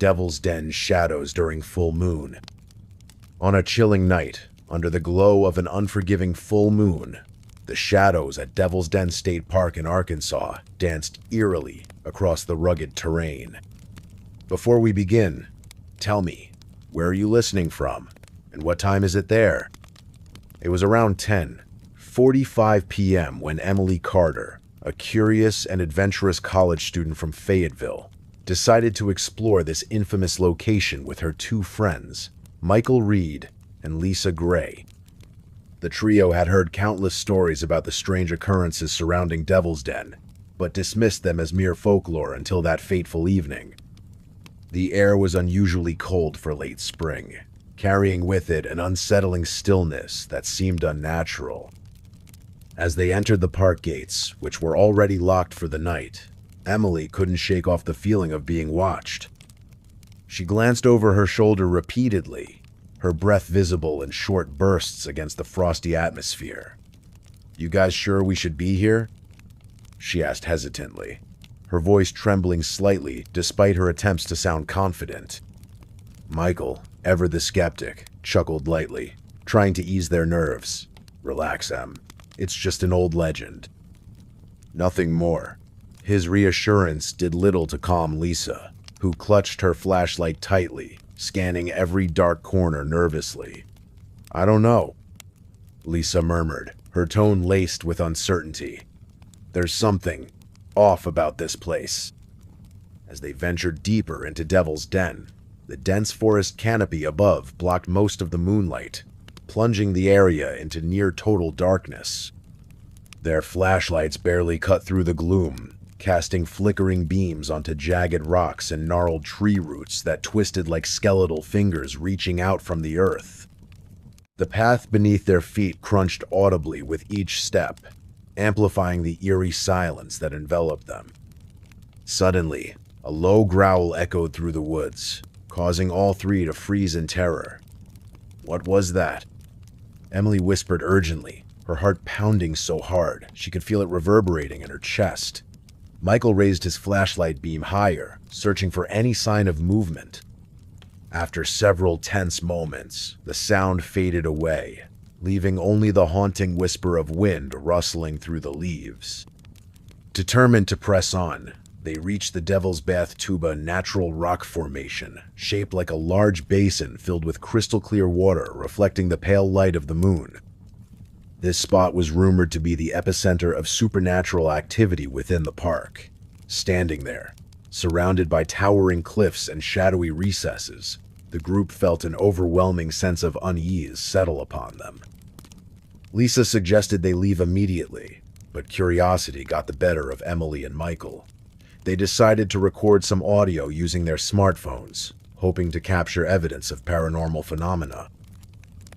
Devil's Den shadows during full moon. On a chilling night, under the glow of an unforgiving full moon, the shadows at Devil's Den State Park in Arkansas danced eerily across the rugged terrain. Before we begin, tell me, where are you listening from, and what time is it there? It was around 10:45 p.m. when Emily Carter, a curious and adventurous college student from Fayetteville, decided to explore this infamous location with her two friends, Michael Reed and Lisa Gray. The trio had heard countless stories about the strange occurrences surrounding Devil's Den, but dismissed them as mere folklore until that fateful evening. The air was unusually cold for late spring, carrying with it an unsettling stillness that seemed unnatural. As they entered the park gates, which were already locked for the night, Emily couldn't shake off the feeling of being watched. She glanced over her shoulder repeatedly, her breath visible in short bursts against the frosty atmosphere. "You guys sure we should be here?" she asked hesitantly, her voice trembling slightly despite her attempts to sound confident. Michael, ever the skeptic, chuckled lightly, trying to ease their nerves. "Relax, Em. It's just an old legend." Nothing more. His reassurance did little to calm Lisa, who clutched her flashlight tightly, scanning every dark corner nervously. "I don't know," Lisa murmured, her tone laced with uncertainty. "There's something off about this place." As they ventured deeper into Devil's Den, the dense forest canopy above blocked most of the moonlight, plunging the area into near-total darkness. Their flashlights barely cut through the gloom, casting flickering beams onto jagged rocks and gnarled tree roots that twisted like skeletal fingers reaching out from the earth. The path beneath their feet crunched audibly with each step, amplifying the eerie silence that enveloped them. Suddenly, a low growl echoed through the woods, causing all three to freeze in terror. "What was that?" Emily whispered urgently, her heart pounding so hard she could feel it reverberating in her chest. Michael raised his flashlight beam higher, searching for any sign of movement. After several tense moments, the sound faded away, leaving only the haunting whisper of wind rustling through the leaves. Determined to press on, they reached the Devil's Bath Tuba natural rock formation, shaped like a large basin filled with crystal-clear water reflecting the pale light of the moon. This spot was rumored to be the epicenter of supernatural activity within the park. Standing there, surrounded by towering cliffs and shadowy recesses, the group felt an overwhelming sense of unease settle upon them. Lisa suggested they leave immediately, but curiosity got the better of Emily and Michael. They decided to record some audio using their smartphones, hoping to capture evidence of paranormal phenomena.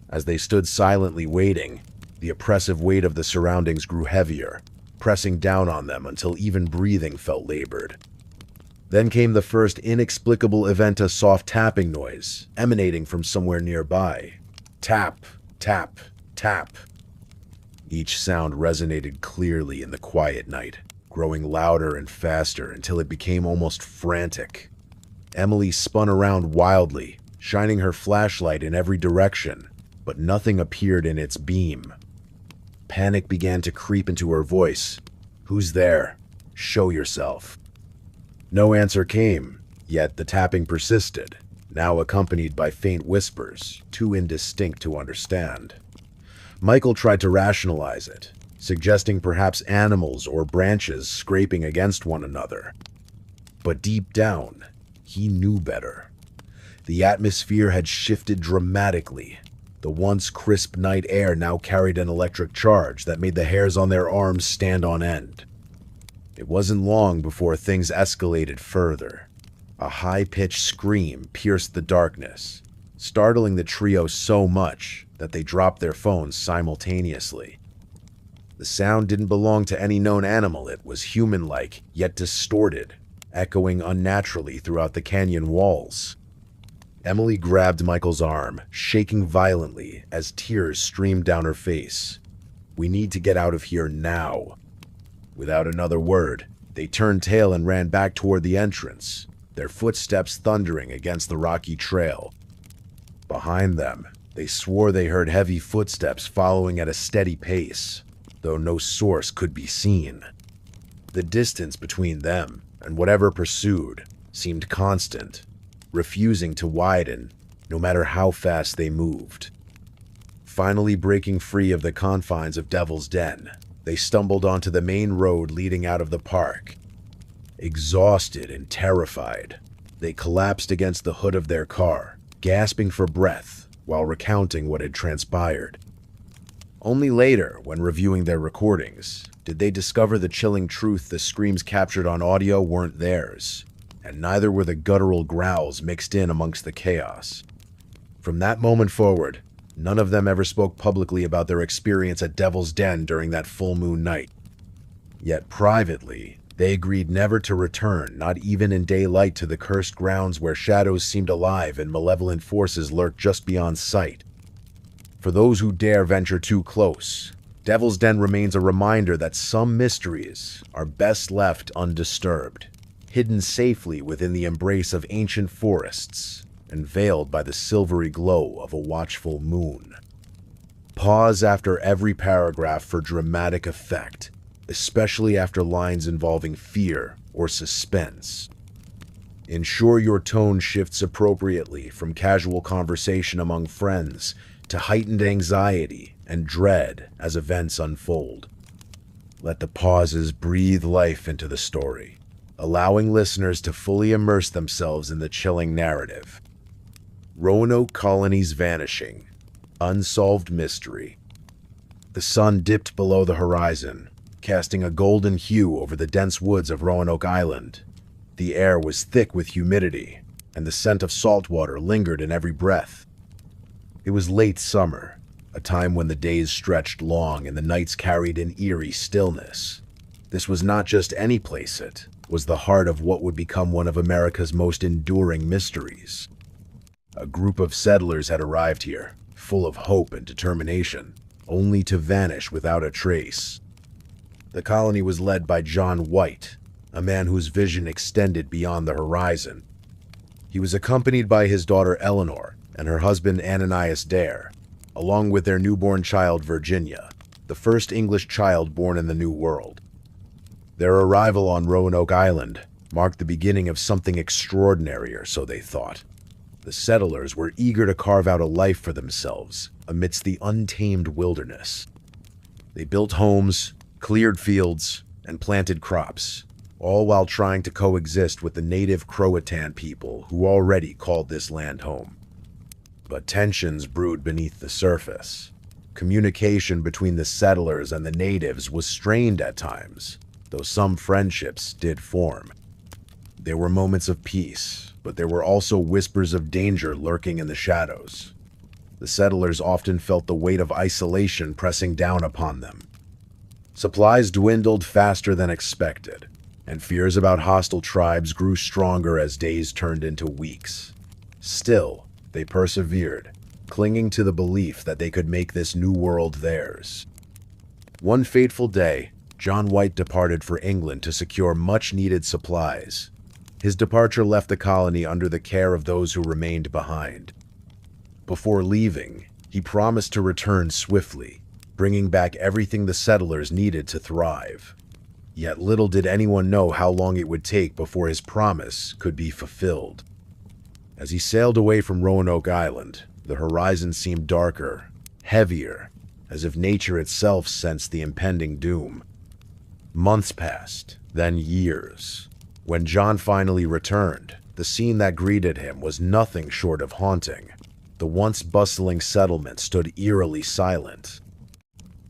As they stood silently waiting, the oppressive weight of the surroundings grew heavier, pressing down on them until even breathing felt labored. Then came the first inexplicable event, a soft tapping noise emanating from somewhere nearby. Tap, tap, tap. Each sound resonated clearly in the quiet night, growing louder and faster until it became almost frantic. Emily spun around wildly, shining her flashlight in every direction, but nothing appeared in its beam. Panic began to creep into her voice. "Who's there? Show yourself." No answer came, yet the tapping persisted, now accompanied by faint whispers, too indistinct to understand. Michael tried to rationalize it, suggesting perhaps animals or branches scraping against one another. But deep down, he knew better. The atmosphere had shifted dramatically. The once crisp night air now carried an electric charge that made the hairs on their arms stand on end. It wasn't long before things escalated further. A high-pitched scream pierced the darkness, startling the trio so much that they dropped their phones simultaneously. The sound didn't belong to any known animal. It was human-like, yet distorted, echoing unnaturally throughout the canyon walls. Emily grabbed Michael's arm, shaking violently as tears streamed down her face. "We need to get out of here now." Without another word, they turned tail and ran back toward the entrance, their footsteps thundering against the rocky trail. Behind them, they swore they heard heavy footsteps following at a steady pace, though no source could be seen. The distance between them and whatever pursued seemed constant, refusing to widen no matter how fast they moved. Finally breaking free of the confines of Devil's Den, they stumbled onto the main road leading out of the park. Exhausted and terrified, they collapsed against the hood of their car, gasping for breath while recounting what had transpired. Only later, when reviewing their recordings, did they discover the chilling truth the screams captured on audio weren't theirs, and neither were the guttural growls mixed in amongst the chaos. From that moment forward, none of them ever spoke publicly about their experience at Devil's Den during that full moon night. Yet privately, they agreed never to return, not even in daylight, to the cursed grounds where shadows seemed alive and malevolent forces lurked just beyond sight. For those who dare venture too close, Devil's Den remains a reminder that some mysteries are best left undisturbed, hidden safely within the embrace of ancient forests and veiled by the silvery glow of a watchful moon. Pause after every paragraph for dramatic effect, especially after lines involving fear or suspense. Ensure your tone shifts appropriately from casual conversation among friends to heightened anxiety and dread as events unfold. Let the pauses breathe life into the story, allowing listeners to fully immerse themselves in the chilling narrative. Roanoke Colony's vanishing. Unsolved mystery. The sun dipped below the horizon, casting a golden hue over the dense woods of Roanoke Island. The air was thick with humidity, and the scent of salt water lingered in every breath. It was late summer, a time when the days stretched long and the nights carried an eerie stillness. This was not just any place, it was the heart of what would become one of America's most enduring mysteries. A group of settlers had arrived here, full of hope and determination, only to vanish without a trace. The colony was led by John White, a man whose vision extended beyond the horizon. He was accompanied by his daughter Eleanor and her husband Ananias Dare, along with their newborn child Virginia, the first English child born in the New World. Their arrival on Roanoke Island marked the beginning of something extraordinary, or so they thought. The settlers were eager to carve out a life for themselves amidst the untamed wilderness. They built homes, cleared fields, and planted crops, all while trying to coexist with the native Croatan people who already called this land home. But tensions brewed beneath the surface. Communication between the settlers and the natives was strained at times, though some friendships did form. There were moments of peace, but there were also whispers of danger lurking in the shadows. The settlers often felt the weight of isolation pressing down upon them. Supplies dwindled faster than expected, and fears about hostile tribes grew stronger as days turned into weeks. Still, they persevered, clinging to the belief that they could make this new world theirs. One fateful day, John White departed for England to secure much-needed supplies. His departure left the colony under the care of those who remained behind. Before leaving, he promised to return swiftly, bringing back everything the settlers needed to thrive. Yet little did anyone know how long it would take before his promise could be fulfilled. As he sailed away from Roanoke Island, the horizon seemed darker, heavier, as if nature itself sensed the impending doom. Months passed, then years. When John finally returned, the scene that greeted him was nothing short of haunting. The once bustling settlement stood eerily silent.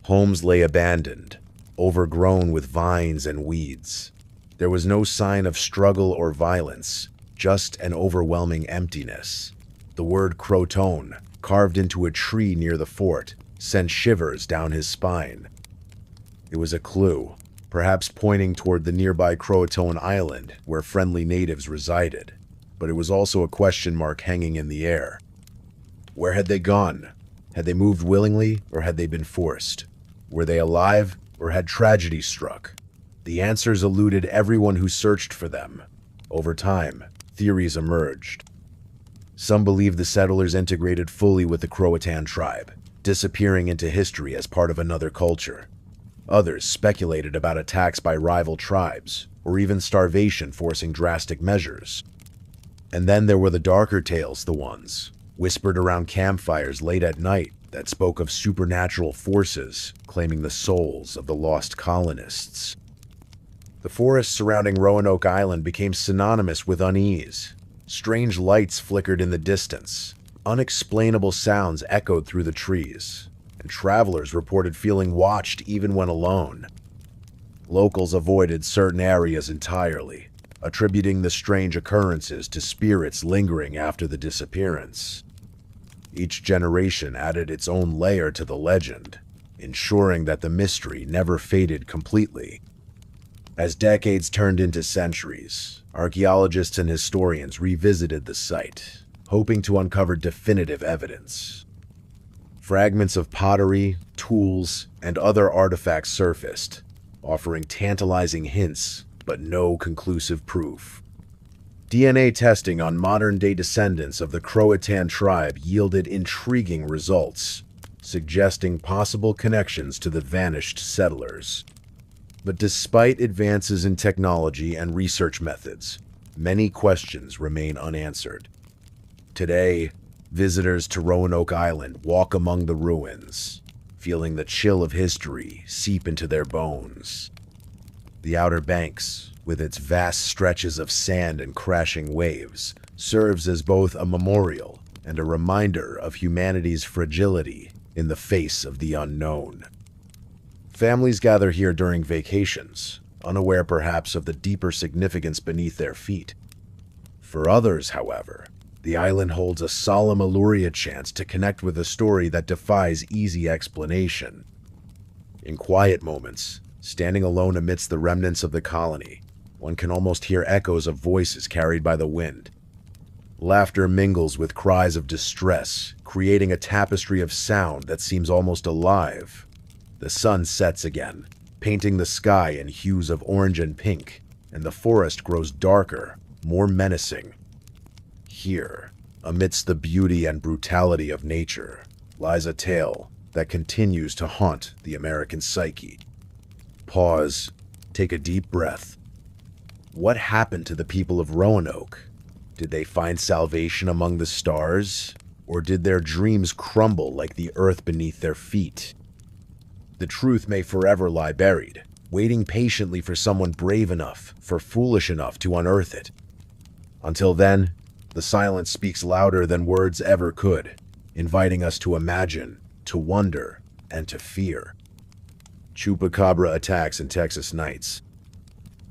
Homes lay abandoned, overgrown with vines and weeds. There was no sign of struggle or violence, just an overwhelming emptiness. The word Croton, carved into a tree near the fort, sent shivers down his spine. It was a clue, perhaps pointing toward the nearby Croatoan island where friendly natives resided, but it was also a question mark hanging in the air. Where had they gone? Had they moved willingly, or had they been forced? Were they alive, or had tragedy struck? The answers eluded everyone who searched for them. Over time, theories emerged. Some believe the settlers integrated fully with the Croatan tribe, disappearing into history as part of another culture. Others speculated about attacks by rival tribes, or even starvation forcing drastic measures. And then there were the darker tales, the ones whispered around campfires late at night that spoke of supernatural forces claiming the souls of the lost colonists. The forests surrounding Roanoke Island became synonymous with unease. Strange lights flickered in the distance, unexplainable sounds echoed through the trees, and travelers reported feeling watched even when alone. Locals avoided certain areas entirely, attributing the strange occurrences to spirits lingering after the disappearance. Each generation added its own layer to the legend, ensuring that the mystery never faded completely. As decades turned into centuries, archaeologists and historians revisited the site, hoping to uncover definitive evidence. Fragments of pottery, tools, and other artifacts surfaced, offering tantalizing hints but no conclusive proof. DNA testing on modern-day descendants of the Croatan tribe yielded intriguing results, suggesting possible connections to the vanished settlers. But despite advances in technology and research methods, many questions remain unanswered. Today, visitors to Roanoke Island walk among the ruins, feeling the chill of history seep into their bones. The Outer Banks, with its vast stretches of sand and crashing waves, serves as both a memorial and a reminder of humanity's fragility in the face of the unknown. Families gather here during vacations, unaware perhaps of the deeper significance beneath their feet. For others, however, the island holds a solemn allure, chance to connect with a story that defies easy explanation. In quiet moments, standing alone amidst the remnants of the colony, one can almost hear echoes of voices carried by the wind. Laughter mingles with cries of distress, creating a tapestry of sound that seems almost alive. The sun sets again, painting the sky in hues of orange and pink, and the forest grows darker, more menacing. Here, amidst the beauty and brutality of nature, lies a tale that continues to haunt the American psyche. Pause, take a deep breath. What happened to the people of Roanoke? Did they find salvation among the stars, or did their dreams crumble like the earth beneath their feet? The truth may forever lie buried, waiting patiently for someone brave enough, for foolish enough to unearth it. Until then, the silence speaks louder than words ever could, inviting us to imagine, to wonder, and to fear. Chupacabra attacks in Texas nights.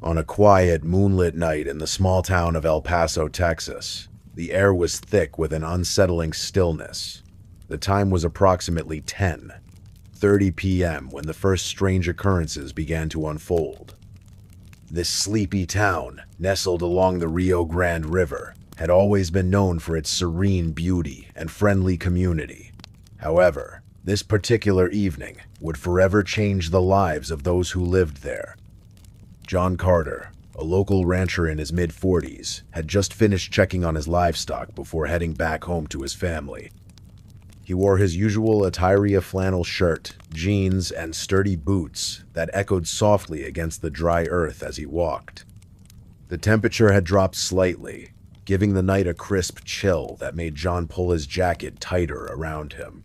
On a quiet, moonlit night in the small town of El Paso, Texas, the air was thick with an unsettling stillness. The time was approximately 10:30 p.m. when the first strange occurrences began to unfold. This sleepy town, nestled along the Rio Grande River, had always been known for its serene beauty and friendly community. However, this particular evening would forever change the lives of those who lived there. John Carter, a local rancher in his mid-40s, had just finished checking on his livestock before heading back home to his family. He wore his usual attire of flannel shirt, jeans, and sturdy boots that echoed softly against the dry earth as he walked. The temperature had dropped slightly, giving the night a crisp chill that made John pull his jacket tighter around him.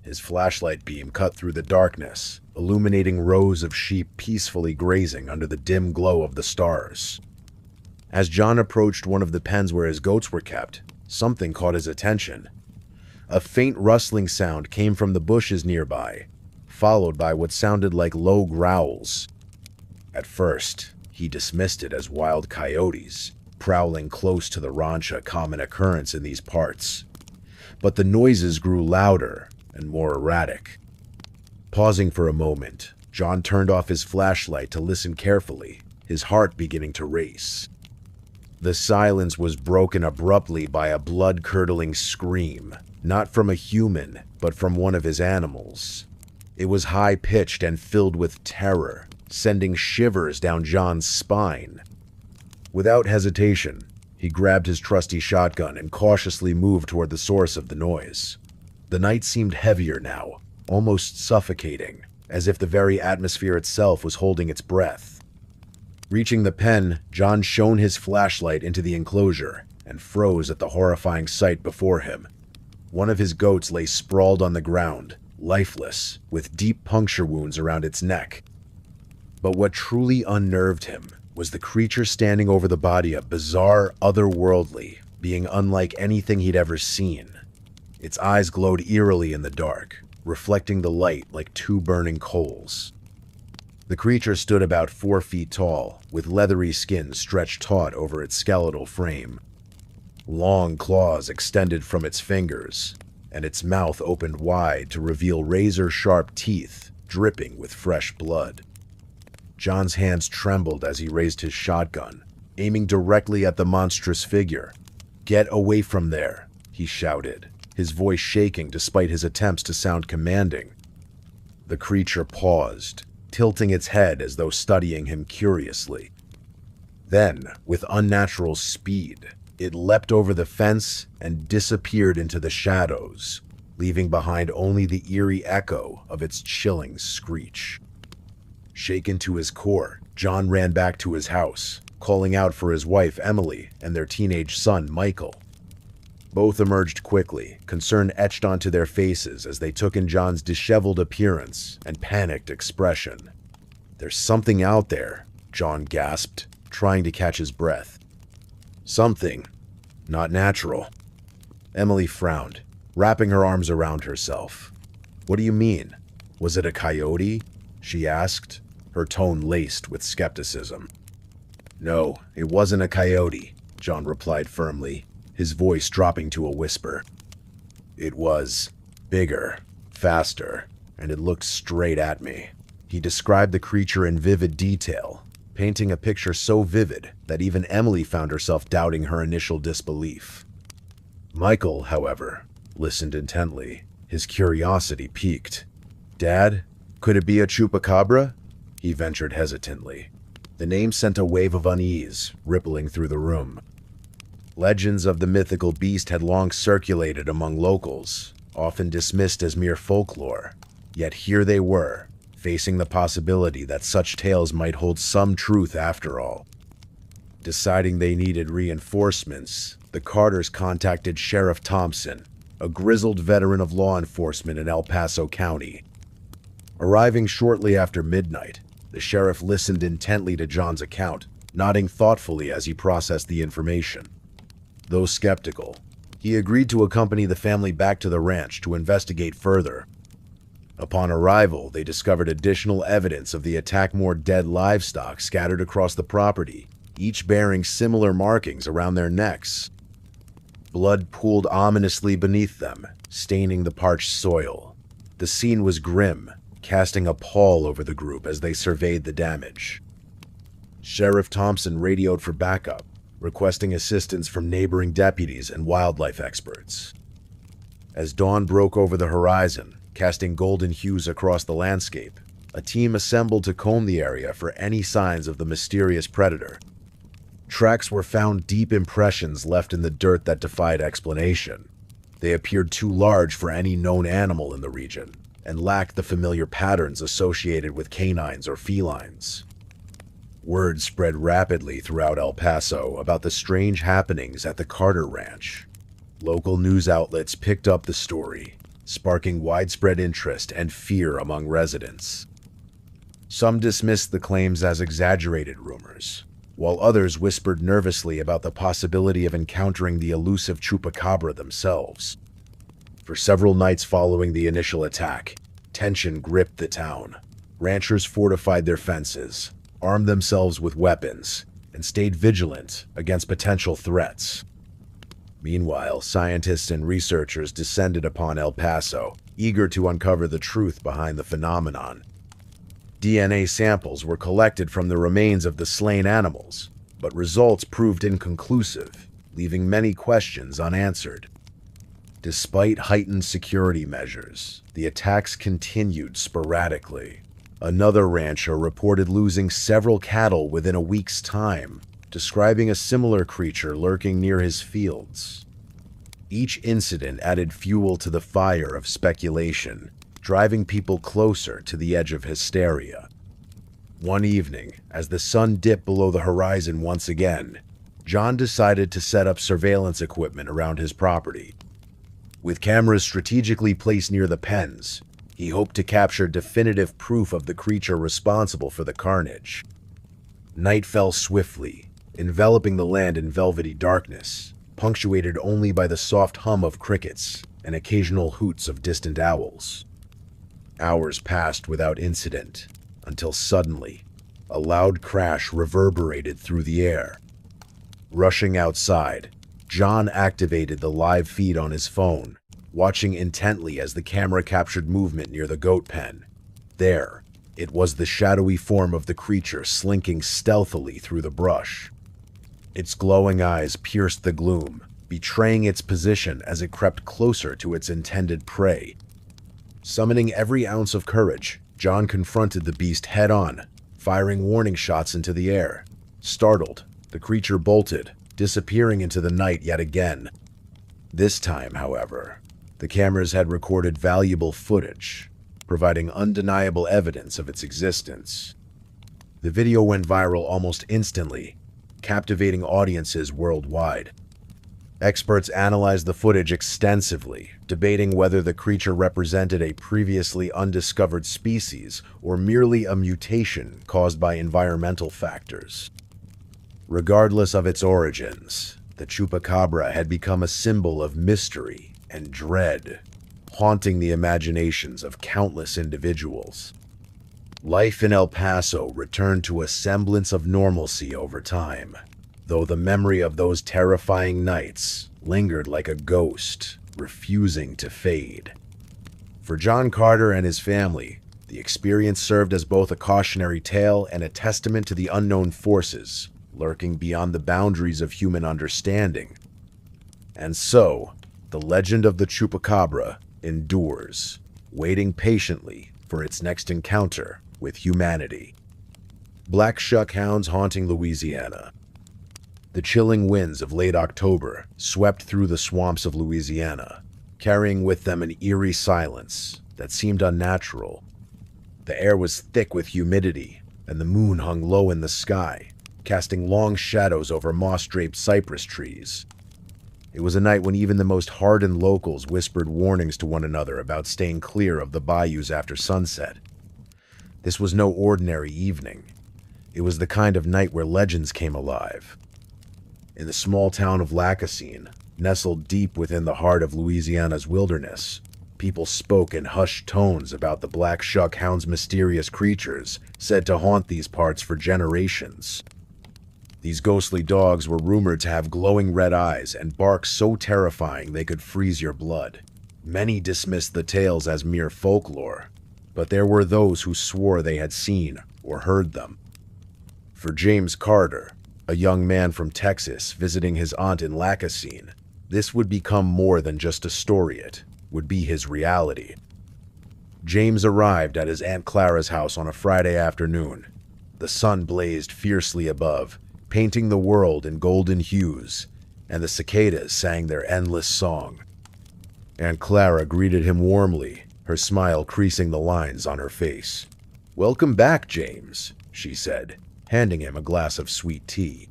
His flashlight beam cut through the darkness, illuminating rows of sheep peacefully grazing under the dim glow of the stars. As John approached one of the pens where his goats were kept, something caught his attention. A faint rustling sound came from the bushes nearby, followed by what sounded like low growls. At first, he dismissed it as wild coyotes, prowling close to the ranch, a common occurrence in these parts. But the noises grew louder and more erratic. Pausing for a moment, John turned off his flashlight to listen carefully, his heart beginning to race. The silence was broken abruptly by a blood-curdling scream, not from a human, but from one of his animals. It was high-pitched and filled with terror, sending shivers down John's spine. Without hesitation, He grabbed his trusty shotgun and cautiously moved toward the source of the noise. The night seemed heavier now, almost suffocating, as if the very atmosphere itself was holding its breath. Reaching the pen, John shone his flashlight into the enclosure and froze at the horrifying sight before him. One of his goats lay sprawled on the ground, lifeless, with deep puncture wounds around its neck. But what truly unnerved him was the creature standing over the body, a bizarre, otherworldly being unlike anything he'd ever seen. Its eyes glowed eerily in the dark, reflecting the light like two burning coals. The creature stood about 4 feet tall, with leathery skin stretched taut over its skeletal frame. Long claws extended from its fingers, and its mouth opened wide to reveal razor-sharp teeth dripping with fresh blood. John's hands trembled as he raised his shotgun, aiming directly at the monstrous figure. "Get away from there," he shouted, his voice shaking despite his attempts to sound commanding. The creature paused, tilting its head as though studying him curiously. Then, with unnatural speed, it leapt over the fence and disappeared into the shadows, leaving behind only the eerie echo of its chilling screech. Shaken to his core, John ran back to his house, calling out for his wife, Emily, and their teenage son, Michael. Both emerged quickly, concern etched onto their faces as they took in John's disheveled appearance and panicked expression. "There's something out there," John gasped, trying to catch his breath. "Something not natural." Emily frowned, wrapping her arms around herself. "What do you mean? Was it a coyote?" she asked, her tone laced with skepticism. "No, it wasn't a coyote," John replied firmly, his voice dropping to a whisper. "It was bigger, faster, and it looked straight at me." He described the creature in vivid detail, painting a picture so vivid that even Emily found herself doubting her initial disbelief. Michael, however, listened intently, his curiosity piqued. "Dad, could it be a chupacabra?" he ventured hesitantly. The name sent a wave of unease rippling through the room. Legends of the mythical beast had long circulated among locals, often dismissed as mere folklore. Yet here they were, facing the possibility that such tales might hold some truth after all. Deciding they needed reinforcements, the Carters contacted Sheriff Thompson, a grizzled veteran of law enforcement in El Paso County. Arriving shortly after midnight, the sheriff listened intently to John's account, nodding thoughtfully as he processed the information. Though skeptical, he agreed to accompany the family back to the ranch to investigate further. Upon arrival, they discovered additional evidence of the attack, more dead livestock scattered across the property, each bearing similar markings around their necks. Blood pooled ominously beneath them, staining the parched soil. The scene was grim, casting a pall over the group as they surveyed the damage. Sheriff Thompson radioed for backup, requesting assistance from neighboring deputies and wildlife experts. As dawn broke over the horizon, casting golden hues across the landscape, a team assembled to comb the area for any signs of the mysterious predator. Tracks were found, deep impressions left in the dirt that defied explanation. They appeared too large for any known animal in the region, and lacked the familiar patterns associated with canines or felines. Word spread rapidly throughout El Paso about the strange happenings at the Carter Ranch. Local news outlets picked up the story, sparking widespread interest and fear among residents. Some dismissed the claims as exaggerated rumors, while others whispered nervously about the possibility of encountering the elusive chupacabra themselves. For several nights following the initial attack, tension gripped the town. Ranchers fortified their fences, armed themselves with weapons, and stayed vigilant against potential threats. Meanwhile, scientists and researchers descended upon El Paso, eager to uncover the truth behind the phenomenon. DNA samples were collected from the remains of the slain animals, but results proved inconclusive, leaving many questions unanswered. Despite heightened security measures, the attacks continued sporadically. Another rancher reported losing several cattle within a week's time, describing a similar creature lurking near his fields. Each incident added fuel to the fire of speculation, driving people closer to the edge of hysteria. One evening, as the sun dipped below the horizon once again, John decided to set up surveillance equipment around his property. With cameras strategically placed near the pens, he hoped to capture definitive proof of the creature responsible for the carnage. Night fell swiftly, enveloping the land in velvety darkness, punctuated only by the soft hum of crickets and occasional hoots of distant owls. Hours passed without incident, until suddenly, a loud crash reverberated through the air. Rushing outside, John activated the live feed on his phone, watching intently as the camera captured movement near the goat pen. There, it was the shadowy form of the creature slinking stealthily through the brush. Its glowing eyes pierced the gloom, betraying its position as it crept closer to its intended prey. Summoning every ounce of courage, John confronted the beast head-on, firing warning shots into the air. Startled, the creature bolted, disappearing into the night yet again. This time, however, the cameras had recorded valuable footage, providing undeniable evidence of its existence. The video went viral almost instantly, captivating audiences worldwide. Experts analyzed the footage extensively, debating whether the creature represented a previously undiscovered species or merely a mutation caused by environmental factors. Regardless of its origins, the chupacabra had become a symbol of mystery and dread, haunting the imaginations of countless individuals. Life in El Paso returned to a semblance of normalcy over time, though the memory of those terrifying nights lingered like a ghost, refusing to fade. For John Carter and his family, the experience served as both a cautionary tale and a testament to the unknown forces lurking beyond the boundaries of human understanding. And so, the legend of the chupacabra endures, waiting patiently for its next encounter with humanity. Black shuck hounds haunting Louisiana. The chilling winds of late October swept through the swamps of Louisiana, carrying with them an eerie silence that seemed unnatural. The air was thick with humidity, and the moon hung low in the sky, casting long shadows over moss-draped cypress trees. It was a night when even the most hardened locals whispered warnings to one another about staying clear of the bayous after sunset. This was no ordinary evening. It was the kind of night where legends came alive. In the small town of Lacassine, nestled deep within the heart of Louisiana's wilderness, people spoke in hushed tones about the black shuck hound's mysterious creatures said to haunt these parts for generations. These ghostly dogs were rumored to have glowing red eyes and bark so terrifying they could freeze your blood. Many dismissed the tales as mere folklore, but there were those who swore they had seen or heard them. For James Carter, a young man from Texas visiting his aunt in Lacassine, this would become more than just a story. It would be his reality. James arrived at his Aunt Clara's house on a Friday afternoon. The sun blazed fiercely above, painting the world in golden hues, and the cicadas sang their endless song. Aunt Clara greeted him warmly, her smile creasing the lines on her face. "Welcome back, James," she said, handing him a glass of sweet tea.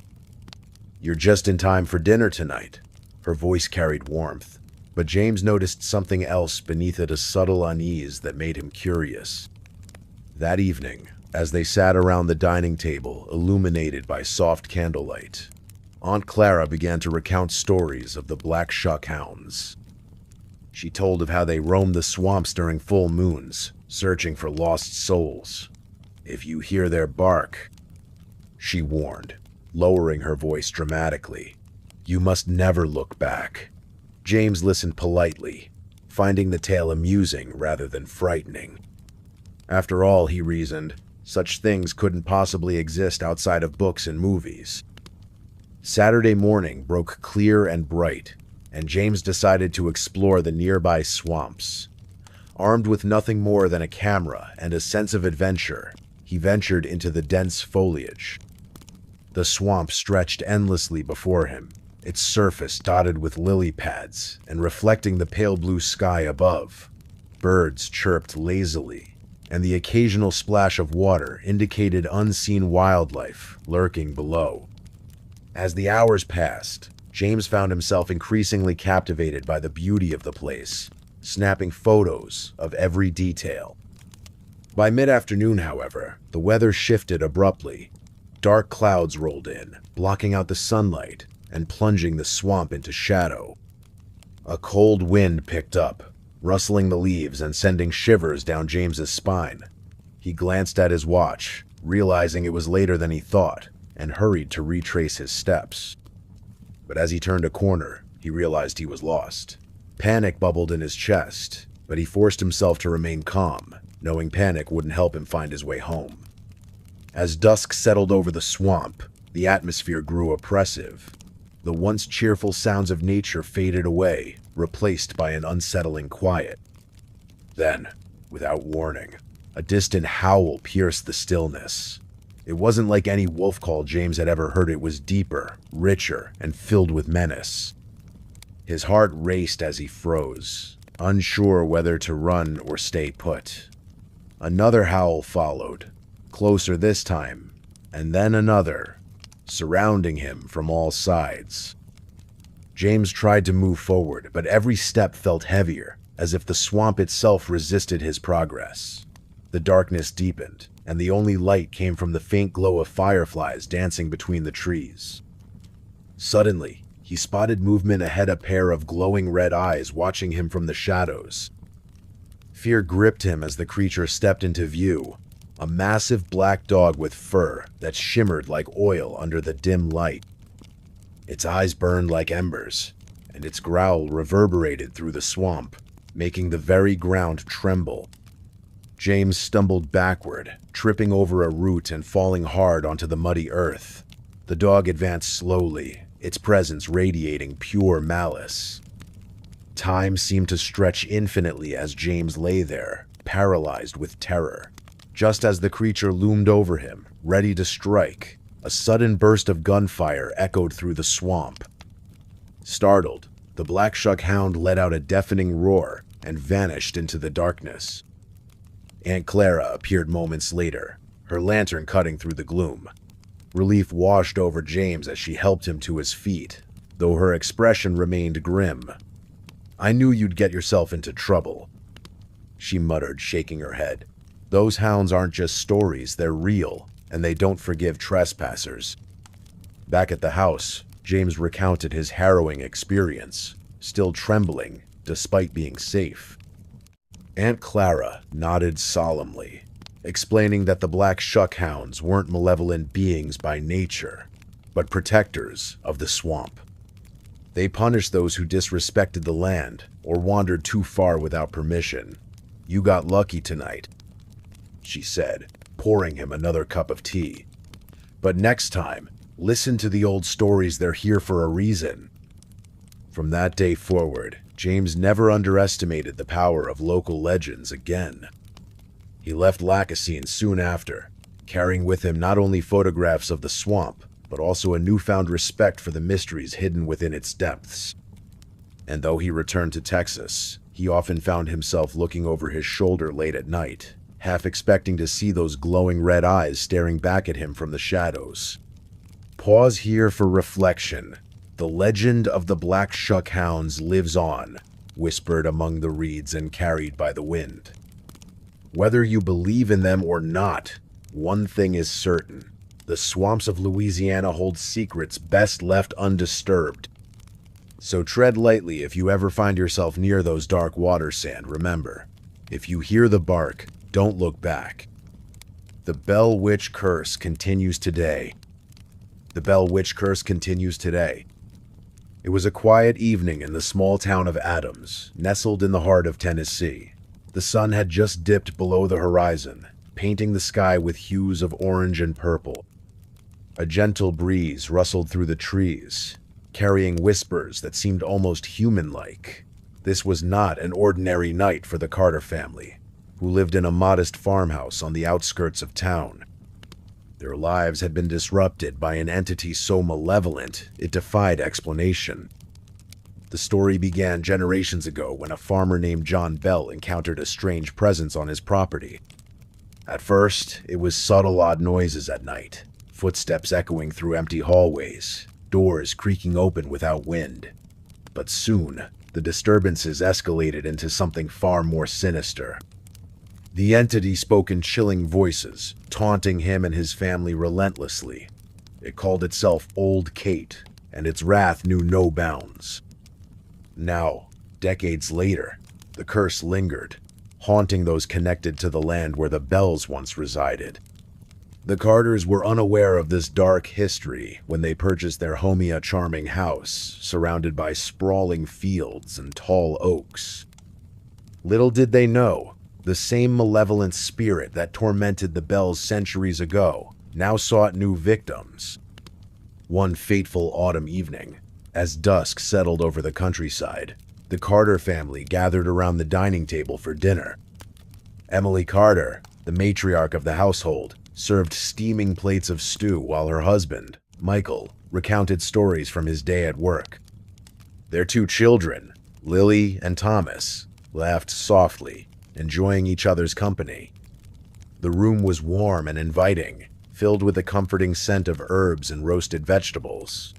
"You're just in time for dinner tonight." Her voice carried warmth, but James noticed something else beneath it, a subtle unease that made him curious. That evening, as they sat around the dining table, illuminated by soft candlelight, Aunt Clara began to recount stories of the black shuck hounds. She told of how they roamed the swamps during full moons, searching for lost souls. "If you hear their bark," she warned, lowering her voice dramatically, "you must never look back." James listened politely, finding the tale amusing rather than frightening. After all, he reasoned, such things couldn't possibly exist outside of books and movies. Saturday morning broke clear and bright, and James decided to explore the nearby swamps. Armed with nothing more than a camera and a sense of adventure, he ventured into the dense foliage. The swamp stretched endlessly before him, its surface dotted with lily pads and reflecting the pale blue sky above. Birds chirped lazily, and the occasional splash of water indicated unseen wildlife lurking below. As the hours passed, James found himself increasingly captivated by the beauty of the place, snapping photos of every detail. By mid-afternoon, however, the weather shifted abruptly. Dark clouds rolled in, blocking out the sunlight and plunging the swamp into shadow. A cold wind picked up, rustling the leaves and sending shivers down James's spine. He glanced at his watch, realizing it was later than he thought, and hurried to retrace his steps. But as he turned a corner, he realized he was lost. Panic bubbled in his chest, but he forced himself to remain calm, knowing panic wouldn't help him find his way home. As dusk settled over the swamp, the atmosphere grew oppressive. The once cheerful sounds of nature faded away, replaced by an unsettling quiet. Then, without warning, a distant howl pierced the stillness. It wasn't like any wolf call James had ever heard. It was deeper, richer, and filled with menace. His heart raced as he froze, unsure whether to run or stay put. Another howl followed, closer this time, and then another, surrounding him from all sides. James tried to move forward, but every step felt heavier, as if the swamp itself resisted his progress. The darkness deepened, and the only light came from the faint glow of fireflies dancing between the trees. Suddenly, he spotted movement ahead, a pair of glowing red eyes watching him from the shadows. Fear gripped him as the creature stepped into view, a massive black dog with fur that shimmered like oil under the dim light. Its eyes burned like embers, and its growl reverberated through the swamp, making the very ground tremble. James stumbled backward, tripping over a root and falling hard onto the muddy earth. The dog advanced slowly, its presence radiating pure malice. Time seemed to stretch infinitely as James lay there, paralyzed with terror. Just as the creature loomed over him, ready to strike, a sudden burst of gunfire echoed through the swamp. Startled, the black shuck hound let out a deafening roar and vanished into the darkness. Aunt Clara appeared moments later, her lantern cutting through the gloom. Relief washed over James as she helped him to his feet, though her expression remained grim. "I knew you'd get yourself into trouble," she muttered, shaking her head. "Those hounds aren't just stories, they're real, and they don't forgive trespassers." Back at the house, James recounted his harrowing experience, still trembling despite being safe. Aunt Clara nodded solemnly, explaining that the black shuckhounds weren't malevolent beings by nature, but protectors of the swamp. They punished those who disrespected the land or wandered too far without permission. "You got lucky tonight," she said, pouring him another cup of tea. "But next time, listen to the old stories, they're here for a reason." From that day forward, James never underestimated the power of local legends again. He left Lacassine soon after, carrying with him not only photographs of the swamp, but also a newfound respect for the mysteries hidden within its depths. And though he returned to Texas, he often found himself looking over his shoulder late at night, half expecting to see those glowing red eyes staring back at him from the shadows. Pause here for reflection. The legend of the Black Shuckhounds lives on, whispered among the reeds and carried by the wind. Whether you believe in them or not, one thing is certain. The swamps of Louisiana hold secrets best left undisturbed. So tread lightly if you ever find yourself near those dark waters, Sand. Remember, if you hear the bark, don't look back. The Bell Witch Curse continues today. The Bell Witch Curse continues today. It was a quiet evening in the small town of Adams, nestled in the heart of Tennessee. The sun had just dipped below the horizon, painting the sky with hues of orange and purple. A gentle breeze rustled through the trees, carrying whispers that seemed almost human-like. This was not an ordinary night for the Carter family, who lived in a modest farmhouse on the outskirts of town. Their lives had been disrupted by an entity so malevolent it defied explanation. The story began generations ago when a farmer named John Bell encountered a strange presence on his property. At first, it was subtle odd noises at night, footsteps echoing through empty hallways, doors creaking open without wind. But soon, the disturbances escalated into something far more sinister. The entity spoke in chilling voices, taunting him and his family relentlessly. It called itself Old Kate, and its wrath knew no bounds. Now, decades later, the curse lingered, haunting those connected to the land where the Bells once resided. The Carters were unaware of this dark history when they purchased their homey charming house, surrounded by sprawling fields and tall oaks. Little did they know, the same malevolent spirit that tormented the Bells centuries ago now sought new victims. One fateful autumn evening, as dusk settled over the countryside, the Carter family gathered around the dining table for dinner. Emily Carter, the matriarch of the household, served steaming plates of stew while her husband, Michael, recounted stories from his day at work. Their two children, Lily and Thomas, laughed softly, enjoying each other's company. The room was warm and inviting, filled with the comforting scent of herbs and roasted vegetables.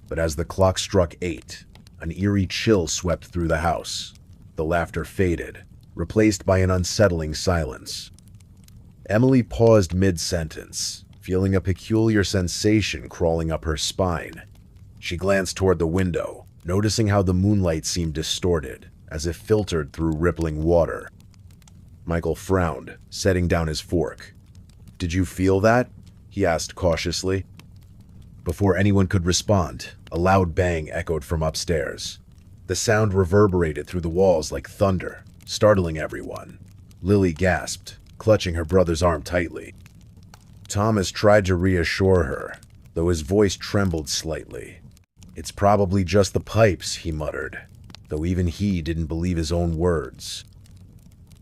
But as the clock struck 8, an eerie chill swept through the house. The laughter faded, replaced by an unsettling silence. Emily paused mid-sentence, feeling a peculiar sensation crawling up her spine. She glanced toward the window, noticing how the moonlight seemed distorted, as if filtered through rippling water. Michael frowned, setting down his fork. "Did you feel that?" he asked cautiously. Before anyone could respond, a loud bang echoed from upstairs. The sound reverberated through the walls like thunder, startling everyone. Lily gasped, clutching her brother's arm tightly. Thomas tried to reassure her, though his voice trembled slightly. "It's probably just the pipes," he muttered, though even he didn't believe his own words.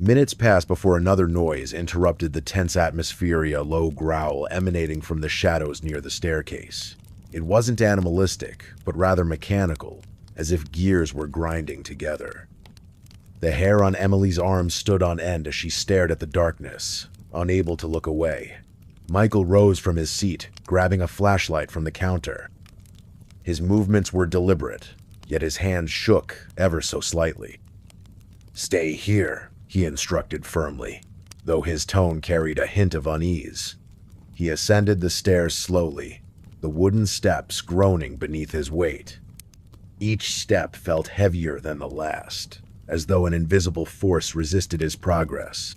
Minutes passed before another noise interrupted the tense atmosphere, a low growl emanating from the shadows near the staircase. It wasn't animalistic, but rather mechanical, as if gears were grinding together. The hair on Emily's arm stood on end as she stared at the darkness, unable to look away. Michael rose from his seat, grabbing a flashlight from the counter. His movements were deliberate, yet his hands shook ever so slightly. "Stay here," he instructed firmly, though his tone carried a hint of unease. He ascended the stairs slowly, the wooden steps groaning beneath his weight. Each step felt heavier than the last, as though an invisible force resisted his progress.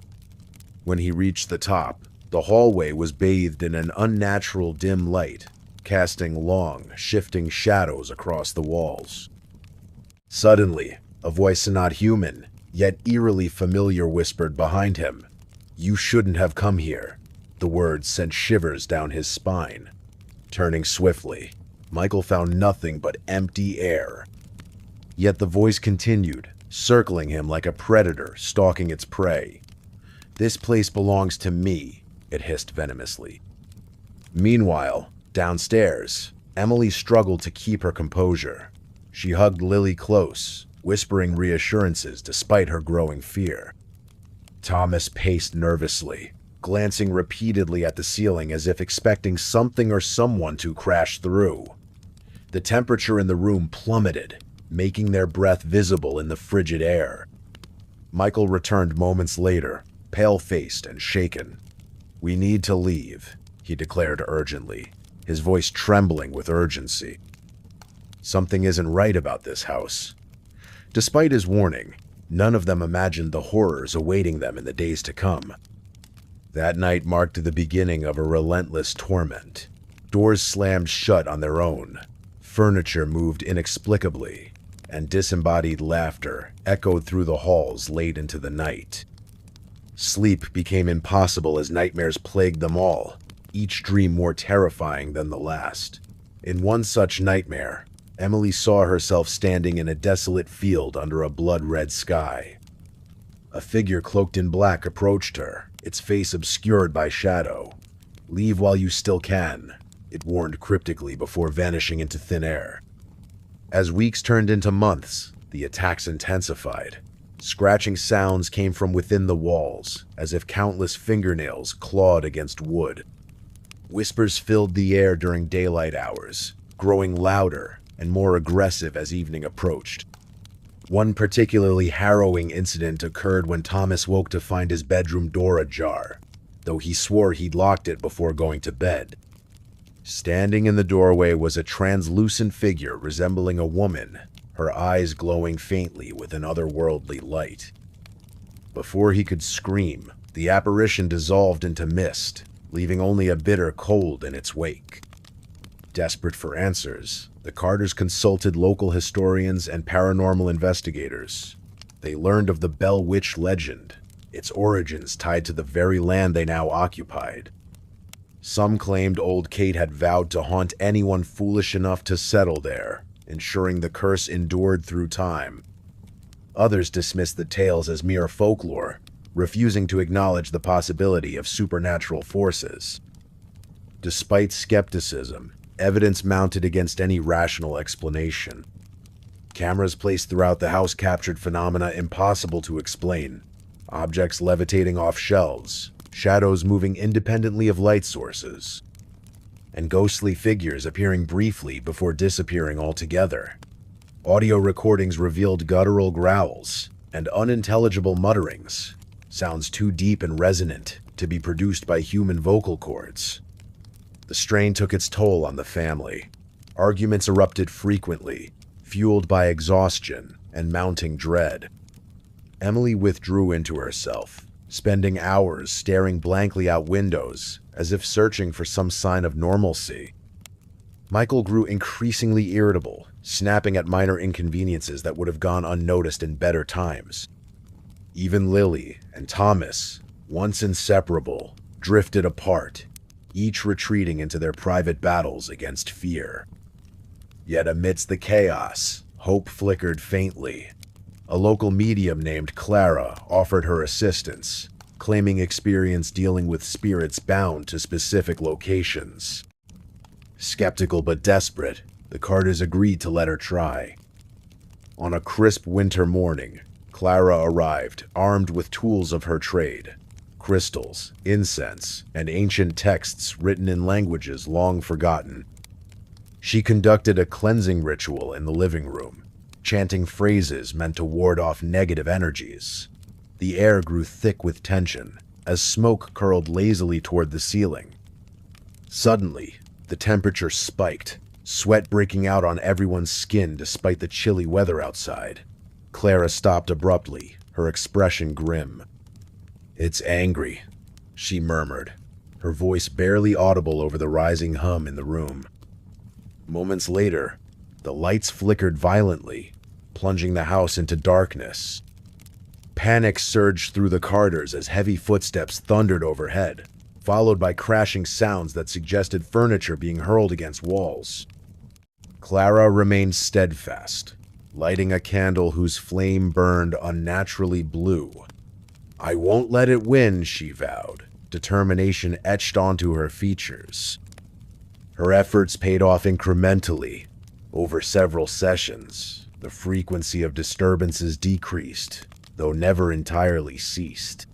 When he reached the top, the hallway was bathed in an unnatural dim light, casting long, shifting shadows across the walls. Suddenly, a voice not human, yet eerily familiar whispered behind him, "You shouldn't have come here." The words sent shivers down his spine. Turning swiftly, Michael found nothing but empty air. Yet the voice continued, circling him like a predator stalking its prey. "This place belongs to me," it hissed venomously. Meanwhile, downstairs, Emily struggled to keep her composure. She hugged Lily close, whispering reassurances despite her growing fear. Thomas paced nervously, glancing repeatedly at the ceiling as if expecting something or someone to crash through. The temperature in the room plummeted, making their breath visible in the frigid air. Michael returned moments later, pale-faced and shaken. "We need to leave," he declared urgently, his voice trembling with urgency. Something isn't right about this house. Despite his warning, none of them imagined the horrors awaiting them in the days to come. That night marked the beginning of a relentless torment. Doors slammed shut on their own, furniture moved inexplicably, and disembodied laughter echoed through the halls late into the night. Sleep became impossible as nightmares plagued them all, each dream more terrifying than the last. In one such nightmare, Emily saw herself standing in a desolate field under a blood-red sky. A figure cloaked in black approached her, its face obscured by shadow. Leave while you still can, it warned cryptically before vanishing into thin air. As weeks turned into months, the attacks intensified. Scratching sounds came from within the walls, as if countless fingernails clawed against wood. Whispers filled the air during daylight hours, growing louder and more aggressive as evening approached. One particularly harrowing incident occurred when Thomas woke to find his bedroom door ajar, though he swore he'd locked it before going to bed. Standing in the doorway was a translucent figure resembling a woman, her eyes glowing faintly with an otherworldly light. Before he could scream, the apparition dissolved into mist, leaving only a bitter cold in its wake. Desperate for answers, the Carters consulted local historians and paranormal investigators. They learned of the Bell Witch legend, its origins tied to the very land they now occupied. Some claimed old Kate had vowed to haunt anyone foolish enough to settle there, ensuring the curse endured through time. Others dismissed the tales as mere folklore, refusing to acknowledge the possibility of supernatural forces. Despite skepticism, evidence mounted against any rational explanation. Cameras placed throughout the house captured phenomena impossible to explain. Objects levitating off shelves, shadows moving independently of light sources, and ghostly figures appearing briefly before disappearing altogether. Audio recordings revealed guttural growls and unintelligible mutterings, sounds too deep and resonant to be produced by human vocal cords. The strain took its toll on the family. Arguments erupted frequently, fueled by exhaustion and mounting dread. Emily withdrew into herself, spending hours staring blankly out windows as if searching for some sign of normalcy. Michael grew increasingly irritable, snapping at minor inconveniences that would have gone unnoticed in better times. Even Lily and Thomas, once inseparable, drifted apart, each retreating into their private battles against fear. Yet amidst the chaos, hope flickered faintly. A local medium named Clara offered her assistance, claiming experience dealing with spirits bound to specific locations. Skeptical but desperate, the Carters agreed to let her try. On a crisp winter morning, Clara arrived, armed with tools of her trade: crystals, incense, and ancient texts written in languages long forgotten. She conducted a cleansing ritual in the living room, chanting phrases meant to ward off negative energies. The air grew thick with tension, as smoke curled lazily toward the ceiling. Suddenly, the temperature spiked, sweat breaking out on everyone's skin despite the chilly weather outside. Clara stopped abruptly, her expression grim. "It's angry," she murmured, her voice barely audible over the rising hum in the room. Moments later, the lights flickered violently, plunging the house into darkness. Panic surged through the Carters as heavy footsteps thundered overhead, followed by crashing sounds that suggested furniture being hurled against walls. Clara remained steadfast, lighting a candle whose flame burned unnaturally blue. "I won't let it win," she vowed, determination etched onto her features. Her efforts paid off incrementally. Over several sessions, the frequency of disturbances decreased, though never entirely ceased.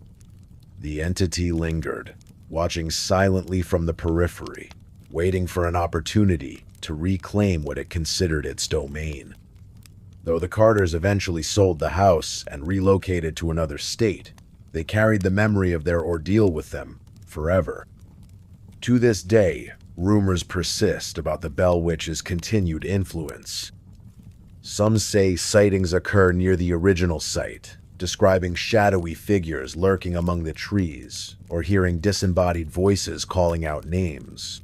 The entity lingered, watching silently from the periphery, waiting for an opportunity to reclaim what it considered its domain. Though the Carters eventually sold the house and relocated to another state, they carried the memory of their ordeal with them forever. To this day, rumors persist about the Bell Witch's continued influence. Some say sightings occur near the original site, describing shadowy figures lurking among the trees, or hearing disembodied voices calling out names.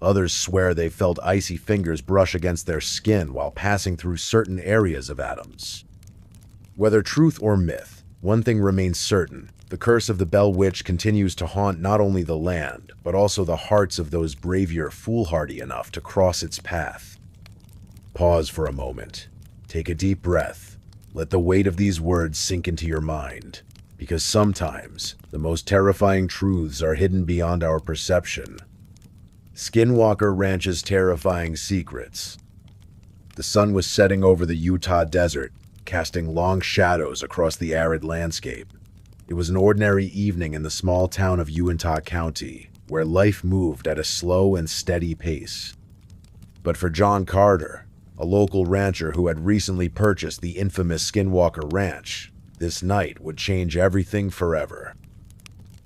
Others swear they felt icy fingers brush against their skin while passing through certain areas of Adams. Whether truth or myth, one thing remains certain: the curse of the Bell Witch continues to haunt not only the land, but also the hearts of those braver foolhardy enough to cross its path. Pause for a moment. Take a deep breath. Let the weight of these words sink into your mind. Because sometimes the most terrifying truths are hidden beyond our perception. Skinwalker Ranch's terrifying secrets. The sun was setting over the Utah desert, casting long shadows across the arid landscape. It was an ordinary evening in the small town of Uintah County, where life moved at a slow and steady pace. But for John Carter, a local rancher who had recently purchased the infamous Skinwalker Ranch, this night would change everything forever.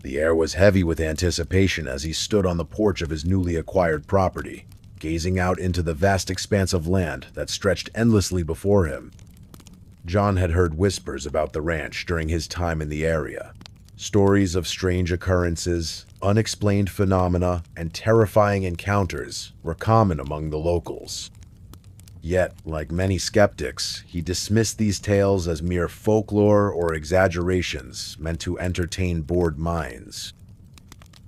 The air was heavy with anticipation as he stood on the porch of his newly acquired property, gazing out into the vast expanse of land that stretched endlessly before him. John had heard whispers about the ranch during his time in the area. Stories of strange occurrences, unexplained phenomena, and terrifying encounters were common among the locals. Yet, like many skeptics, he dismissed these tales as mere folklore or exaggerations meant to entertain bored minds.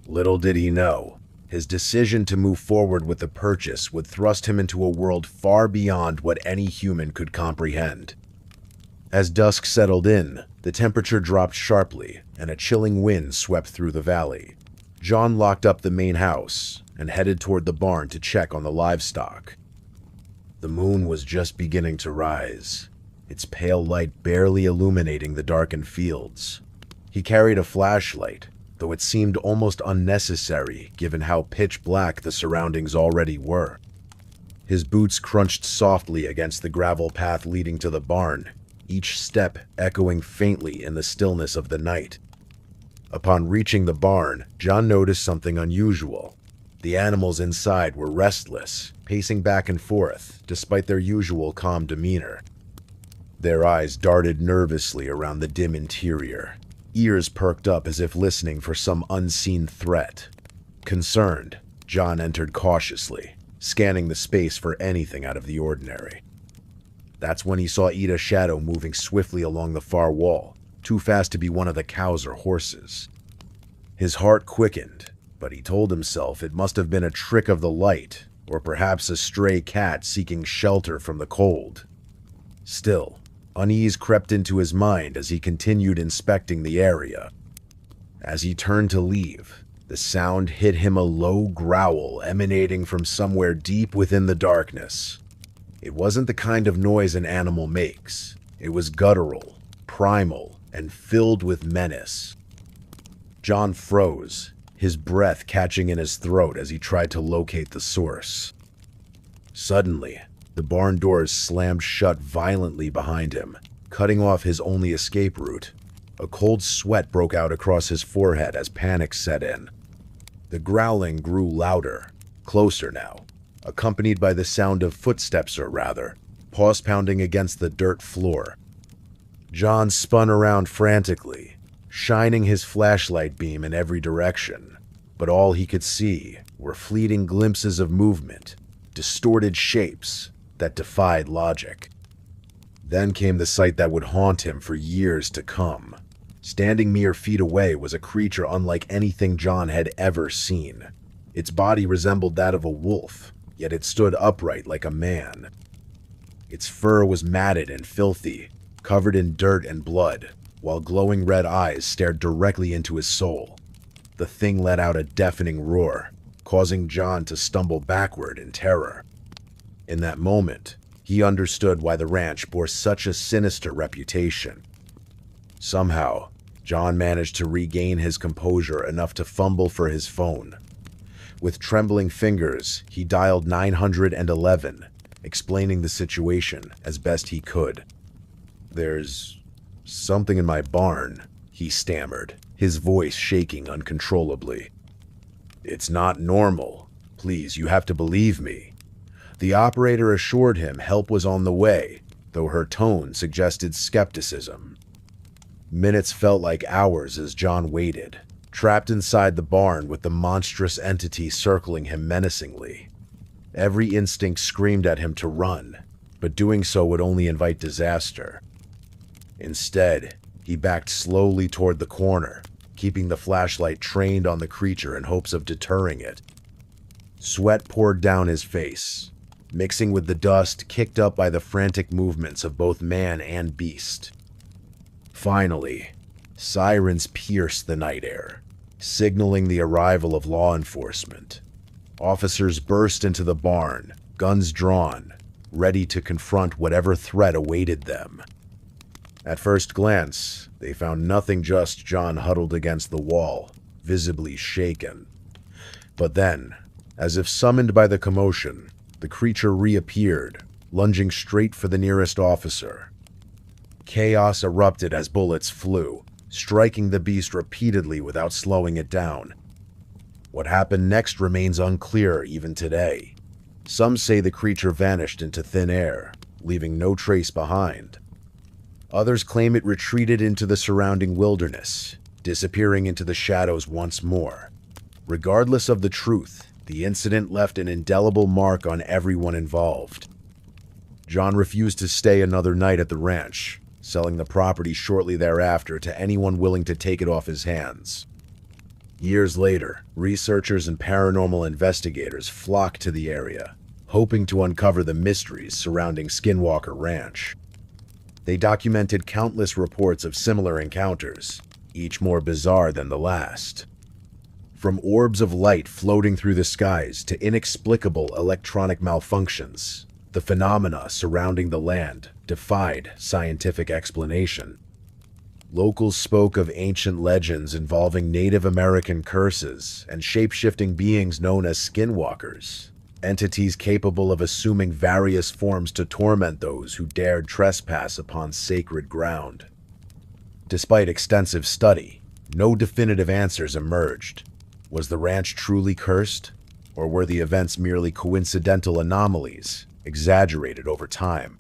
Little did he know, his decision to move forward with the purchase would thrust him into a world far beyond what any human could comprehend. As dusk settled in, the temperature dropped sharply, and a chilling wind swept through the valley. John locked up the main house and headed toward the barn to check on the livestock. The moon was just beginning to rise, its pale light barely illuminating the darkened fields. He carried a flashlight, though it seemed almost unnecessary given how pitch black the surroundings already were. His boots crunched softly against the gravel path leading to the barn, each step echoing faintly in the stillness of the night. Upon reaching the barn, John noticed something unusual. The animals inside were restless, pacing back and forth, despite their usual calm demeanor. Their eyes darted nervously around the dim interior, ears perked up as if listening for some unseen threat. Concerned, John entered cautiously, scanning the space for anything out of the ordinary. That's when he saw Ida's shadow moving swiftly along the far wall, too fast to be one of the cows or horses. His heart quickened, but he told himself it must have been a trick of the light, or perhaps a stray cat seeking shelter from the cold. Still, unease crept into his mind as he continued inspecting the area. As he turned to leave, the sound hit him a low growl emanating from somewhere deep within the darkness. It wasn't the kind of noise an animal makes. It was guttural, primal, and filled with menace. John froze, his breath catching in his throat as he tried to locate the source. Suddenly, the barn doors slammed shut violently behind him, cutting off his only escape route. A cold sweat broke out across his forehead as panic set in. The growling grew louder, closer now, accompanied by the sound of footsteps, or rather, paws pounding against the dirt floor. John spun around frantically, shining his flashlight beam in every direction, but all he could see were fleeting glimpses of movement, distorted shapes that defied logic. Then came the sight that would haunt him for years to come. Standing mere feet away was a creature unlike anything John had ever seen. Its body resembled that of a wolf, yet it stood upright like a man. Its fur was matted and filthy, covered in dirt and blood, while glowing red eyes stared directly into his soul. The thing let out a deafening roar, causing John to stumble backward in terror. In that moment, he understood why the ranch bore such a sinister reputation. Somehow, John managed to regain his composure enough to fumble for his phone. With trembling fingers, he dialed 911, explaining the situation as best he could. "There's something in my barn," he stammered, his voice shaking uncontrollably. "It's not normal. Please, you have to believe me." The operator assured him help was on the way, though her tone suggested skepticism. Minutes felt like hours as John waited, trapped inside the barn with the monstrous entity circling him menacingly. Every instinct screamed at him to run, but doing so would only invite disaster. Instead, he backed slowly toward the corner, keeping the flashlight trained on the creature in hopes of deterring it. Sweat poured down his face, mixing with the dust kicked up by the frantic movements of both man and beast. Finally, Sirens pierced the night air, signaling the arrival of law enforcement. Officers burst into the barn, guns drawn, ready to confront whatever threat awaited them. At first glance, they found nothing, just John huddled against the wall, visibly shaken. But then, as if summoned by the commotion, the creature reappeared, lunging straight for the nearest officer. Chaos erupted as bullets flew, striking the beast repeatedly without slowing it down. What happened next remains unclear even today. Some say the creature vanished into thin air, leaving no trace behind. Others claim it retreated into the surrounding wilderness, disappearing into the shadows once more. Regardless of the truth, the incident left an indelible mark on everyone involved. John refused to stay another night at the ranch, selling the property shortly thereafter to anyone willing to take it off his hands. Years later, researchers and paranormal investigators flocked to the area, hoping to uncover the mysteries surrounding Skinwalker Ranch. They documented countless reports of similar encounters, each more bizarre than the last. From orbs of light floating through the skies to inexplicable electronic malfunctions, the phenomena surrounding the land defied scientific explanation. Locals spoke of ancient legends involving Native American curses and shape-shifting beings known as skinwalkers, entities capable of assuming various forms to torment those who dared trespass upon sacred ground. Despite extensive study, no definitive answers emerged. Was the ranch truly cursed, or were the events merely coincidental anomalies, exaggerated over time?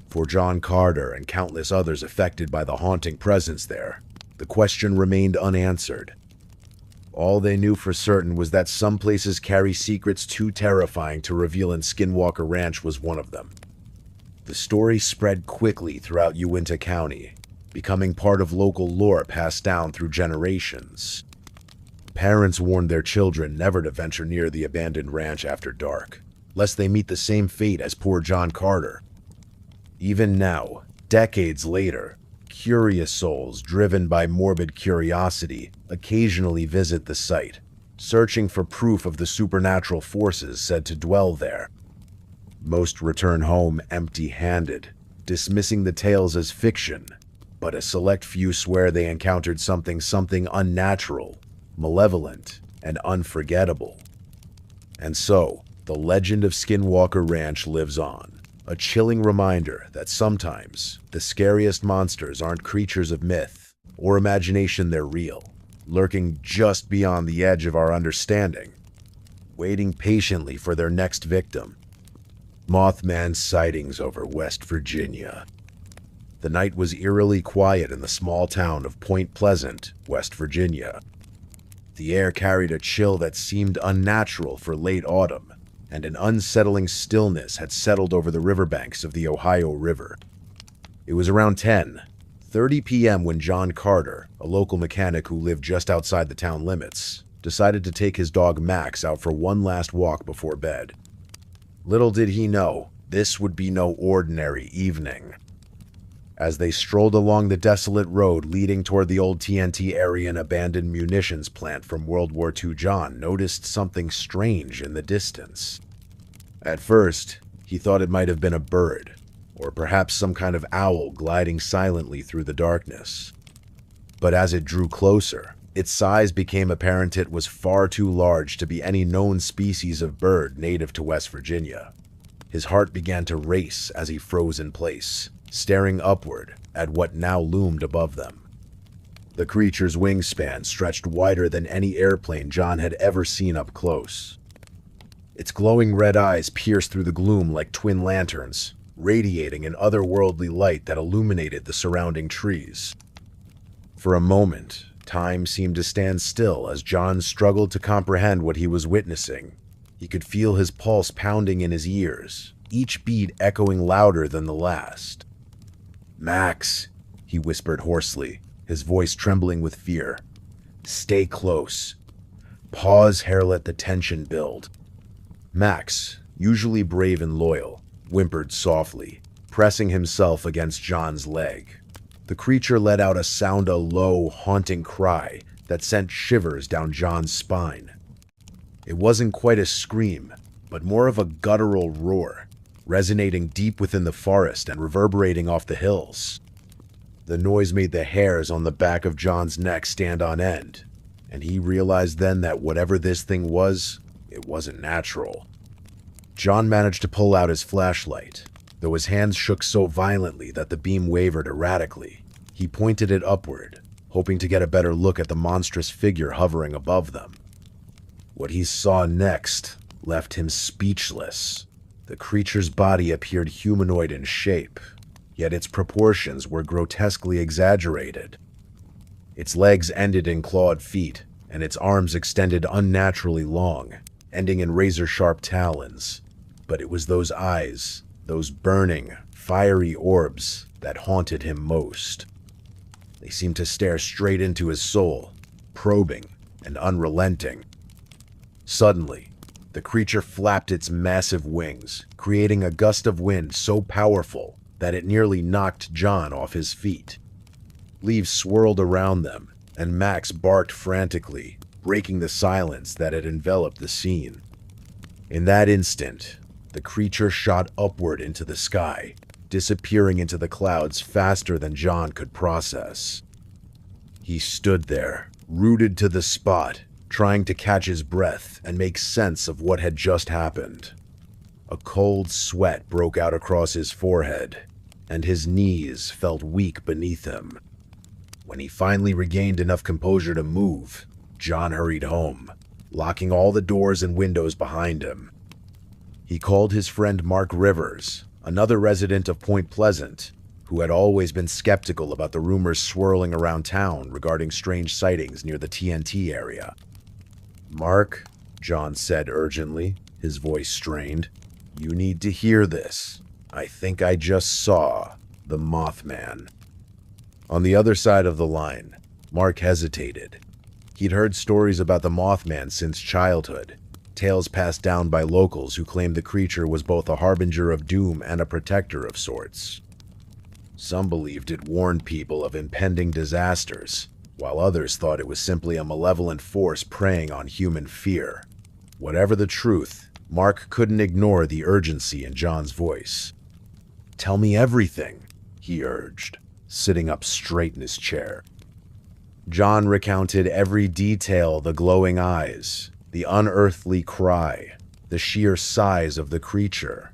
For John Carter and countless others affected by the haunting presence there, the question remained unanswered. All they knew for certain was that some places carry secrets too terrifying to reveal, and Skinwalker Ranch was one of them. The story spread quickly throughout Uinta County, becoming part of local lore passed down through generations. Parents warned their children never to venture near the abandoned ranch after dark, lest they meet the same fate as poor John Carter. Even now, decades later, curious souls driven by morbid curiosity occasionally visit the site, searching for proof of the supernatural forces said to dwell there. Most return home empty-handed, dismissing the tales as fiction, but a select few swear they encountered something unnatural, malevolent, and unforgettable. And so, the legend of Skinwalker Ranch lives on. A chilling reminder that sometimes the scariest monsters aren't creatures of myth or imagination, they're real, lurking just beyond the edge of our understanding, waiting patiently for their next victim. Mothman sightings over West Virginia. The night was eerily quiet in the small town of Point Pleasant, West Virginia. The air carried a chill that seemed unnatural for late autumn, and an unsettling stillness had settled over the riverbanks of the Ohio River. It was around 10:30 p.m. when John Carter, a local mechanic who lived just outside the town limits, decided to take his dog Max out for one last walk before bed. Little did he know, this would be no ordinary evening. As they strolled along the desolate road leading toward the old TNT area and abandoned munitions plant from World War II, John noticed something strange in the distance. At first, he thought it might have been a bird, or perhaps some kind of owl gliding silently through the darkness. But as it drew closer, its size became apparent. It was far too large to be any known species of bird native to West Virginia. His heart began to race as he froze in place, staring upward at what now loomed above them. The creature's wingspan stretched wider than any airplane John had ever seen up close. Its glowing red eyes pierced through the gloom like twin lanterns, radiating an otherworldly light that illuminated the surrounding trees. For a moment, time seemed to stand still as John struggled to comprehend what he was witnessing. He could feel his pulse pounding in his ears, each beat echoing louder than the last. "Max," he whispered hoarsely, his voice trembling with fear. "Stay close. Pause, let the tension build." Max, usually brave and loyal, whimpered softly, pressing himself against John's leg. The creature let out a low, haunting cry that sent shivers down John's spine. It wasn't quite a scream, but more of a guttural roar, resonating deep within the forest and reverberating off the hills. The noise made the hairs on the back of John's neck stand on end, and he realized then that whatever this thing was, it wasn't natural. John managed to pull out his flashlight, though his hands shook so violently that the beam wavered erratically. He pointed it upward, hoping to get a better look at the monstrous figure hovering above them. What he saw next left him speechless. The creature's body appeared humanoid in shape, yet its proportions were grotesquely exaggerated. Its legs ended in clawed feet, and its arms extended unnaturally long, ending in razor-sharp talons. But it was those eyes, those burning, fiery orbs, that haunted him most. They seemed to stare straight into his soul, probing and unrelenting. Suddenly, the creature flapped its massive wings, creating a gust of wind so powerful that it nearly knocked John off his feet. Leaves swirled around them, and Max barked frantically, breaking the silence that had enveloped the scene. In that instant, the creature shot upward into the sky, disappearing into the clouds faster than John could process. He stood there, rooted to the spot, trying to catch his breath and make sense of what had just happened. A cold sweat broke out across his forehead, and his knees felt weak beneath him. When he finally regained enough composure to move, John hurried home, locking all the doors and windows behind him. He called his friend Mark Rivers, another resident of Point Pleasant, who had always been skeptical about the rumors swirling around town regarding strange sightings near the TNT area. "Mark," John said urgently, his voice strained, "you need to hear this. I think I just saw the Mothman." On the other side of the line, Mark hesitated. He'd heard stories about the Mothman since childhood, tales passed down by locals who claimed the creature was both a harbinger of doom and a protector of sorts. Some believed it warned people of impending disasters, while others thought it was simply a malevolent force preying on human fear. Whatever the truth, Mark couldn't ignore the urgency in John's voice. "Tell me everything," he urged, sitting up straight in his chair. John recounted every detail: the glowing eyes, the unearthly cry, the sheer size of the creature.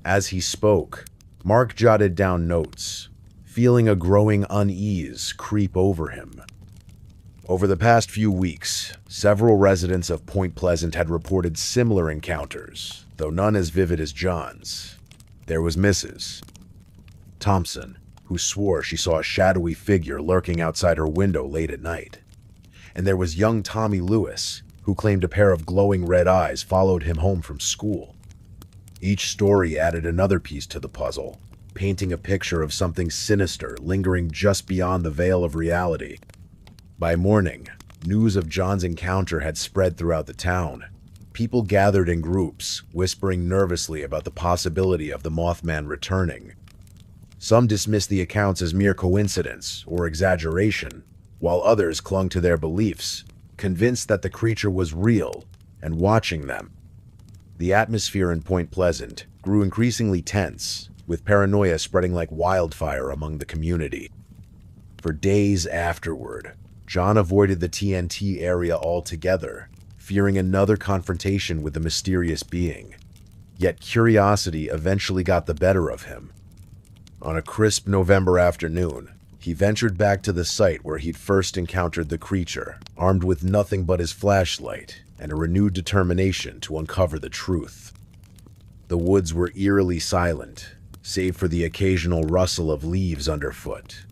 As he spoke, Mark jotted down notes, feeling a growing unease creep over him. Over the past few weeks, several residents of Point Pleasant had reported similar encounters, though none as vivid as John's. There was Mrs. Thompson, who swore she saw a shadowy figure lurking outside her window late at night. And there was young Tommy Lewis, who claimed a pair of glowing red eyes followed him home from school. Each story added another piece to the puzzle, painting a picture of something sinister lingering just beyond the veil of reality. By morning, news of John's encounter had spread throughout the town. People gathered in groups, whispering nervously about the possibility of the Mothman returning. Some dismissed the accounts as mere coincidence or exaggeration, while others clung to their beliefs, convinced that the creature was real and watching them. The atmosphere in Point Pleasant grew increasingly tense, with paranoia spreading like wildfire among the community. For days afterward, John avoided the TNT area altogether, fearing another confrontation with the mysterious being. Yet curiosity eventually got the better of him. On a crisp November afternoon, he ventured back to the site where he'd first encountered the creature, armed with nothing but his flashlight and a renewed determination to uncover the truth. The woods were eerily silent, save for the occasional rustle of leaves underfoot.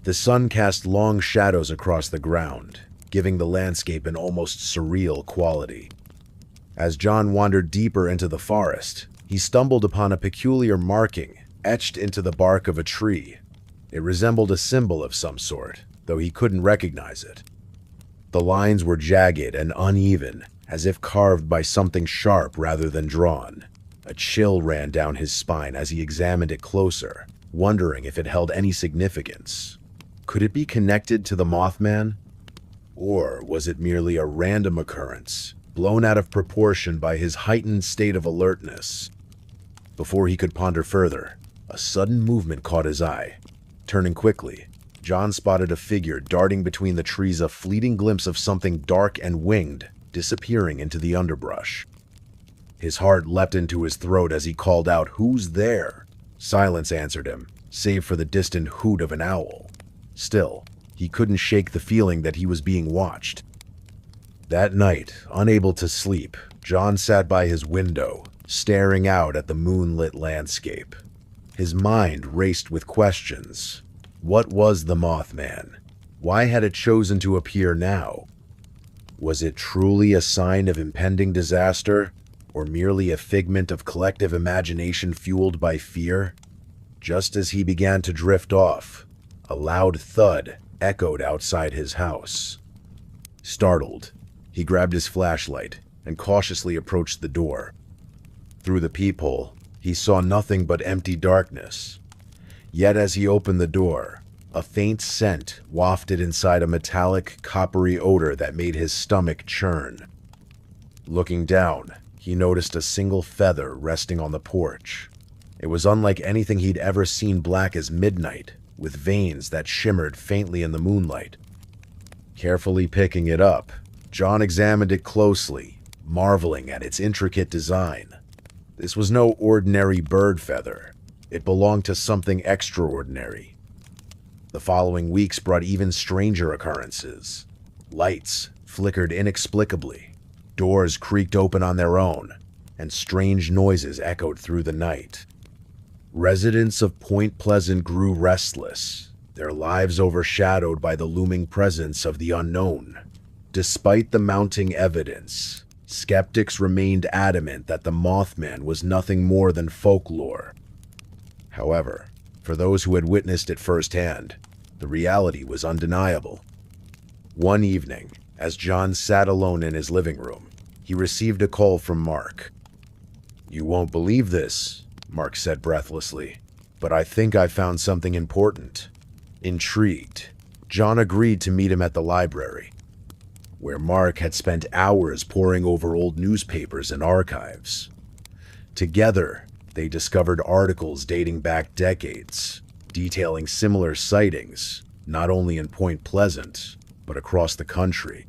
The sun cast long shadows across the ground, giving the landscape an almost surreal quality. As John wandered deeper into the forest, he stumbled upon a peculiar marking etched into the bark of a tree. It resembled a symbol of some sort, though he couldn't recognize it. The lines were jagged and uneven, as if carved by something sharp rather than drawn. A chill ran down his spine as he examined it closer, wondering if it held any significance. Could it be connected to the Mothman? Or was it merely a random occurrence, blown out of proportion by his heightened state of alertness? Before he could ponder further, a sudden movement caught his eye. Turning quickly, John spotted a figure darting between the trees, a fleeting glimpse of something dark and winged, disappearing into the underbrush. His heart leapt into his throat as he called out, "Who's there?" Silence answered him, save for the distant hoot of an owl. Still, he couldn't shake the feeling that he was being watched. That night, unable to sleep, John sat by his window, staring out at the moonlit landscape. His mind raced with questions. What was the Mothman? Why had it chosen to appear now? Was it truly a sign of impending disaster, or merely a figment of collective imagination fueled by fear? Just as he began to drift off, a loud thud echoed outside his house. Startled, he grabbed his flashlight and cautiously approached the door. Through the peephole, he saw nothing but empty darkness. Yet as he opened the door, a faint scent wafted inside, a metallic, coppery odor that made his stomach churn. Looking down, he noticed a single feather resting on the porch. It was unlike anything he'd ever seen, black as midnight, with veins that shimmered faintly in the moonlight. Carefully picking it up, John examined it closely, marveling at its intricate design. This was no ordinary bird feather. It belonged to something extraordinary. The following weeks brought even stranger occurrences. Lights flickered inexplicably, doors creaked open on their own, and strange noises echoed through the night. Residents of Point Pleasant grew restless, their lives overshadowed by the looming presence of the unknown. Despite the mounting evidence, skeptics remained adamant that the Mothman was nothing more than folklore. However, for those who had witnessed it firsthand, the reality was undeniable. One evening, as John sat alone in his living room, he received a call from Mark. "You won't believe this," Mark said breathlessly, "but I think I found something important." Intrigued, John agreed to meet him at the library, where Mark had spent hours poring over old newspapers and archives. Together, they discovered articles dating back decades, detailing similar sightings, not only in Point Pleasant, but across the country.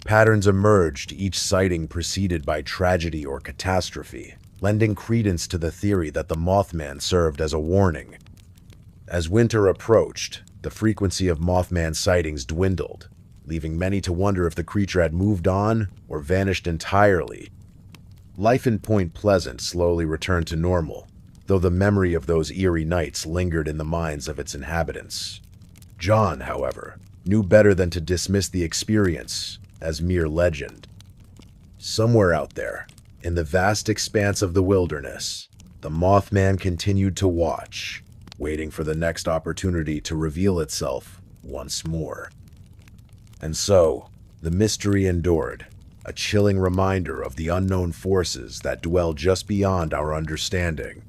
Patterns emerged, each sighting preceded by tragedy or catastrophe, lending credence to the theory that the Mothman served as a warning. As winter approached, the frequency of Mothman sightings dwindled, leaving many to wonder if the creature had moved on or vanished entirely. Life in Point Pleasant slowly returned to normal, though the memory of those eerie nights lingered in the minds of its inhabitants. John, however, knew better than to dismiss the experience as mere legend. Somewhere out there, in the vast expanse of the wilderness, the Mothman continued to watch, waiting for the next opportunity to reveal itself once more. And so, the mystery endured, a chilling reminder of the unknown forces that dwell just beyond our understanding.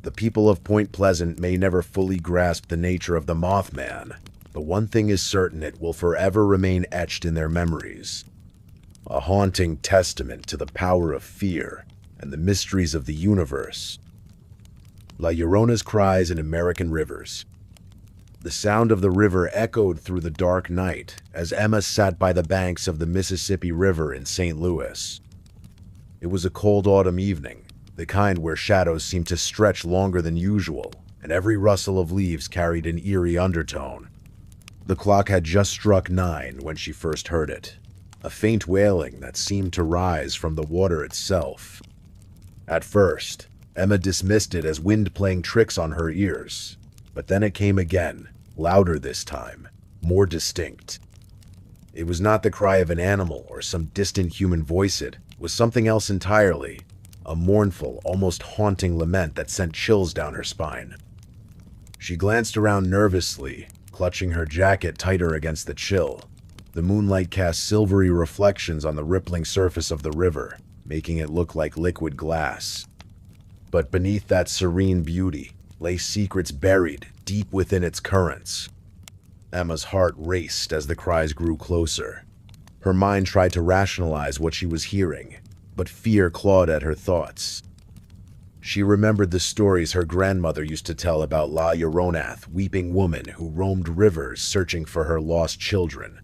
The people of Point Pleasant may never fully grasp the nature of the Mothman, but one thing is certain: it will forever remain etched in their memories. A haunting testament to the power of fear and the mysteries of the universe. La Llorona's cries in American rivers. The sound of the river echoed through the dark night as Emma sat by the banks of the Mississippi River in St. Louis. It was a cold autumn evening, the kind where shadows seemed to stretch longer than usual, and every rustle of leaves carried an eerie undertone. The clock had just struck 9 when she first heard it, a faint wailing that seemed to rise from the water itself. At first, Emma dismissed it as wind playing tricks on her ears. But then it came again, louder this time, more distinct. It was not the cry of an animal or some distant human voice, it was something else entirely, a mournful, almost haunting lament that sent chills down her spine. She glanced around nervously, clutching her jacket tighter against the chill. The moonlight cast silvery reflections on the rippling surface of the river, making it look like liquid glass. But beneath that serene beauty, lay secrets buried deep within its currents. Emma's heart raced as the cries grew closer. Her mind tried to rationalize what she was hearing, but fear clawed at her thoughts. She remembered the stories her grandmother used to tell about La Lloronath, weeping woman who roamed rivers searching for her lost children.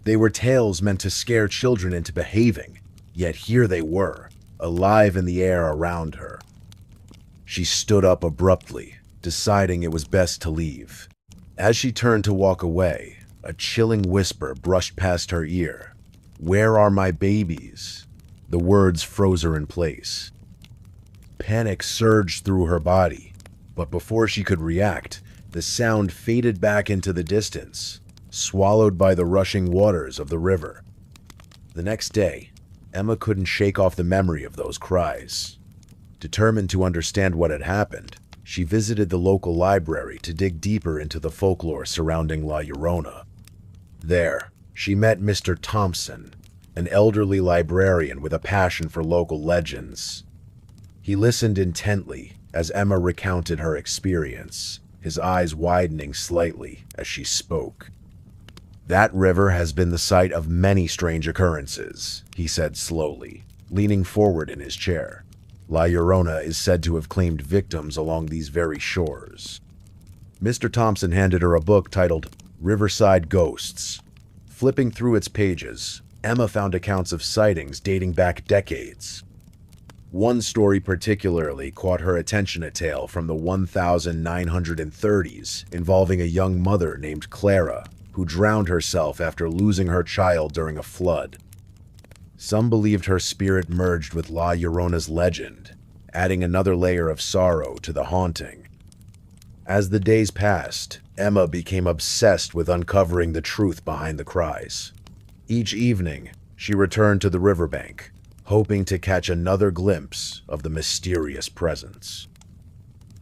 They were tales meant to scare children into behaving, yet here they were, alive in the air around her. She stood up abruptly, deciding it was best to leave. As she turned to walk away, a chilling whisper brushed past her ear. "Where are my babies?" The words froze her in place. Panic surged through her body, but before she could react, the sound faded back into the distance, swallowed by the rushing waters of the river. The next day, Emma couldn't shake off the memory of those cries. Determined to understand what had happened, she visited the local library to dig deeper into the folklore surrounding La Llorona. There, she met Mr. Thompson, an elderly librarian with a passion for local legends. He listened intently as Emma recounted her experience, his eyes widening slightly as she spoke. "That river has been the site of many strange occurrences," he said slowly, leaning forward in his chair. "La Llorona is said to have claimed victims along these very shores." Mr. Thompson handed her a book titled Riverside Ghosts. Flipping through its pages, Emma found accounts of sightings dating back decades. One story particularly caught her attention, a tale from the 1930s involving a young mother named Clara, who drowned herself after losing her child during a flood. Some believed her spirit merged with La Llorona's legend, adding another layer of sorrow to the haunting. As the days passed, Emma became obsessed with uncovering the truth behind the cries. Each evening, she returned to the riverbank, hoping to catch another glimpse of the mysterious presence.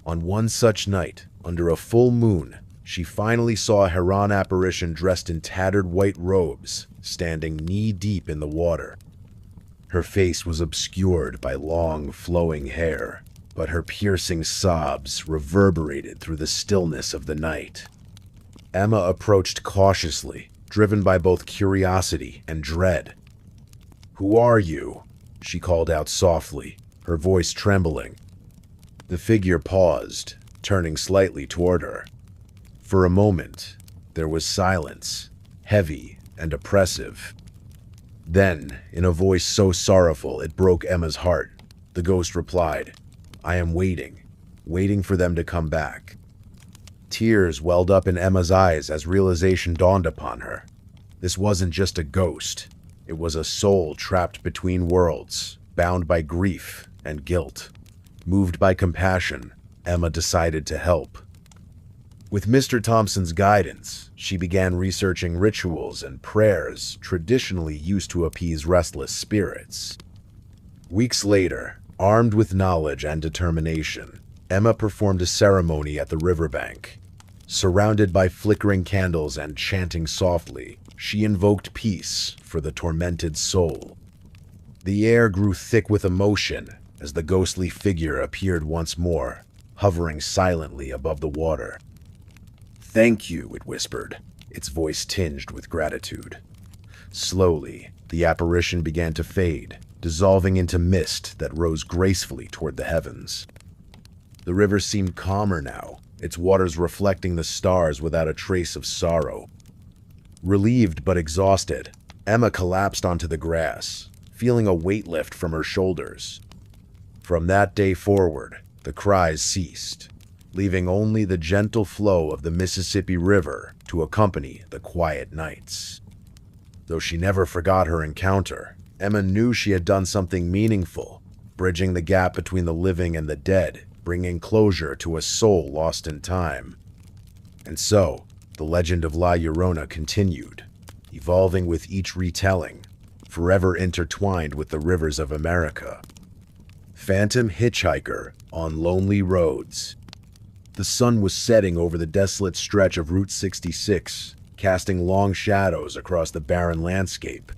On one such night, under a full moon, she finally saw a Heron apparition dressed in tattered white robes, standing knee-deep in the water. Her face was obscured by long, flowing hair, but her piercing sobs reverberated through the stillness of the night. Emma approached cautiously, driven by both curiosity and dread. "Who are you?" she called out softly, her voice trembling. The figure paused, turning slightly toward her. For a moment, there was silence, heavy and oppressive. Then, in a voice so sorrowful it broke Emma's heart, the ghost replied, "I am waiting for them to come back." Tears welled up in Emma's eyes as realization dawned upon her. This wasn't just a ghost. It was a soul trapped between worlds, bound by grief and guilt. Moved by compassion, Emma decided to help. With Mr. Thompson's guidance, she began researching rituals and prayers traditionally used to appease restless spirits. Weeks later, armed with knowledge and determination, Emma performed a ceremony at the riverbank. Surrounded by flickering candles and chanting softly, she invoked peace for the tormented soul. The air grew thick with emotion as the ghostly figure appeared once more, hovering silently above the water. "Thank you," it whispered, its voice tinged with gratitude. Slowly, the apparition began to fade, dissolving into mist that rose gracefully toward the heavens. The river seemed calmer now, its waters reflecting the stars without a trace of sorrow. Relieved but exhausted, Emma collapsed onto the grass, feeling a weight lift from her shoulders. From that day forward, the cries ceased, leaving only the gentle flow of the Mississippi River to accompany the quiet nights. Though she never forgot her encounter, Emma knew she had done something meaningful, bridging the gap between the living and the dead, bringing closure to a soul lost in time. And so, the legend of La Llorona continued, evolving with each retelling, forever intertwined with the rivers of America. Phantom hitchhiker on lonely roads. The sun was setting over the desolate stretch of Route 66, casting long shadows across the barren landscape.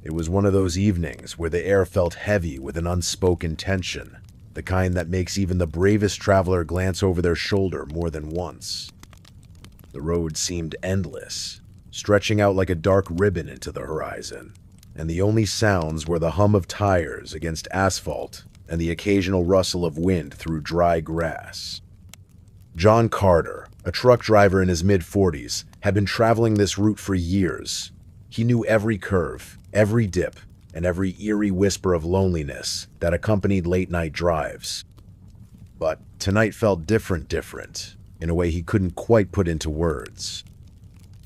It was one of those evenings where the air felt heavy with an unspoken tension, the kind that makes even the bravest traveler glance over their shoulder more than once. The road seemed endless, stretching out like a dark ribbon into the horizon, and the only sounds were the hum of tires against asphalt and the occasional rustle of wind through dry grass. John Carter, a truck driver in his mid-40s, had been traveling this route for years. He knew every curve, every dip, and every eerie whisper of loneliness that accompanied late-night drives. But tonight felt different, in a way he couldn't quite put into words.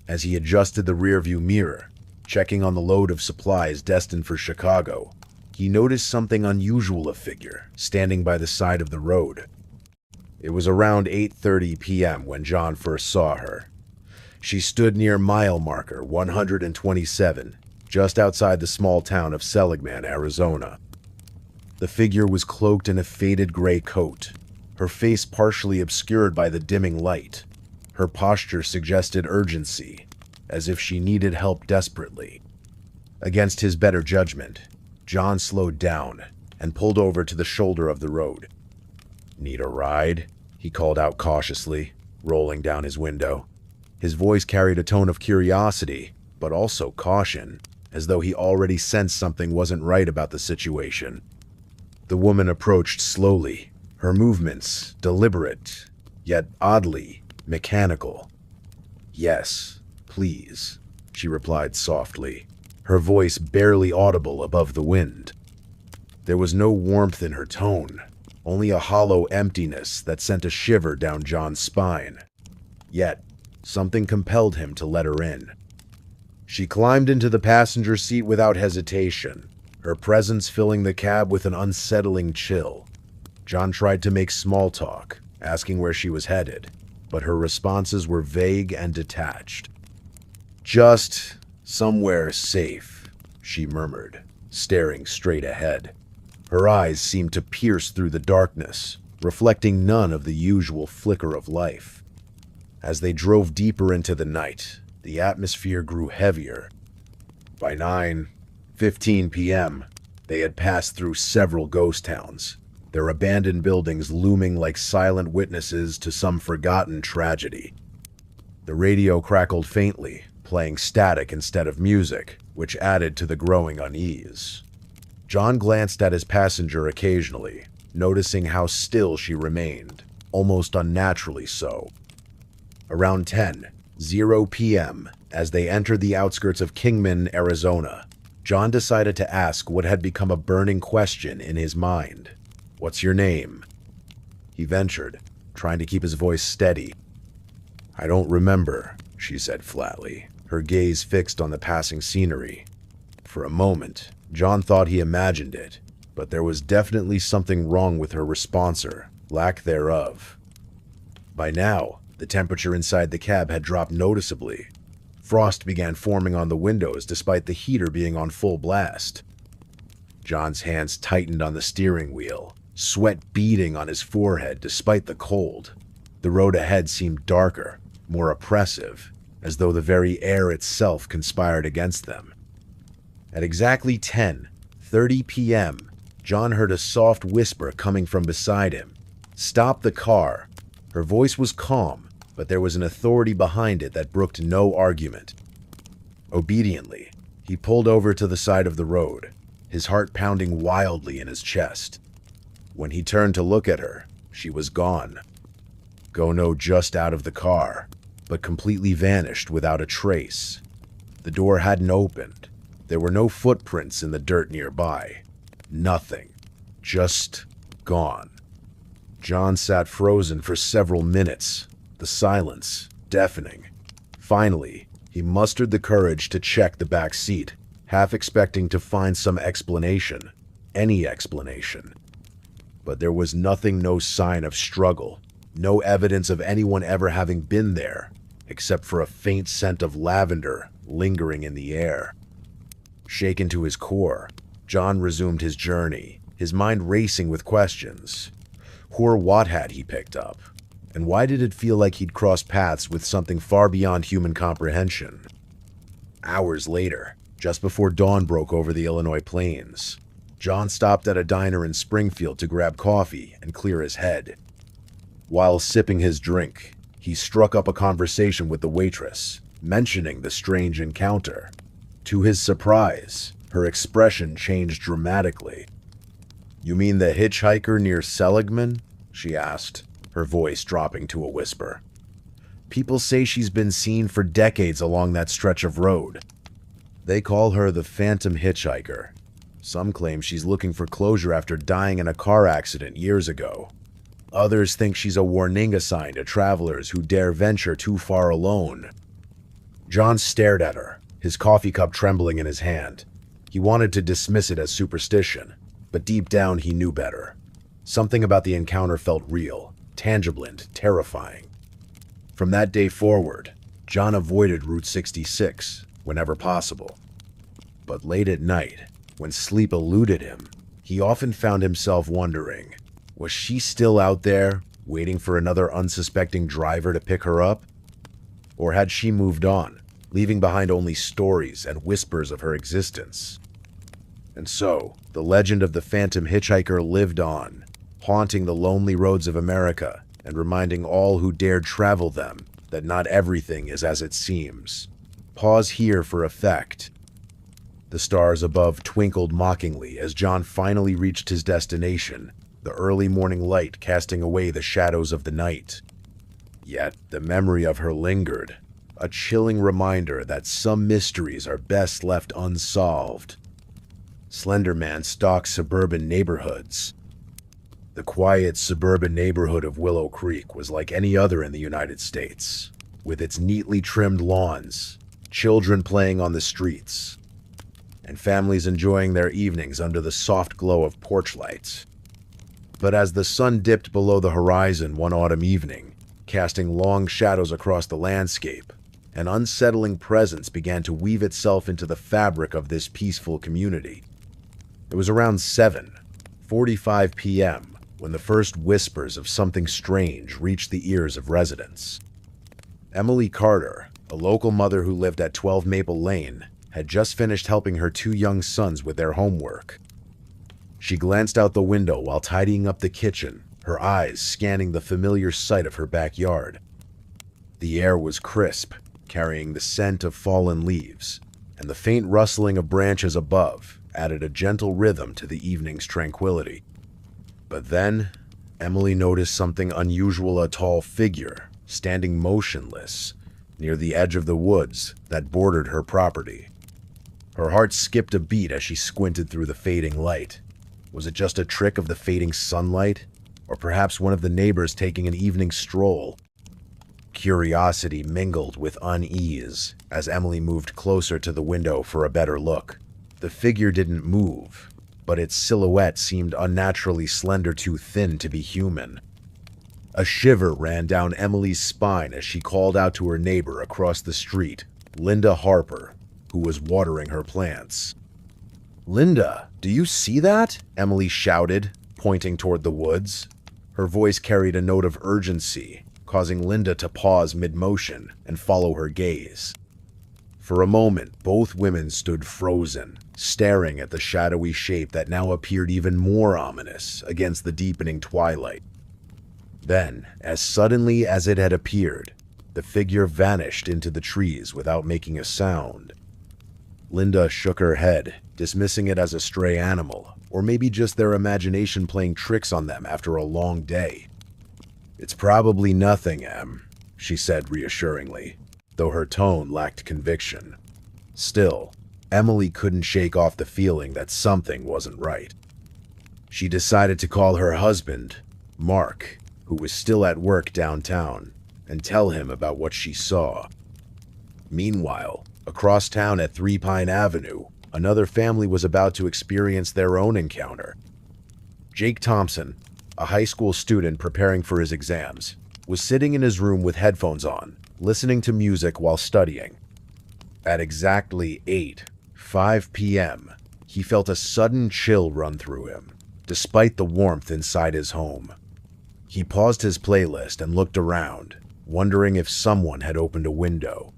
As he adjusted the rearview mirror, checking on the load of supplies destined for Chicago, he noticed something unusual a figure standing by the side of the road. It was around 8:30 p.m. when John first saw her. She stood near mile marker 127, just outside the small town of Seligman, Arizona. The figure was cloaked in a faded gray coat, her face partially obscured by the dimming light. Her posture suggested urgency, as if she needed help desperately. Against his better judgment, John slowed down and pulled over to the shoulder of the road. "Need a ride?" he called out cautiously, rolling down his window. His voice carried a tone of curiosity, but also caution, as though he already sensed something wasn't right about the situation. The woman approached slowly, her movements deliberate, yet oddly mechanical. "Yes, please," she replied softly, her voice barely audible above the wind. There was no warmth in her tone, only a hollow emptiness that sent a shiver down John's spine. Yet, something compelled him to let her in. She climbed into the passenger seat without hesitation, her presence filling the cab with an unsettling chill. John tried to make small talk, asking where she was headed, but her responses were vague and detached. "Just somewhere safe," she murmured, staring straight ahead. Her eyes seemed to pierce through the darkness, reflecting none of the usual flicker of life. As they drove deeper into the night, the atmosphere grew heavier. By 9:15 p.m., they had passed through several ghost towns, their abandoned buildings looming like silent witnesses to some forgotten tragedy. The radio crackled faintly, playing static instead of music, which added to the growing unease. John glanced at his passenger occasionally, noticing how still she remained, almost unnaturally so. Around 10:00 p.m., as they entered the outskirts of Kingman, Arizona, John decided to ask what had become a burning question in his mind. "What's your name?" he ventured, trying to keep his voice steady. "I don't remember," she said flatly, her gaze fixed on the passing scenery. For a moment, John thought he imagined it, but there was definitely something wrong with her responser, lack thereof. By now, the temperature inside the cab had dropped noticeably. Frost began forming on the windows despite the heater being on full blast. John's hands tightened on the steering wheel, sweat beading on his forehead despite the cold. The road ahead seemed darker, more oppressive, as though the very air itself conspired against them. At exactly 10:30 p.m., John heard a soft whisper coming from beside him. "Stop the car." Her voice was calm, but there was an authority behind it that brooked no argument. Obediently, he pulled over to the side of the road, his heart pounding wildly in his chest. When he turned to look at her, she was gone. Gono just out of the car, but completely vanished without a trace. The door hadn't opened. There were no footprints in the dirt nearby. Nothing. Just gone. John sat frozen for several minutes, the silence deafening. Finally, he mustered the courage to check the back seat, half expecting to find some explanation, any explanation. But there was nothing, no sign of struggle, no evidence of anyone ever having been there, except for a faint scent of lavender lingering in the air. Shaken to his core, John resumed his journey, his mind racing with questions. Who or what had he picked up? And why did it feel like he'd crossed paths with something far beyond human comprehension? Hours later, just before dawn broke over the Illinois plains, John stopped at a diner in Springfield to grab coffee and clear his head. While sipping his drink, he struck up a conversation with the waitress, mentioning the strange encounter. To his surprise, her expression changed dramatically. "You mean the hitchhiker near Seligman?" she asked, her voice dropping to a whisper. "People say she's been seen for decades along that stretch of road. They call her the Phantom Hitchhiker. Some claim she's looking for closure after dying in a car accident years ago. Others think she's a warning sign to travelers who dare venture too far alone." John stared at her, his coffee cup trembling in his hand. He wanted to dismiss it as superstition, but deep down he knew better. Something about the encounter felt real, tangible, and terrifying. From that day forward, John avoided Route 66 whenever possible. But late at night, when sleep eluded him, he often found himself wondering, was she still out there, waiting for another unsuspecting driver to pick her up? Or had she moved on, leaving behind only stories and whispers of her existence? And so, the legend of the Phantom Hitchhiker lived on, haunting the lonely roads of America and reminding all who dared travel them that not everything is as it seems. Pause here for effect. The stars above twinkled mockingly as John finally reached his destination, the early morning light casting away the shadows of the night. Yet the memory of her lingered, a chilling reminder that some mysteries are best left unsolved. Slender Man stalks suburban neighborhoods. The quiet suburban neighborhood of Willow Creek was like any other in the United States, with its neatly trimmed lawns, children playing on the streets, and families enjoying their evenings under the soft glow of porch lights. But as the sun dipped below the horizon one autumn evening, casting long shadows across the landscape, an unsettling presence began to weave itself into the fabric of this peaceful community. It was around 7:45 p.m. when the first whispers of something strange reached the ears of residents. Emily Carter, a local mother who lived at 12 Maple Lane, had just finished helping her two young sons with their homework. She glanced out the window while tidying up the kitchen, her eyes scanning the familiar sight of her backyard. The air was crisp, carrying the scent of fallen leaves, and the faint rustling of branches above added a gentle rhythm to the evening's tranquility. But then, Emily noticed something unusual: a tall figure, standing motionless, near the edge of the woods that bordered her property. Her heart skipped a beat as she squinted through the fading light. Was it just a trick of the fading sunlight? Or perhaps one of the neighbors taking an evening stroll? Curiosity mingled with unease as Emily moved closer to the window for a better look. The figure didn't move, but its silhouette seemed unnaturally slender, too thin to be human. A shiver ran down Emily's spine as she called out to her neighbor across the street, Linda Harper, who was watering her plants. "Linda, do you see that?" Emily shouted, pointing toward the woods. Her voice carried a note of urgency, causing Linda to pause mid-motion and follow her gaze. For a moment, both women stood frozen, staring at the shadowy shape that now appeared even more ominous against the deepening twilight. Then, as suddenly as it had appeared, the figure vanished into the trees without making a sound. Linda shook her head, dismissing it as a stray animal, or maybe just their imagination playing tricks on them after a long day. "It's probably nothing, Em," she said reassuringly, though her tone lacked conviction. Still, Emily couldn't shake off the feeling that something wasn't right. She decided to call her husband, Mark, who was still at work downtown, and tell him about what she saw. Meanwhile, across town at 3 Pine Avenue, another family was about to experience their own encounter. Jake Thompson, a high school student preparing for his exams, was sitting in his room with headphones on, listening to music while studying. At exactly 8:05 p.m., he felt a sudden chill run through him, despite the warmth inside his home. He paused his playlist and looked around, wondering if someone had opened a window.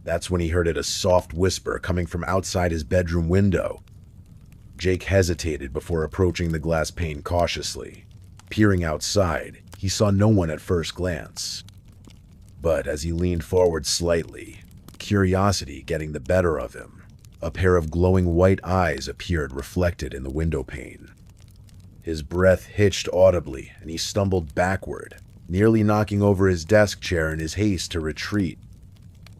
That's when he heard a soft whisper coming from outside his bedroom window. Jake hesitated before approaching the glass pane cautiously. Peering outside, he saw no one at first glance. But as he leaned forward slightly, curiosity getting the better of him, a pair of glowing white eyes appeared reflected in the window pane. His breath hitched audibly, and he stumbled backward, nearly knocking over his desk chair in his haste to retreat.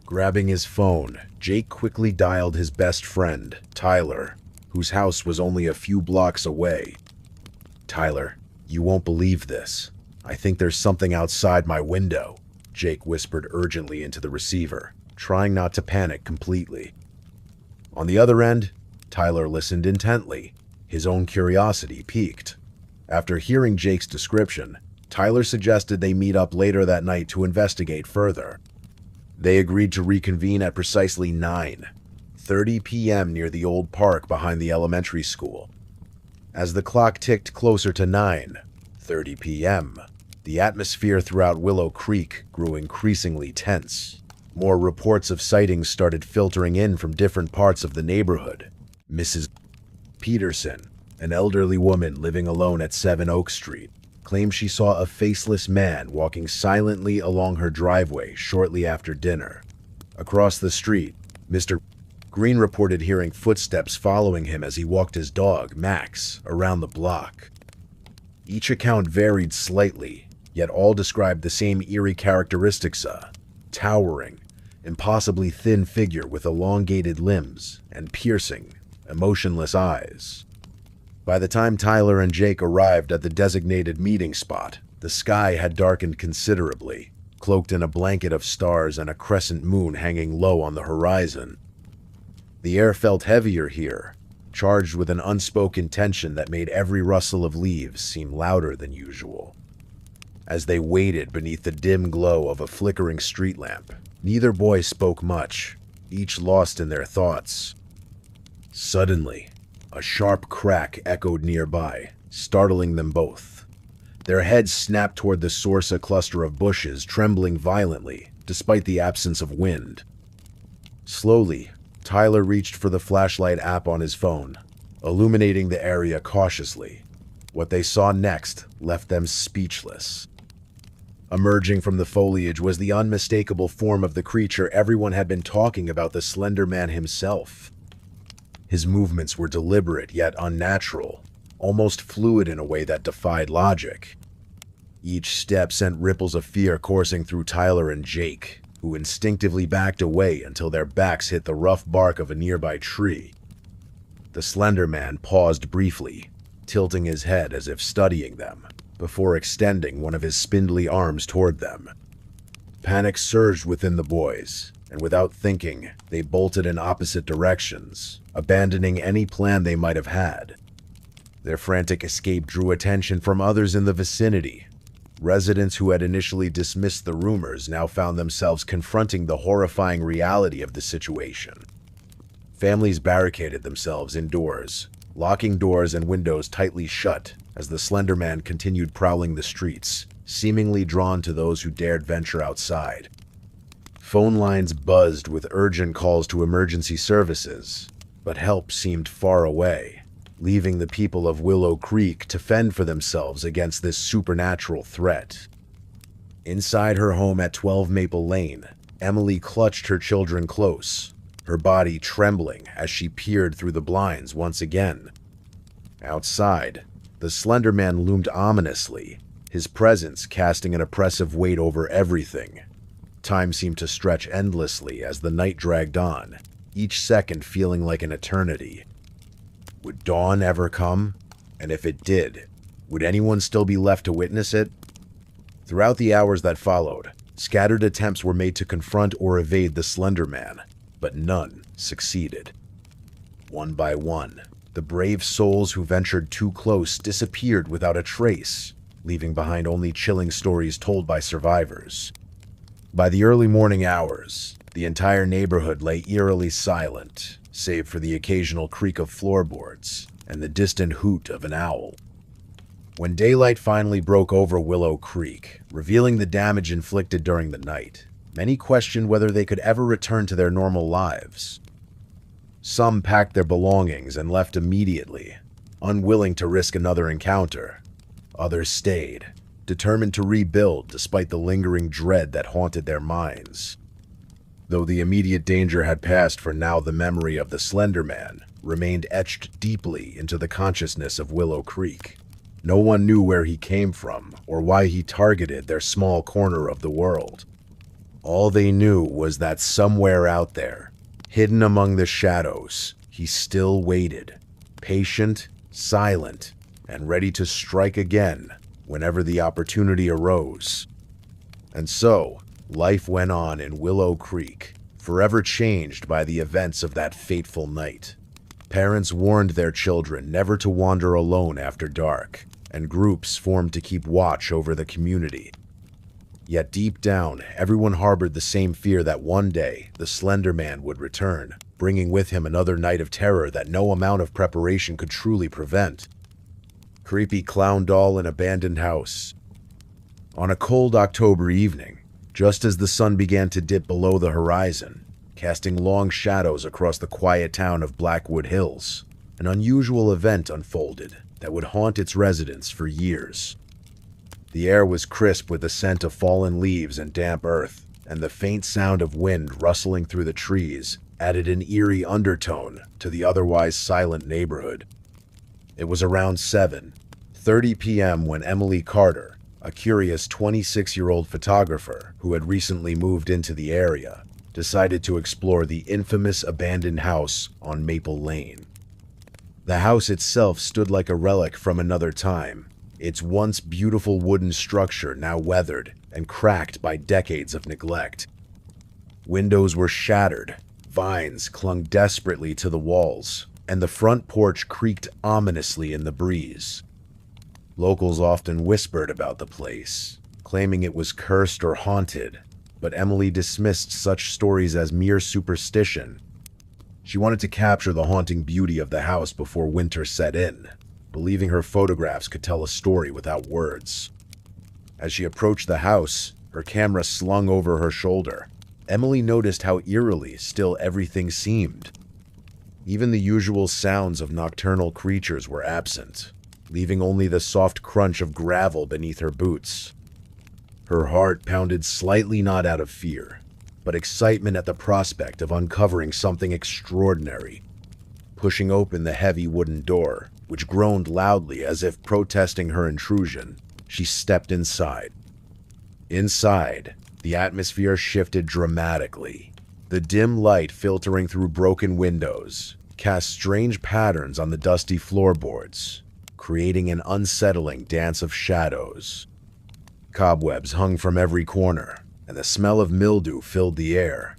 Grabbing his phone, Jake quickly dialed his best friend, Tyler, whose house was only a few blocks away. "Tyler, you won't believe this. I think there's something outside my window," Jake whispered urgently into the receiver, trying not to panic completely. On the other end, Tyler listened intently, his own curiosity piqued. After hearing Jake's description, Tyler suggested they meet up later that night to investigate further. They agreed to reconvene at precisely 9:30 p.m. near the old park behind the elementary school. As the clock ticked closer to 9:30 p.m., the atmosphere throughout Willow Creek grew increasingly tense. More reports of sightings started filtering in from different parts of the neighborhood. Mrs. Peterson, an elderly woman living alone at 7 Oak Street, claimed she saw a faceless man walking silently along her driveway shortly after dinner. Across the street, Mr. Green reported hearing footsteps following him as he walked his dog, Max, around the block. Each account varied slightly, yet all described the same eerie characteristics: a towering, impossibly thin figure with elongated limbs and piercing, emotionless eyes. By the time Tyler and Jake arrived at the designated meeting spot, the sky had darkened considerably, cloaked in a blanket of stars and a crescent moon hanging low on the horizon. The air felt heavier here, charged with an unspoken tension that made every rustle of leaves seem louder than usual. As they waited beneath the dim glow of a flickering street lamp, neither boy spoke much, each lost in their thoughts. Suddenly, a sharp crack echoed nearby, startling them both. Their heads snapped toward the source, a cluster of bushes trembling violently, despite the absence of wind. Slowly, Tyler reached for the flashlight app on his phone, illuminating the area cautiously. What they saw next left them speechless. Emerging from the foliage was the unmistakable form of the creature everyone had been talking about, the Slender Man himself. His movements were deliberate yet unnatural, almost fluid in a way that defied logic. Each step sent ripples of fear coursing through Tyler and Jake, who instinctively backed away until their backs hit the rough bark of a nearby tree. The Slender Man paused briefly, tilting his head as if studying them, before extending one of his spindly arms toward them. Panic surged within the boys, and without thinking, they bolted in opposite directions, abandoning any plan they might have had. Their frantic escape drew attention from others in the vicinity. Residents who had initially dismissed the rumors now found themselves confronting the horrifying reality of the situation. Families barricaded themselves indoors, locking doors and windows tightly shut as the Slender Man continued prowling the streets, seemingly drawn to those who dared venture outside. Phone lines buzzed with urgent calls to emergency services, but help seemed far away, leaving the people of Willow Creek to fend for themselves against this supernatural threat. Inside her home at 12 Maple Lane, Emily clutched her children close, her body trembling as she peered through the blinds once again. Outside, the Slender Man loomed ominously, his presence casting an oppressive weight over everything. Time seemed to stretch endlessly as the night dragged on, each second feeling like an eternity. Would dawn ever come? And if it did, would anyone still be left to witness it? Throughout the hours that followed, scattered attempts were made to confront or evade the Slender Man, but none succeeded. One by one, the brave souls who ventured too close disappeared without a trace, leaving behind only chilling stories told by survivors. By the early morning hours, the entire neighborhood lay eerily silent, save for the occasional creak of floorboards and the distant hoot of an owl. When daylight finally broke over Willow Creek, revealing the damage inflicted during the night, many questioned whether they could ever return to their normal lives. Some packed their belongings and left immediately, unwilling to risk another encounter. Others stayed, determined to rebuild despite the lingering dread that haunted their minds. Though the immediate danger had passed, for now the memory of the Slender Man remained etched deeply into the consciousness of Willow Creek. No one knew where he came from or why he targeted their small corner of the world. All they knew was that somewhere out there, hidden among the shadows, he still waited, patient, silent, and ready to strike again whenever the opportunity arose. And so, life went on in Willow Creek, forever changed by the events of that fateful night. Parents warned their children never to wander alone after dark, and groups formed to keep watch over the community. Yet deep down, everyone harbored the same fear that one day the Slender Man would return, bringing with him another night of terror that no amount of preparation could truly prevent. Creepy clown doll in abandoned house. On a cold October evening, just as the sun began to dip below the horizon, casting long shadows across the quiet town of Blackwood Hills, an unusual event unfolded that would haunt its residents for years. The air was crisp with the scent of fallen leaves and damp earth, and the faint sound of wind rustling through the trees added an eerie undertone to the otherwise silent neighborhood. It was around 7:30 p.m. when Emily Carter, a curious 26-year-old photographer who had recently moved into the area, decided to explore the infamous abandoned house on Maple Lane. The house itself stood like a relic from another time, its once beautiful wooden structure now weathered and cracked by decades of neglect. Windows were shattered, vines clung desperately to the walls, and the front porch creaked ominously in the breeze. Locals often whispered about the place, claiming it was cursed or haunted, but Emily dismissed such stories as mere superstition. She wanted to capture the haunting beauty of the house before winter set in, believing her photographs could tell a story without words. As she approached the house, her camera slung over her shoulder, Emily noticed how eerily still everything seemed. Even the usual sounds of nocturnal creatures were absent, leaving only the soft crunch of gravel beneath her boots. Her heart pounded slightly, not out of fear, but excitement at the prospect of uncovering something extraordinary. Pushing open the heavy wooden door, which groaned loudly as if protesting her intrusion, she stepped inside. Inside, the atmosphere shifted dramatically. The dim light filtering through broken windows cast strange patterns on the dusty floorboards, creating an unsettling dance of shadows. Cobwebs hung from every corner, and the smell of mildew filled the air.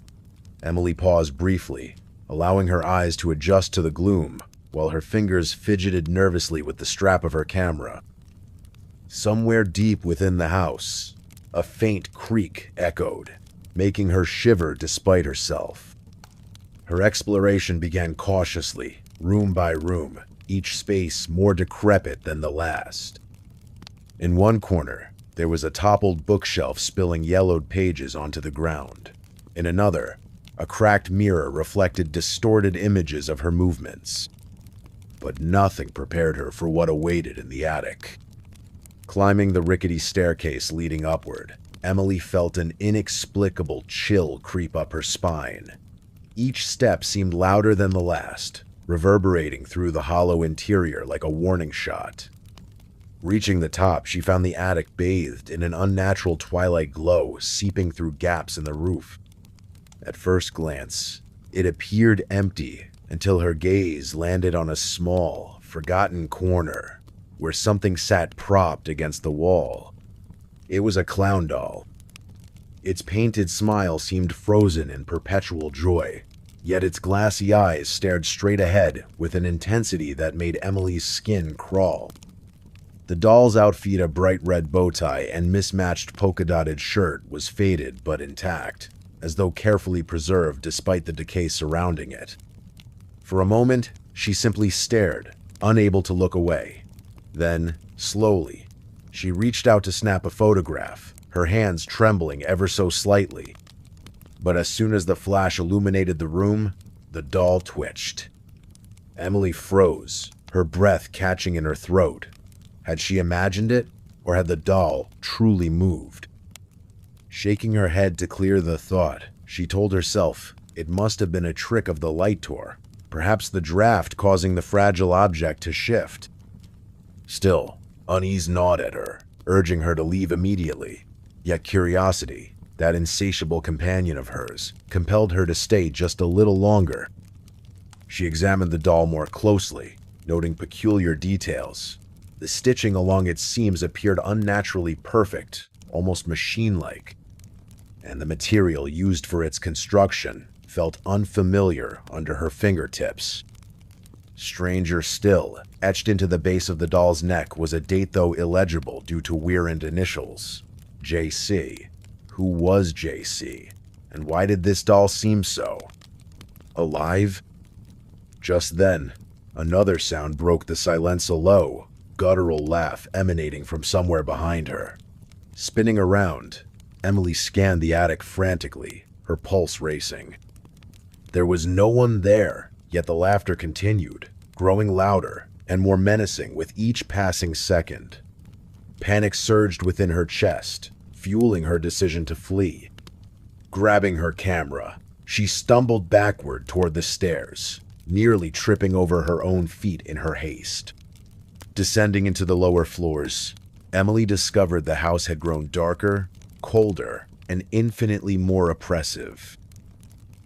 Emily paused briefly, allowing her eyes to adjust to the gloom, while her fingers fidgeted nervously with the strap of her camera. Somewhere deep within the house, a faint creak echoed, making her shiver despite herself. Her exploration began cautiously, room by room, each space more decrepit than the last. In one corner, there was a toppled bookshelf spilling yellowed pages onto the ground. In another, a cracked mirror reflected distorted images of her movements. But nothing prepared her for what awaited in the attic. Climbing the rickety staircase leading upward, Emily felt an inexplicable chill creep up her spine. Each step seemed louder than the last, reverberating through the hollow interior like a warning shot. Reaching the top, she found the attic bathed in an unnatural twilight glow seeping through gaps in the roof. At first glance, it appeared empty until her gaze landed on a small, forgotten corner where something sat propped against the wall. It was a clown doll. Its painted smile seemed frozen in perpetual joy, yet its glassy eyes stared straight ahead with an intensity that made Emily's skin crawl. The doll's outfit, a bright red bow tie and mismatched polka-dotted shirt, was faded but intact, as though carefully preserved despite the decay surrounding it. For a moment, she simply stared, unable to look away. Then, slowly, she reached out to snap a photograph, her hands trembling ever so slightly. But as soon as the flash illuminated the room, The doll twitched. Emily froze, her breath catching in her throat. Had she imagined it, or had the doll truly moved? Shaking her head to clear the thought, she told herself it must have been a trick of the light tour, perhaps the draft causing the fragile object to shift. Still, unease gnawed at her, urging her to leave immediately. Yet curiosity, that insatiable companion of hers, compelled her to stay just a little longer. She examined the doll more closely, noting peculiar details. The stitching along its seams appeared unnaturally perfect, almost machine-like, and the material used for its construction felt unfamiliar under her fingertips. Stranger still, etched into the base of the doll's neck was a date, though illegible due to weird initials. JC. Who was JC? And why did this doll seem so alive? Just then, another sound broke the silence, a low, guttural laugh emanating from somewhere behind her. Spinning around, Emily scanned the attic frantically, her pulse racing. There was no one there, yet the laughter continued, growing louder and more menacing with each passing second. Panic surged within her chest, fueling her decision to flee. Grabbing her camera, she stumbled backward toward the stairs, nearly tripping over her own feet in her haste. Descending into the lower floors, Emily discovered the house had grown darker, colder, and infinitely more oppressive.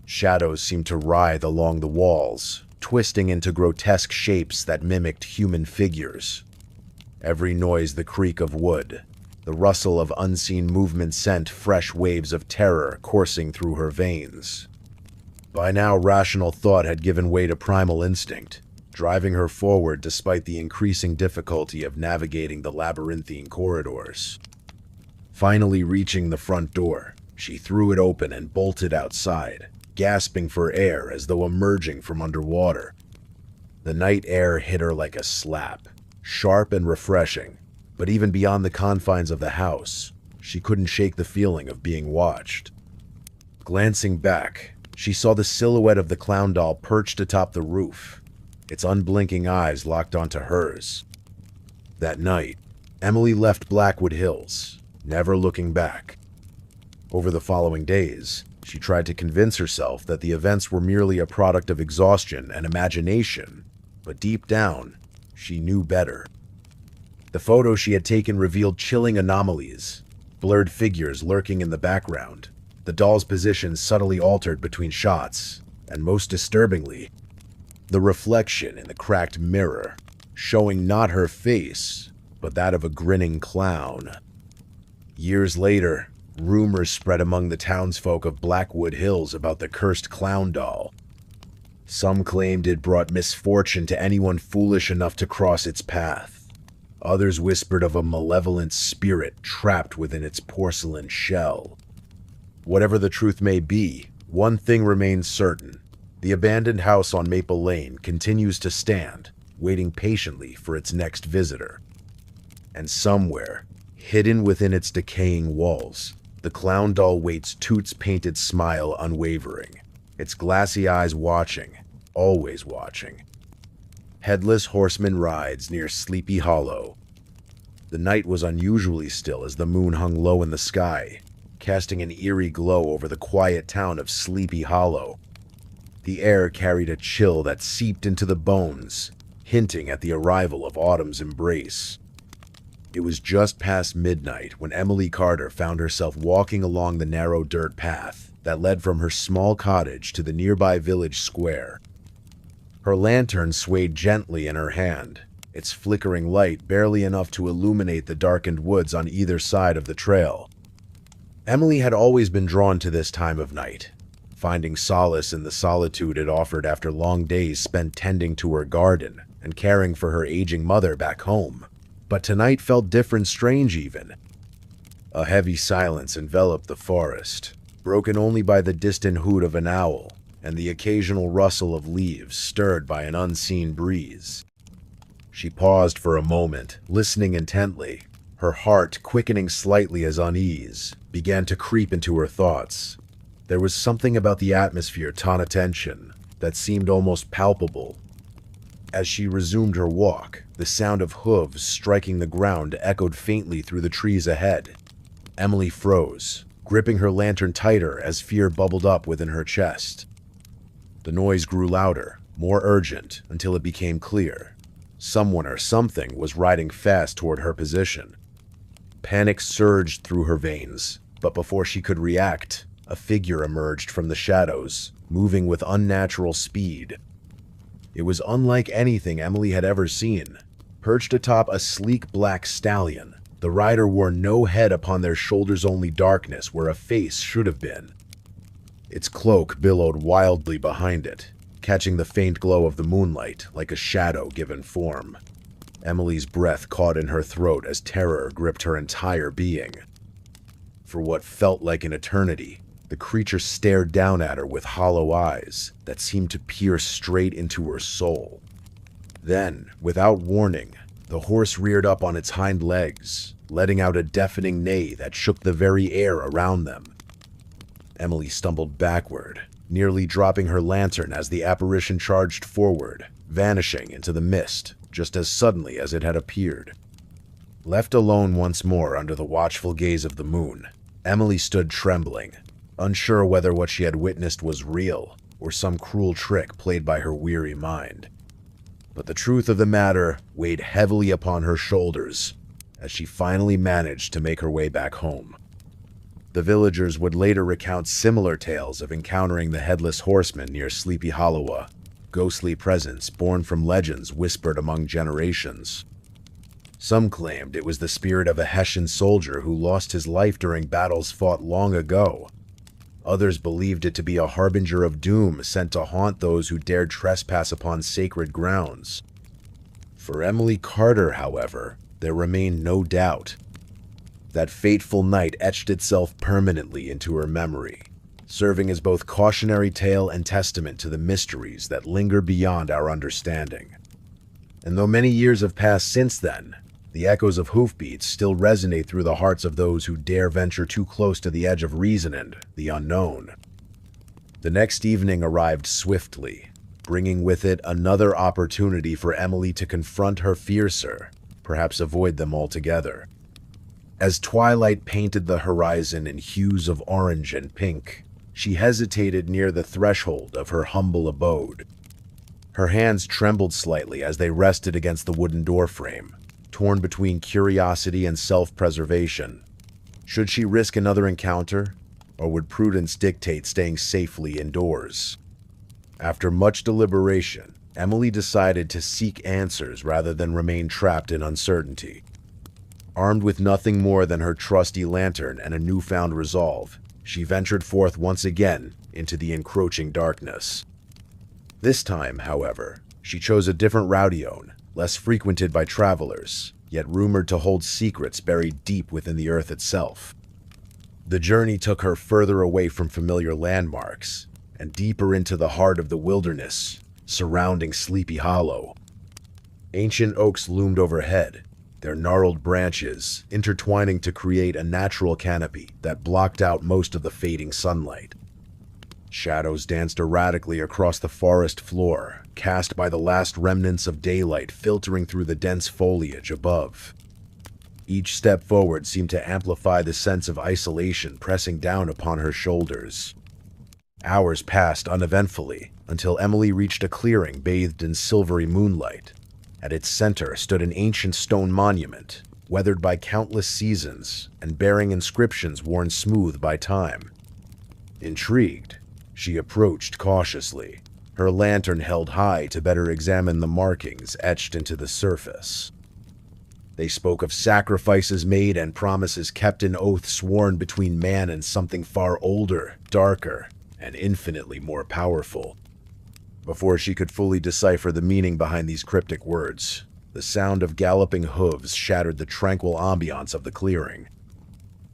Shadows seemed to writhe along the walls, twisting into grotesque shapes that mimicked human figures. Every noise, the creak of wood, the rustle of unseen movement sent fresh waves of terror coursing through her veins. By now, rational thought had given way to primal instinct, driving her forward despite the increasing difficulty of navigating the labyrinthine corridors. Finally reaching the front door, she threw it open and bolted outside, gasping for air as though emerging from underwater. The night air hit her like a slap, sharp and refreshing, but even beyond the confines of the house, she couldn't shake the feeling of being watched. Glancing back, she saw the silhouette of the clown doll perched atop the roof, its unblinking eyes locked onto hers. That night, Emily left Blackwood Hills, never looking back. Over the following days, she tried to convince herself that the events were merely a product of exhaustion and imagination, but deep down, she knew better. The photos she had taken revealed chilling anomalies, blurred figures lurking in the background, the doll's position subtly altered between shots, and most disturbingly, the reflection in the cracked mirror, showing not her face, but that of a grinning clown. Years later, rumors spread among the townsfolk of Blackwood Hills about the cursed clown doll. Some claimed it brought misfortune to anyone foolish enough to cross its path. Others whispered of a malevolent spirit trapped within its porcelain shell. Whatever the truth may be, one thing remains certain. The abandoned house on Maple Lane continues to stand, waiting patiently for its next visitor. And somewhere, hidden within its decaying walls, the clown doll waits Toot's painted smile unwavering, its glassy eyes watching, always watching. Headless Horseman rides near Sleepy Hollow. The night was unusually still as the moon hung low in the sky, casting an eerie glow over the quiet town of Sleepy Hollow. The air carried a chill that seeped into the bones, hinting at the arrival of autumn's embrace. It was just past midnight when Emily Carter found herself walking along the narrow dirt path that led from her small cottage to the nearby village square. Her lantern swayed gently in her hand, its flickering light barely enough to illuminate the darkened woods on either side of the trail. Emily had always been drawn to this time of night, finding solace in the solitude it offered after long days spent tending to her garden and caring for her aging mother back home. But tonight felt different, strange even. A heavy silence enveloped the forest, broken only by the distant hoot of an owl and the occasional rustle of leaves stirred by an unseen breeze. She paused for a moment, listening intently. Her heart, quickening slightly as unease, began to creep into her thoughts. There was something about the atmosphere taught attention, that seemed almost palpable. As she resumed her walk, the sound of hooves striking the ground echoed faintly through the trees ahead. Emily froze, gripping her lantern tighter as fear bubbled up within her chest. The noise grew louder, more urgent, until it became clear. Someone or something was riding fast toward her position. Panic surged through her veins, but before she could react, a figure emerged from the shadows, moving with unnatural speed. It was unlike anything Emily had ever seen. Perched atop a sleek black stallion, the rider wore no head upon their shoulders, only darkness where a face should have been. Its cloak billowed wildly behind it, catching the faint glow of the moonlight like a shadow given form. Emily's breath caught in her throat as terror gripped her entire being. For what felt like an eternity, the creature stared down at her with hollow eyes that seemed to pierce straight into her soul. Then, without warning, the horse reared up on its hind legs, letting out a deafening neigh that shook the very air around them. Emily stumbled backward, nearly dropping her lantern as the apparition charged forward, vanishing into the mist just as suddenly as it had appeared. Left alone once more under the watchful gaze of the moon, Emily stood trembling, unsure whether what she had witnessed was real or some cruel trick played by her weary mind. But the truth of the matter weighed heavily upon her shoulders as she finally managed to make her way back home. The villagers would later recount similar tales of encountering the Headless Horseman near Sleepy Hollow, ghostly presence born from legends whispered among generations. Some claimed it was the spirit of a Hessian soldier who lost his life during battles fought long ago. Others believed it to be a harbinger of doom sent to haunt those who dared trespass upon sacred grounds. For Emily Carter, however, there remained no doubt. That fateful night etched itself permanently into her memory, serving as both cautionary tale and testament to the mysteries that linger beyond our understanding. And though many years have passed since then, the echoes of hoofbeats still resonate through the hearts of those who dare venture too close to the edge of reason and the unknown. The next evening arrived swiftly, bringing with it another opportunity for Emily to confront her fears, perhaps avoid them altogether. As twilight painted the horizon in hues of orange and pink, she hesitated near the threshold of her humble abode. Her hands trembled slightly as they rested against the wooden doorframe, torn between curiosity and self-preservation. Should she risk another encounter, or would prudence dictate staying safely indoors? After much deliberation, Emily decided to seek answers rather than remain trapped in uncertainty. Armed with nothing more than her trusty lantern and a newfound resolve, she ventured forth once again into the encroaching darkness. This time, however, she chose a different route, less frequented by travelers, yet rumored to hold secrets buried deep within the earth itself. The journey took her further away from familiar landmarks and deeper into the heart of the wilderness surrounding Sleepy Hollow. Ancient oaks loomed overhead, their gnarled branches intertwining to create a natural canopy that blocked out most of the fading sunlight. Shadows danced erratically across the forest floor, cast by the last remnants of daylight filtering through the dense foliage above. Each step forward seemed to amplify the sense of isolation pressing down upon her shoulders. Hours passed uneventfully until Emily reached a clearing bathed in silvery moonlight. At its center stood an ancient stone monument, weathered by countless seasons and bearing inscriptions worn smooth by time. Intrigued, she approached cautiously, her lantern held high to better examine the markings etched into the surface. They spoke of sacrifices made and promises kept, an oath sworn between man and something far older, darker, and infinitely more powerful. Before she could fully decipher the meaning behind these cryptic words, the sound of galloping hooves shattered the tranquil ambiance of the clearing.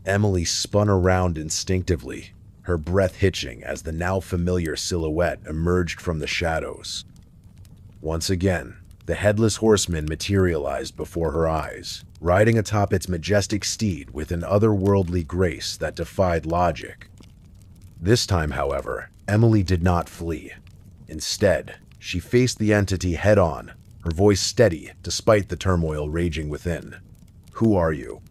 Emily spun around instinctively, her breath hitching as the now familiar silhouette emerged from the shadows. Once again, the Headless Horseman materialized before her eyes, riding atop its majestic steed with an otherworldly grace that defied logic. This time, however, Emily did not flee. Instead, she faced the entity head-on, her voice steady despite the turmoil raging within. "Who are you?"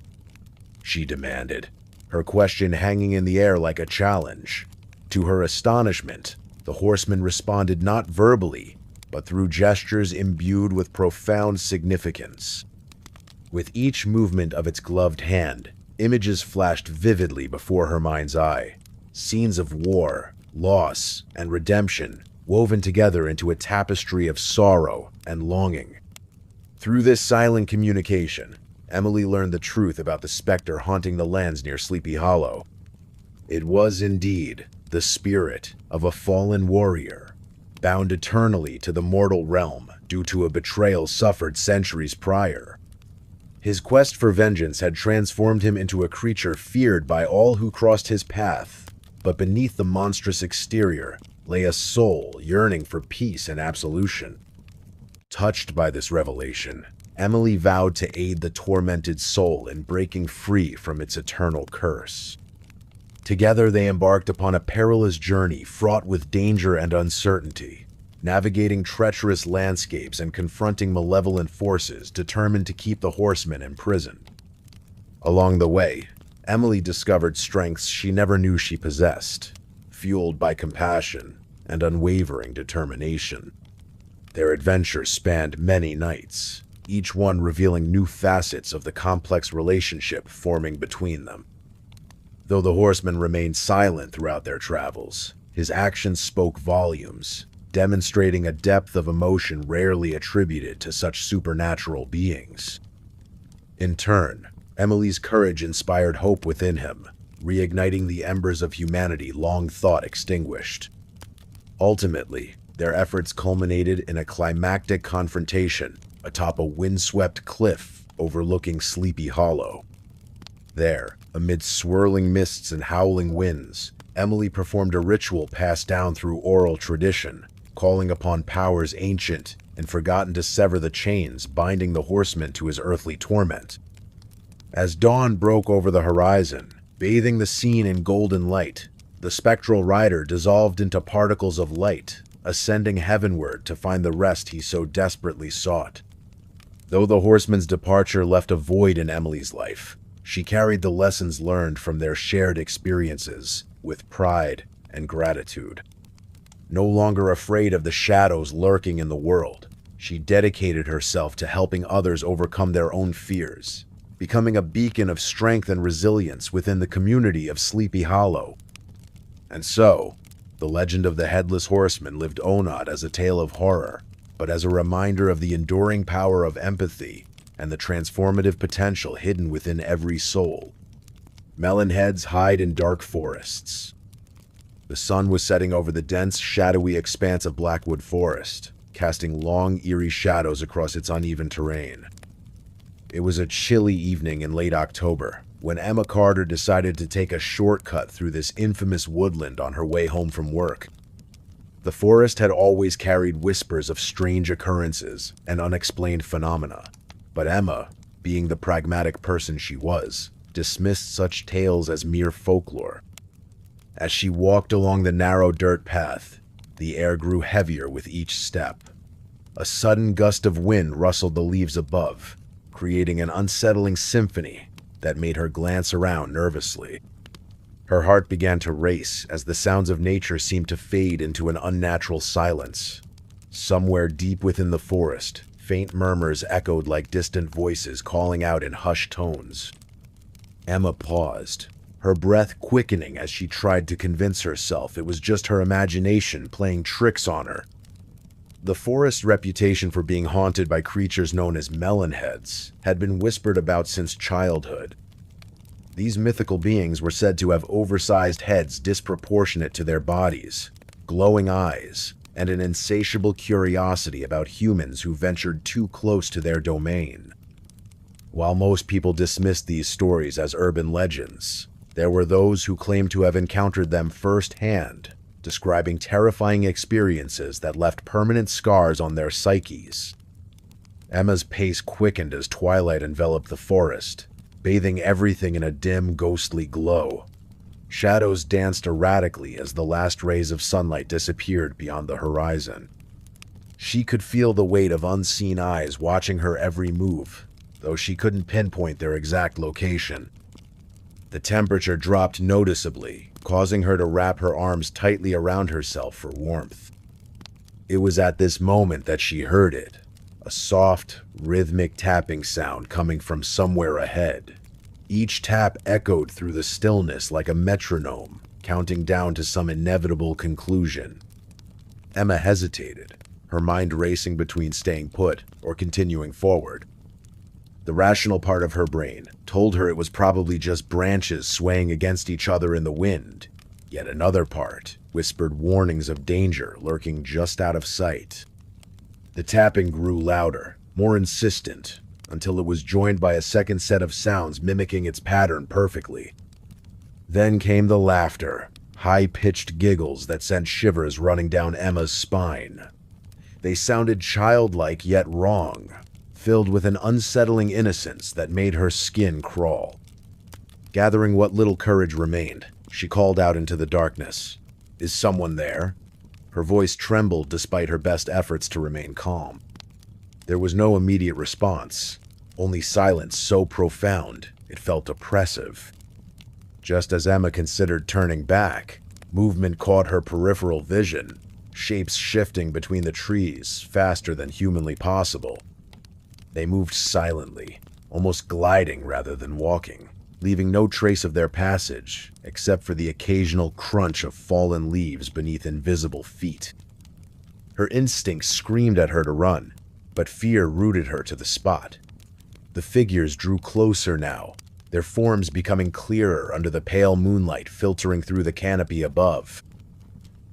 she demanded, her question hanging in the air like a challenge. To her astonishment, the horseman responded not verbally, but through gestures imbued with profound significance. With each movement of its gloved hand, images flashed vividly before her mind's eye. Scenes of war, loss, and redemption woven together into a tapestry of sorrow and longing. Through this silent communication, Emily learned the truth about the specter haunting the lands near Sleepy Hollow. It was indeed the spirit of a fallen warrior, bound eternally to the mortal realm due to a betrayal suffered centuries prior. His quest for vengeance had transformed him into a creature feared by all who crossed his path, but beneath the monstrous exterior lay a soul yearning for peace and absolution. Touched by this revelation, Emily vowed to aid the tormented soul in breaking free from its eternal curse. Together they embarked upon a perilous journey fraught with danger and uncertainty, navigating treacherous landscapes and confronting malevolent forces determined to keep the horsemen imprisoned. Along the way, Emily discovered strengths she never knew she possessed, fueled by compassion and unwavering determination. Their adventure spanned many nights, each one revealing new facets of the complex relationship forming between them. Though the horseman remained silent throughout their travels, his actions spoke volumes, demonstrating a depth of emotion rarely attributed to such supernatural beings. In turn, Emily's courage inspired hope within him, reigniting the embers of humanity long thought extinguished. Ultimately, their efforts culminated in a climactic confrontation atop a windswept cliff overlooking Sleepy Hollow. There, amid swirling mists and howling winds, Emily performed a ritual passed down through oral tradition, calling upon powers ancient and forgotten to sever the chains binding the horseman to his earthly torment. As dawn broke over the horizon, bathing the scene in golden light, the spectral rider dissolved into particles of light, ascending heavenward to find the rest he so desperately sought. Though the horseman's departure left a void in Emily's life, she carried the lessons learned from their shared experiences with pride and gratitude. No longer afraid of the shadows lurking in the world, she dedicated herself to helping others overcome their own fears, becoming a beacon of strength and resilience within the community of Sleepy Hollow. And so, the legend of the Headless Horseman lived on not as a tale of horror, but as a reminder of the enduring power of empathy and the transformative potential hidden within every soul. Melonheads hide in dark forests. The sun was setting over the dense, shadowy expanse of Blackwood Forest, casting long, eerie shadows across its uneven terrain. It was a chilly evening in late October when Emma Carter decided to take a shortcut through this infamous woodland on her way home from work. The forest had always carried whispers of strange occurrences and unexplained phenomena, but Emma, being the pragmatic person she was, dismissed such tales as mere folklore. As she walked along the narrow dirt path, the air grew heavier with each step. A sudden gust of wind rustled the leaves above, creating an unsettling symphony that made her glance around nervously. Her heart began to race as the sounds of nature seemed to fade into an unnatural silence. Somewhere deep within the forest, faint murmurs echoed like distant voices calling out in hushed tones. Emma paused, her breath quickening as she tried to convince herself it was just her imagination playing tricks on her. The forest's reputation for being haunted by creatures known as melonheads had been whispered about since childhood. These mythical beings were said to have oversized heads disproportionate to their bodies, glowing eyes, and an insatiable curiosity about humans who ventured too close to their domain. While most people dismissed these stories as urban legends, there were those who claimed to have encountered them firsthand, describing terrifying experiences that left permanent scars on their psyches. Emma's pace quickened as twilight enveloped the forest, bathing everything in a dim, ghostly glow. Shadows danced erratically as the last rays of sunlight disappeared beyond the horizon. She could feel the weight of unseen eyes watching her every move, though she couldn't pinpoint their exact location. The temperature dropped noticeably, causing her to wrap her arms tightly around herself for warmth. It was at this moment that she heard it, a soft, rhythmic tapping sound coming from somewhere ahead. Each tap echoed through the stillness like a metronome, counting down to some inevitable conclusion. Emma hesitated, her mind racing between staying put or continuing forward. The rational part of her brain told her it was probably just branches swaying against each other in the wind, yet another part whispered warnings of danger lurking just out of sight. The tapping grew louder, more insistent, until it was joined by a second set of sounds mimicking its pattern perfectly. Then came the laughter, high-pitched giggles that sent shivers running down Emma's spine. They sounded childlike yet wrong, filled with an unsettling innocence that made her skin crawl. Gathering what little courage remained, she called out into the darkness. "Is someone there?" Her voice trembled despite her best efforts to remain calm. There was no immediate response, only silence so profound it felt oppressive. Just as Emma considered turning back, movement caught her peripheral vision, shapes shifting between the trees faster than humanly possible. They moved silently, almost gliding rather than walking, leaving no trace of their passage except for the occasional crunch of fallen leaves beneath invisible feet. Her instincts screamed at her to run, but fear rooted her to the spot. The figures drew closer now, their forms becoming clearer under the pale moonlight filtering through the canopy above.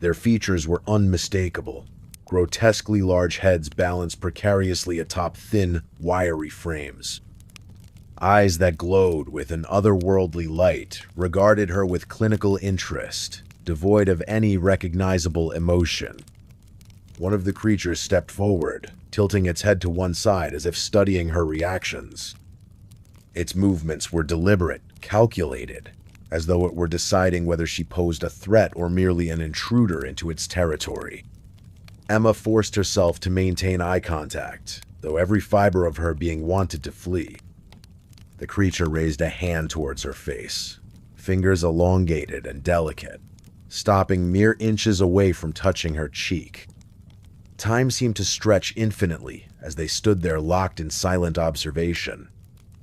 Their features were unmistakable, grotesquely large heads balanced precariously atop thin, wiry frames. Eyes that glowed with an otherworldly light regarded her with clinical interest, devoid of any recognizable emotion. One of the creatures stepped forward, tilting its head to one side as if studying her reactions. Its movements were deliberate, calculated, as though it were deciding whether she posed a threat or merely an intruder into its territory. Emma forced herself to maintain eye contact, though every fiber of her being wanted to flee. The creature raised a hand towards her face, fingers elongated and delicate, stopping mere inches away from touching her cheek. Time seemed to stretch infinitely as they stood there locked in silent observation.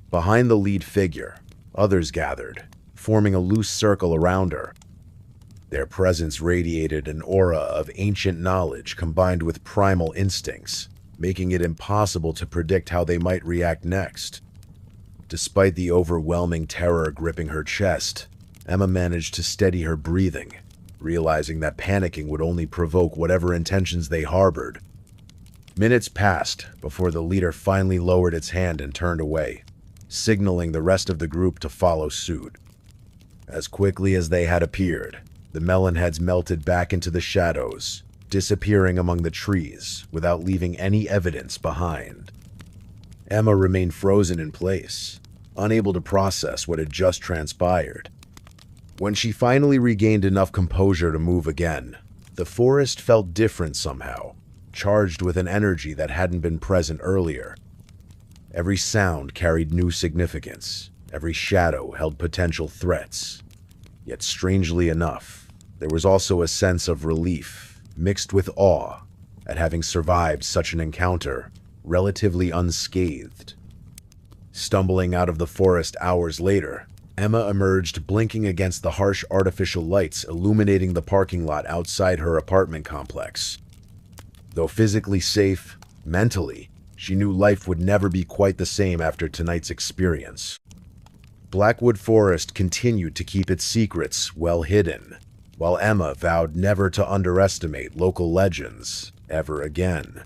Behind the lead figure, others gathered, forming a loose circle around her. Their presence radiated an aura of ancient knowledge combined with primal instincts, making it impossible to predict how they might react next. Despite the overwhelming terror gripping her chest, Emma managed to steady her breathing, realizing that panicking would only provoke whatever intentions they harbored. Minutes passed before the leader finally lowered its hand and turned away, signaling the rest of the group to follow suit. As quickly as they had appeared, the melonheads melted back into the shadows, disappearing among the trees without leaving any evidence behind. Emma remained frozen in place, unable to process what had just transpired. When she finally regained enough composure to move again, the forest felt different somehow, charged with an energy that hadn't been present earlier. Every sound carried new significance, every shadow held potential threats. Yet strangely enough, there was also a sense of relief, mixed with awe, at having survived such an encounter, relatively unscathed. Stumbling out of the forest hours later, Emma emerged blinking against the harsh artificial lights illuminating the parking lot outside her apartment complex. Though physically safe, mentally, she knew life would never be quite the same after tonight's experience. Blackwood Forest continued to keep its secrets well hidden, while Emma vowed never to underestimate local legends ever again.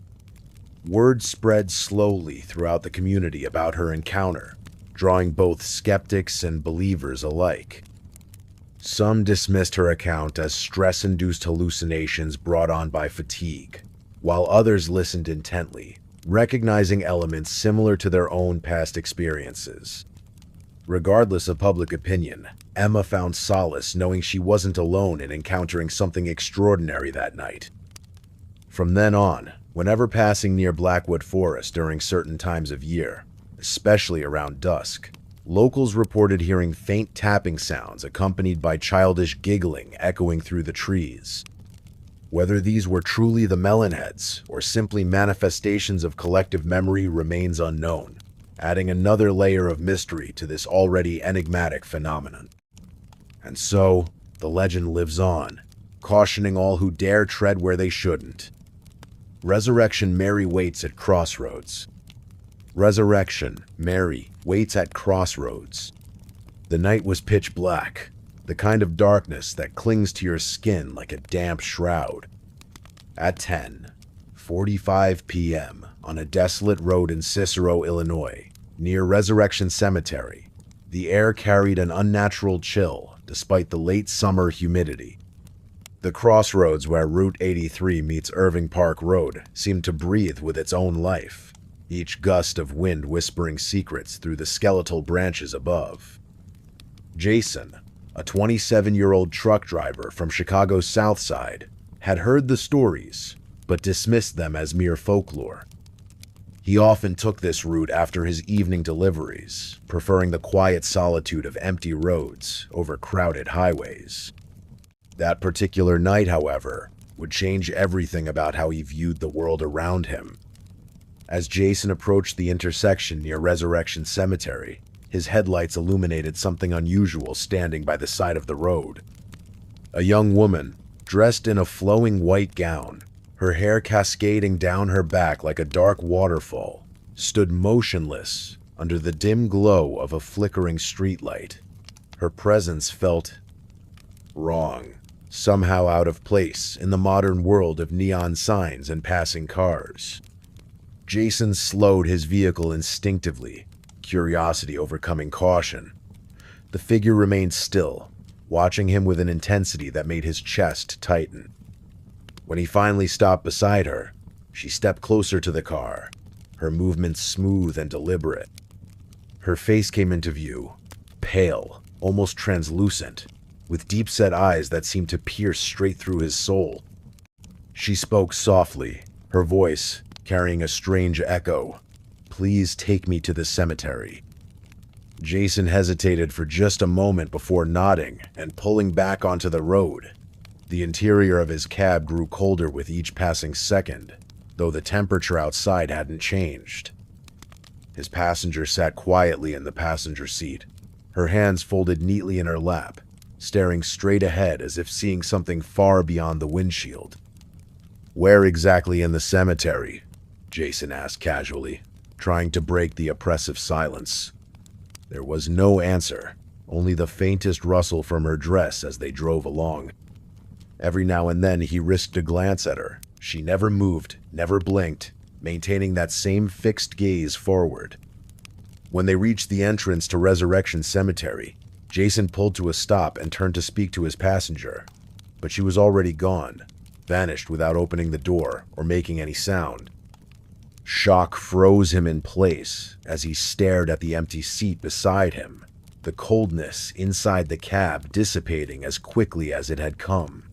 Word spread slowly throughout the community about her encounter, drawing both skeptics and believers alike. Some dismissed her account as stress-induced hallucinations brought on by fatigue, while others listened intently, recognizing elements similar to their own past experiences. Regardless of public opinion, Emma found solace knowing she wasn't alone in encountering something extraordinary that night. From then on, whenever passing near Blackwood Forest during certain times of year, especially around dusk, locals reported hearing faint tapping sounds accompanied by childish giggling echoing through the trees. Whether these were truly the Melonheads or simply manifestations of collective memory remains unknown, adding another layer of mystery to this already enigmatic phenomenon. And so, the legend lives on, cautioning all who dare tread where they shouldn't. Resurrection Mary waits at crossroads. Resurrection Mary waits at crossroads. The night was pitch black, the kind of darkness that clings to your skin like a damp shroud. At 10:45 p.m. on a desolate road in Cicero, Illinois, near Resurrection Cemetery, the air carried an unnatural chill despite the late summer humidity. The crossroads where Route 83 meets Irving Park Road seemed to breathe with its own life, each gust of wind whispering secrets through the skeletal branches above. Jason, a 27-year-old truck driver from Chicago's South Side, had heard the stories, but dismissed them as mere folklore. He often took this route after his evening deliveries, preferring the quiet solitude of empty roads over crowded highways. That particular night, however, would change everything about how he viewed the world around him. As Jason approached the intersection near Resurrection Cemetery, his headlights illuminated something unusual standing by the side of the road. A young woman, dressed in a flowing white gown, her hair cascading down her back like a dark waterfall, stood motionless under the dim glow of a flickering streetlight. Her presence felt wrong, somehow out of place in the modern world of neon signs and passing cars. Jason slowed his vehicle instinctively, curiosity overcoming caution. The figure remained still, watching him with an intensity that made his chest tighten. When he finally stopped beside her, she stepped closer to the car, her movements smooth and deliberate. Her face came into view, pale, almost translucent, with deep-set eyes that seemed to pierce straight through his soul. She spoke softly, her voice carrying a strange echo. "Please take me to the cemetery." Jason hesitated for just a moment before nodding and pulling back onto the road. The interior of his cab grew colder with each passing second, though the temperature outside hadn't changed. His passenger sat quietly in the passenger seat, her hands folded neatly in her lap, staring straight ahead as if seeing something far beyond the windshield. "Where exactly in the cemetery?" Jason asked casually, trying to break the oppressive silence. There was no answer, only the faintest rustle from her dress as they drove along. Every now and then he risked a glance at her. She never moved, never blinked, maintaining that same fixed gaze forward. When they reached the entrance to Resurrection Cemetery, Jason pulled to a stop and turned to speak to his passenger, but she was already gone, vanished without opening the door or making any sound. Shock froze him in place as he stared at the empty seat beside him, the coldness inside the cab dissipating as quickly as it had come.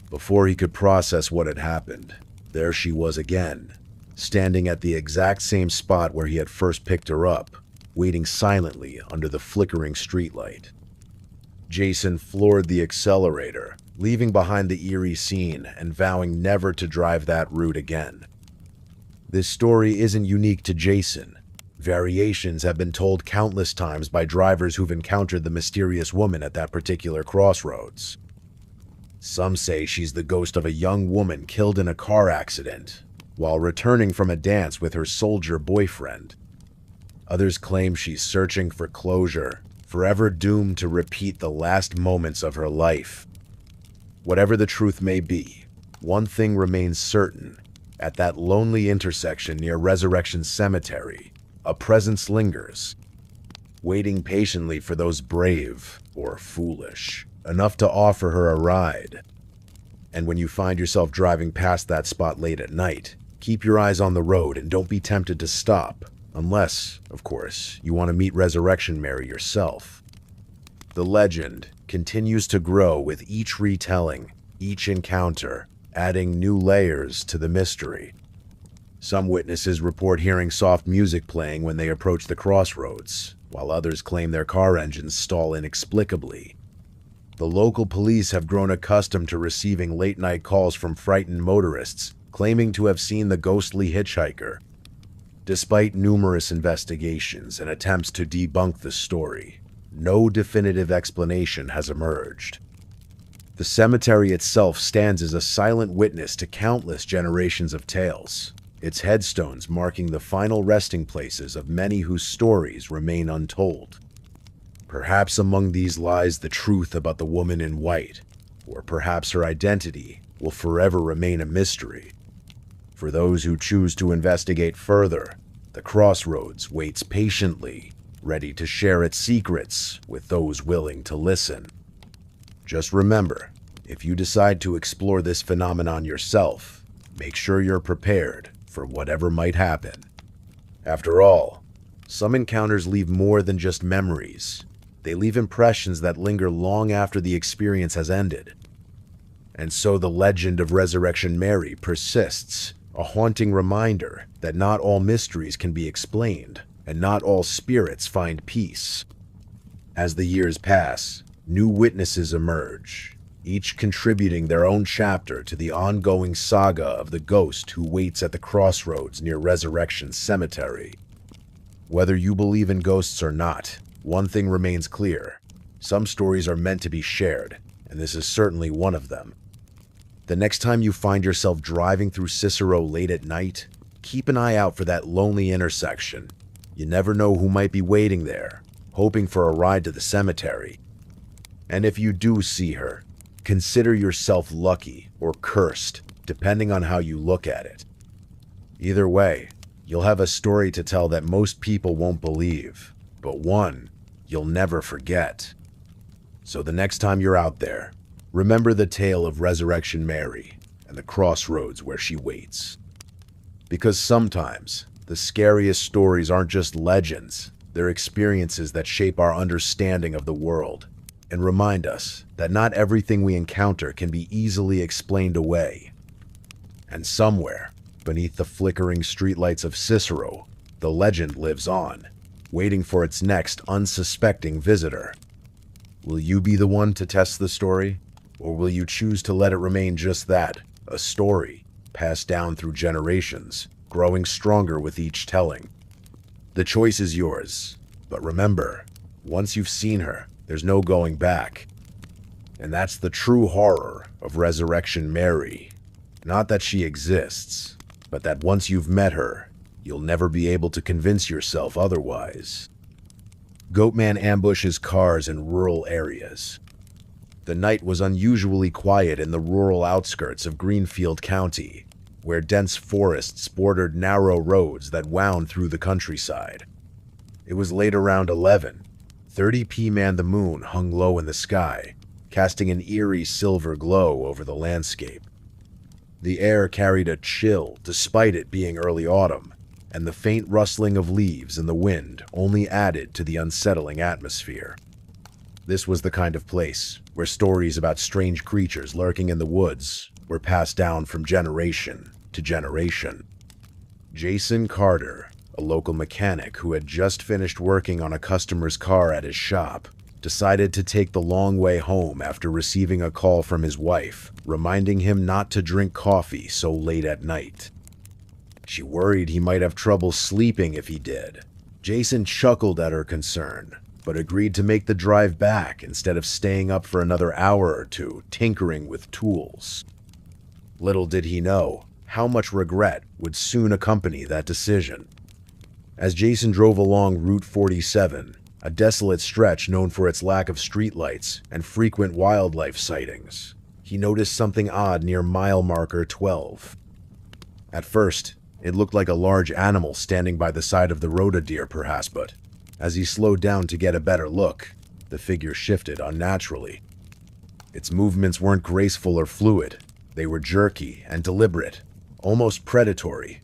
Before he could process what had happened, there she was again, standing at the exact same spot where he had first picked her up, waiting silently under the flickering streetlight. Jason floored the accelerator, leaving behind the eerie scene and vowing never to drive that route again. This story isn't unique to Jason. Variations have been told countless times by drivers who've encountered the mysterious woman at that particular crossroads. Some say she's the ghost of a young woman killed in a car accident while returning from a dance with her soldier boyfriend. Others claim she's searching for closure, forever doomed to repeat the last moments of her life. Whatever the truth may be, one thing remains certain. At that lonely intersection near Resurrection Cemetery, a presence lingers, waiting patiently for those brave or foolish enough to offer her a ride. And when you find yourself driving past that spot late at night, keep your eyes on the road and don't be tempted to stop, unless, of course, you want to meet Resurrection Mary yourself. The legend continues to grow with each retelling, each encounter, adding new layers to the mystery. Some witnesses report hearing soft music playing when they approach the crossroads, while others claim their car engines stall inexplicably. The local police have grown accustomed to receiving late-night calls from frightened motorists, claiming to have seen the ghostly hitchhiker. Despite numerous investigations and attempts to debunk the story, no definitive explanation has emerged. The cemetery itself stands as a silent witness to countless generations of tales, its headstones marking the final resting places of many whose stories remain untold. Perhaps among these lies the truth about the woman in white, or perhaps her identity will forever remain a mystery. For those who choose to investigate further, the Crossroads waits patiently, ready to share its secrets with those willing to listen. Just remember, if you decide to explore this phenomenon yourself, make sure you're prepared for whatever might happen. After all, some encounters leave more than just memories. They leave impressions that linger long after the experience has ended. And so the legend of Resurrection Mary persists, a haunting reminder that not all mysteries can be explained, and not all spirits find peace. As the years pass, new witnesses emerge, each contributing their own chapter to the ongoing saga of the ghost who waits at the crossroads near Resurrection Cemetery. Whether you believe in ghosts or not, one thing remains clear. Some stories are meant to be shared, and this is certainly one of them. The next time you find yourself driving through Cicero late at night, keep an eye out for that lonely intersection. You never know who might be waiting there, hoping for a ride to the cemetery. And if you do see her, consider yourself lucky or cursed, depending on how you look at it. Either way, you'll have a story to tell that most people won't believe, but one you'll never forget. So the next time you're out there, remember the tale of Resurrection Mary and the crossroads where she waits. Because sometimes, the scariest stories aren't just legends, they're experiences that shape our understanding of the world and remind us that not everything we encounter can be easily explained away. And somewhere, beneath the flickering streetlights of Cicero, the legend lives on, waiting for its next unsuspecting visitor. Will you be the one to test the story, or will you choose to let it remain just that, a story, passed down through generations, growing stronger with each telling? The choice is yours, but remember, once you've seen her, there's no going back. And that's the true horror of Resurrection Mary. Not that she exists, but that once you've met her, you'll never be able to convince yourself otherwise. Goatman ambushes cars in rural areas. The night was unusually quiet in the rural outskirts of Greenfield County, where dense forests bordered narrow roads that wound through the countryside. It was late around 11. 30 p.m. the moon hung low in the sky, casting an eerie silver glow over the landscape. The air carried a chill despite it being early autumn, and the faint rustling of leaves in the wind only added to the unsettling atmosphere. This was the kind of place where stories about strange creatures lurking in the woods were passed down from generation to generation. Jason Carter, a local mechanic who had just finished working on a customer's car at his shop, decided to take the long way home after receiving a call from his wife, reminding him not to drink coffee so late at night. She worried he might have trouble sleeping if he did. Jason chuckled at her concern, but agreed to make the drive back instead of staying up for another hour or two tinkering with tools. Little did he know how much regret would soon accompany that decision. As Jason drove along Route 47, a desolate stretch known for its lack of streetlights and frequent wildlife sightings, he noticed something odd near mile marker 12. At first, it looked like a large animal standing by the side of the road, deer perhaps, but as he slowed down to get a better look, the figure shifted unnaturally. Its movements weren't graceful or fluid. They were jerky and deliberate, almost predatory.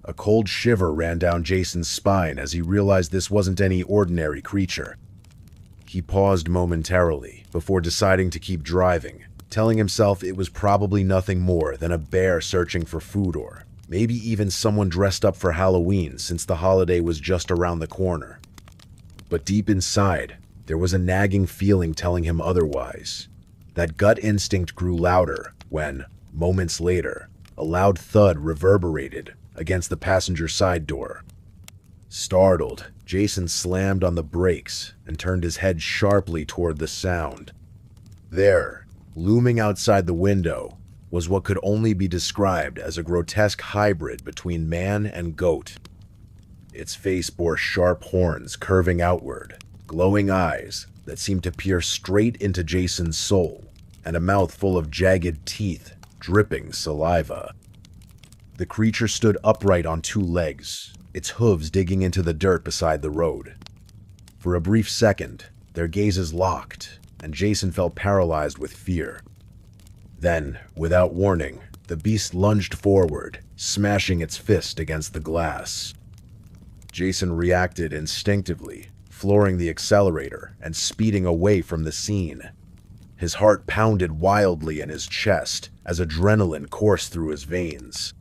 A cold shiver ran down Jason's spine as he realized this wasn't any ordinary creature. He paused momentarily before deciding to keep driving, telling himself it was probably nothing more than a bear searching for food or maybe even someone dressed up for Halloween since the holiday was just around the corner. But deep inside, there was a nagging feeling telling him otherwise. That gut instinct grew louder when, moments later, a loud thud reverberated against the passenger side door. Startled, Jason slammed on the brakes and turned his head sharply toward the sound. There, looming outside the window, was what could only be described as a grotesque hybrid between man and goat. Its face bore sharp horns curving outward, glowing eyes that seemed to peer straight into Jason's soul, and a mouth full of jagged teeth dripping saliva. The creature stood upright on two legs, its hooves digging into the dirt beside the road. For a brief second, their gazes locked, and Jason felt paralyzed with fear. Then, without warning, the beast lunged forward, smashing its fist against the glass. Jason reacted instinctively, flooring the accelerator and speeding away from the scene. His heart pounded wildly in his chest as adrenaline coursed through his veins.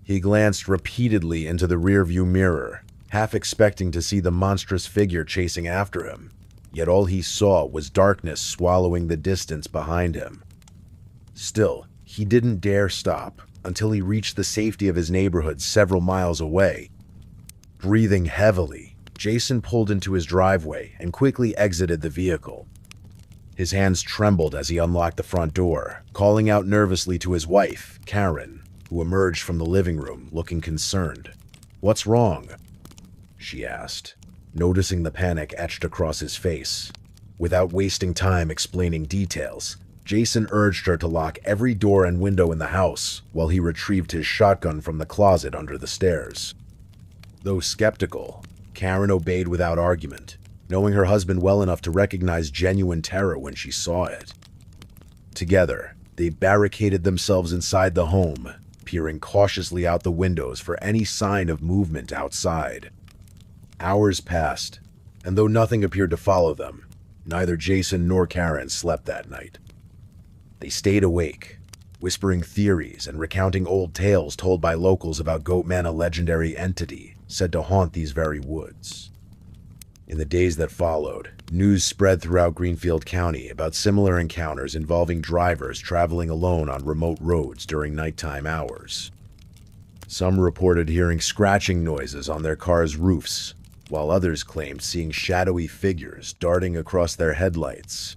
He glanced repeatedly into the rearview mirror, half expecting to see the monstrous figure chasing after him, yet all he saw was darkness swallowing the distance behind him. Still, he didn't dare stop until he reached the safety of his neighborhood several miles away. Breathing heavily, Jason pulled into his driveway and quickly exited the vehicle. His hands trembled as he unlocked the front door, calling out nervously to his wife, Karen, who emerged from the living room looking concerned. "What's wrong?" she asked, noticing the panic etched across his face. Without wasting time explaining details, Jason urged her to lock every door and window in the house while he retrieved his shotgun from the closet under the stairs. Though skeptical, Karen obeyed without argument, knowing her husband well enough to recognize genuine terror when she saw it. Together, they barricaded themselves inside the home, peering cautiously out the windows for any sign of movement outside. Hours passed, and though nothing appeared to follow them, neither Jason nor Karen slept that night. They stayed awake, whispering theories and recounting old tales told by locals about Goatman, a legendary entity said to haunt these very woods. In the days that followed, news spread throughout Greenfield County about similar encounters involving drivers traveling alone on remote roads during nighttime hours. Some reported hearing scratching noises on their cars' roofs, while others claimed seeing shadowy figures darting across their headlights.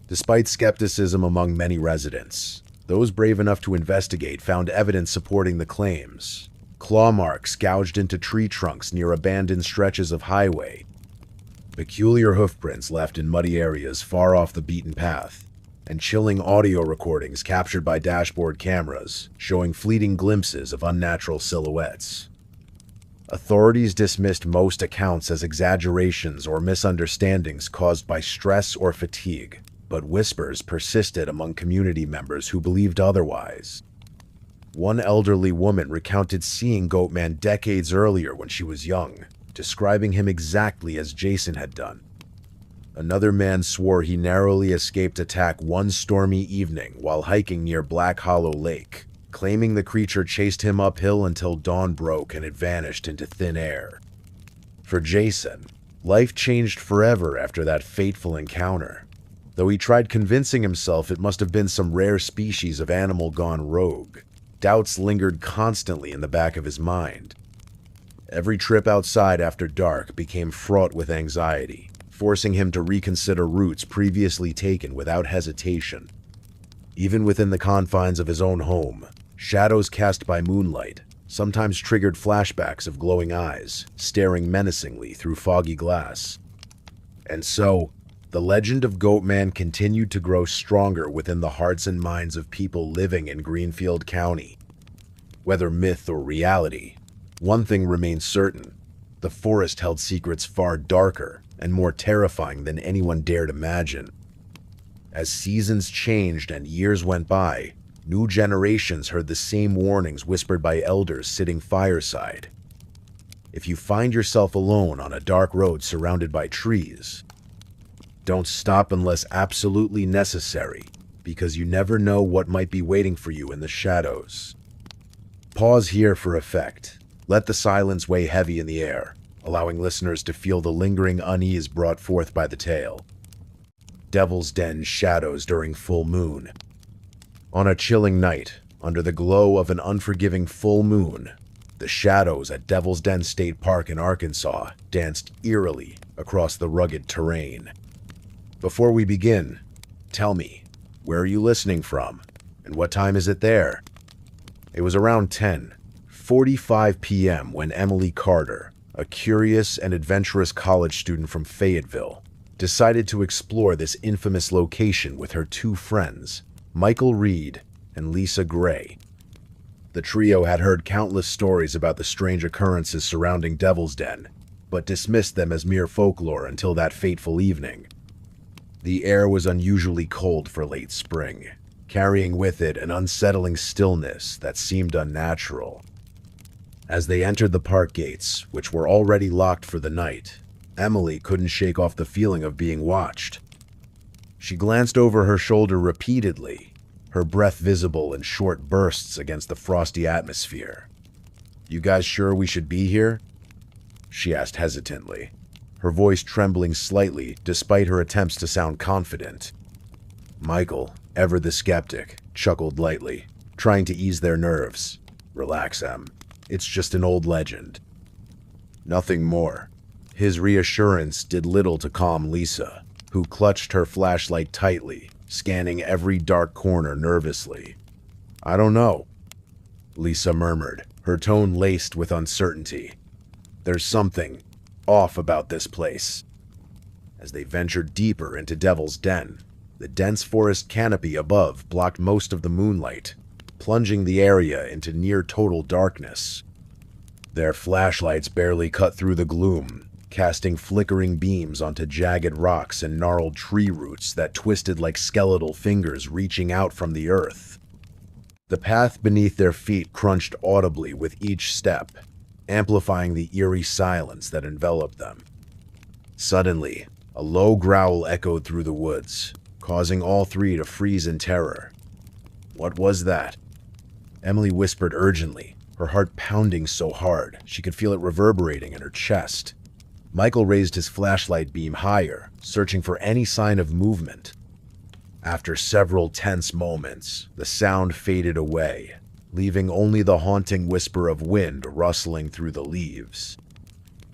Despite skepticism among many residents, those brave enough to investigate found evidence supporting the claims. Claw marks gouged into tree trunks near abandoned stretches of highway, peculiar hoofprints left in muddy areas far off the beaten path, and chilling audio recordings captured by dashboard cameras showing fleeting glimpses of unnatural silhouettes. Authorities dismissed most accounts as exaggerations or misunderstandings caused by stress or fatigue, but whispers persisted among community members who believed otherwise. One elderly woman recounted seeing Goatman decades earlier when she was young, describing him exactly as Jason had done. Another man swore he narrowly escaped attack one stormy evening while hiking near Black Hollow Lake, claiming the creature chased him uphill until dawn broke and it vanished into thin air. For Jason, life changed forever after that fateful encounter, though he tried convincing himself it must have been some rare species of animal gone rogue. Doubts lingered constantly in the back of his mind. Every trip outside after dark became fraught with anxiety, forcing him to reconsider routes previously taken without hesitation. Even within the confines of his own home, shadows cast by moonlight sometimes triggered flashbacks of glowing eyes, staring menacingly through foggy glass. And so, the legend of Goatman continued to grow stronger within the hearts and minds of people living in Greenfield County. Whether myth or reality, one thing remained certain: the forest held secrets far darker and more terrifying than anyone dared imagine. As seasons changed and years went by, new generations heard the same warnings whispered by elders sitting fireside. If you find yourself alone on a dark road surrounded by trees, Don't stop unless absolutely necessary, because you never know what might be waiting for you in the shadows. Pause here for effect. Let the silence weigh heavy in the air, allowing listeners to feel the lingering unease brought forth by the tale. Devil's Den shadows during full moon. On a chilling night, under the glow of an unforgiving full moon, the shadows at Devil's Den State Park in Arkansas danced eerily across the rugged terrain. Before we begin, tell me, where are you listening from, and what time is it there? It was around 10:45 p.m. when Emily Carter, a curious and adventurous college student from Fayetteville, decided to explore this infamous location with her two friends, Michael Reed and Lisa Gray. The trio had heard countless stories about the strange occurrences surrounding Devil's Den, but dismissed them as mere folklore until that fateful evening. The air was unusually cold for late spring, carrying with it an unsettling stillness that seemed unnatural. As they entered the park gates, which were already locked for the night, Emily couldn't shake off the feeling of being watched. She glanced over her shoulder repeatedly, her breath visible in short bursts against the frosty atmosphere. "You guys sure we should be here?" she asked hesitantly, her voice trembling slightly despite her attempts to sound confident. Michael, ever the skeptic, chuckled lightly, trying to ease their nerves. "Relax, Em. It's just an old legend." Nothing more. His reassurance did little to calm Lisa, who clutched her flashlight tightly, scanning every dark corner nervously. "I don't know," Lisa murmured, her tone laced with uncertainty. "There's something off about this place." As they ventured deeper into Devil's Den, the dense forest canopy above blocked most of the moonlight, plunging the area into near-total darkness. Their flashlights barely cut through the gloom, casting flickering beams onto jagged rocks and gnarled tree roots that twisted like skeletal fingers reaching out from the earth. The path beneath their feet crunched audibly with each step, amplifying the eerie silence that enveloped them. Suddenly, a low growl echoed through the woods, causing all three to freeze in terror. "What was that?" Emily whispered urgently, her heart pounding so hard she could feel it reverberating in her chest. Michael raised his flashlight beam higher, searching for any sign of movement. After several tense moments, the sound faded away, leaving only the haunting whisper of wind rustling through the leaves.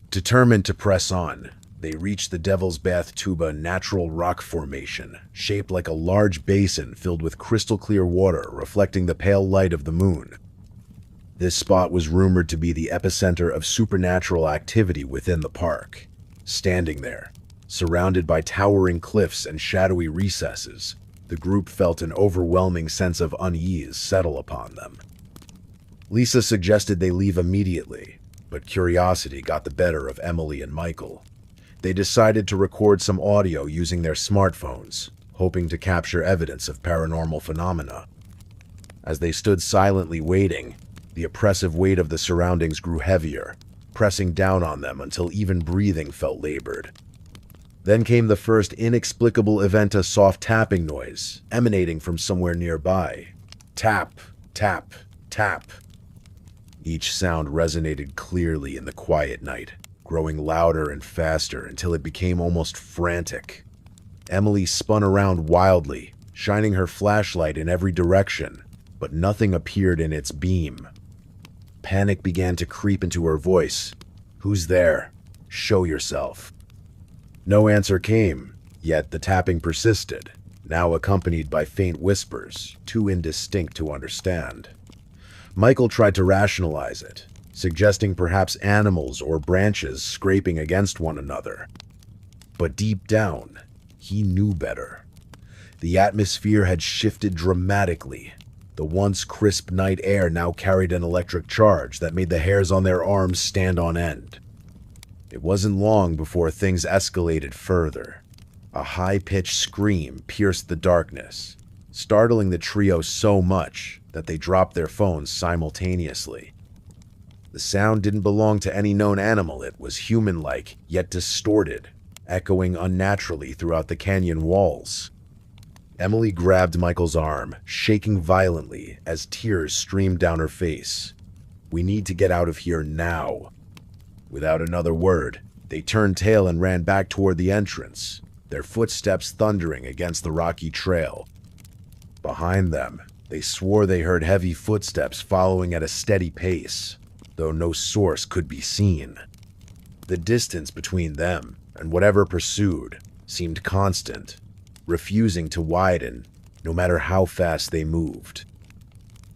Determined to press on, they reached the Devil's Bath Tuba natural rock formation, shaped like a large basin filled with crystal-clear water reflecting the pale light of the moon. This spot was rumored to be the epicenter of supernatural activity within the park. Standing there, surrounded by towering cliffs and shadowy recesses, the group felt an overwhelming sense of unease settle upon them. Lisa suggested they leave immediately, but curiosity got the better of Emily and Michael. They decided to record some audio using their smartphones, hoping to capture evidence of paranormal phenomena. As they stood silently waiting, the oppressive weight of the surroundings grew heavier, pressing down on them until even breathing felt labored. Then came the first inexplicable event, a soft tapping noise emanating from somewhere nearby. Tap, tap, tap. Each sound resonated clearly in the quiet night, growing louder and faster until it became almost frantic. Emily spun around wildly, shining her flashlight in every direction, but nothing appeared in its beam. Panic began to creep into her voice. "Who's there? Show yourself." No answer came, yet the tapping persisted, now accompanied by faint whispers, too indistinct to understand. Michael tried to rationalize it, suggesting perhaps animals or branches scraping against one another. But deep down, he knew better. The atmosphere had shifted dramatically. The once crisp night air now carried an electric charge that made the hairs on their arms stand on end. It wasn't long before things escalated further. A high-pitched scream pierced the darkness, startling the trio so much that they dropped their phones simultaneously. The sound didn't belong to any known animal. It was human-like, yet distorted, echoing unnaturally throughout the canyon walls. Emily grabbed Michael's arm, shaking violently as tears streamed down her face. "We need to get out of here now." Without another word, they turned tail and ran back toward the entrance, their footsteps thundering against the rocky trail. Behind them, they swore they heard heavy footsteps following at a steady pace, though no source could be seen. The distance between them and whatever pursued seemed constant, refusing to widen no matter how fast they moved.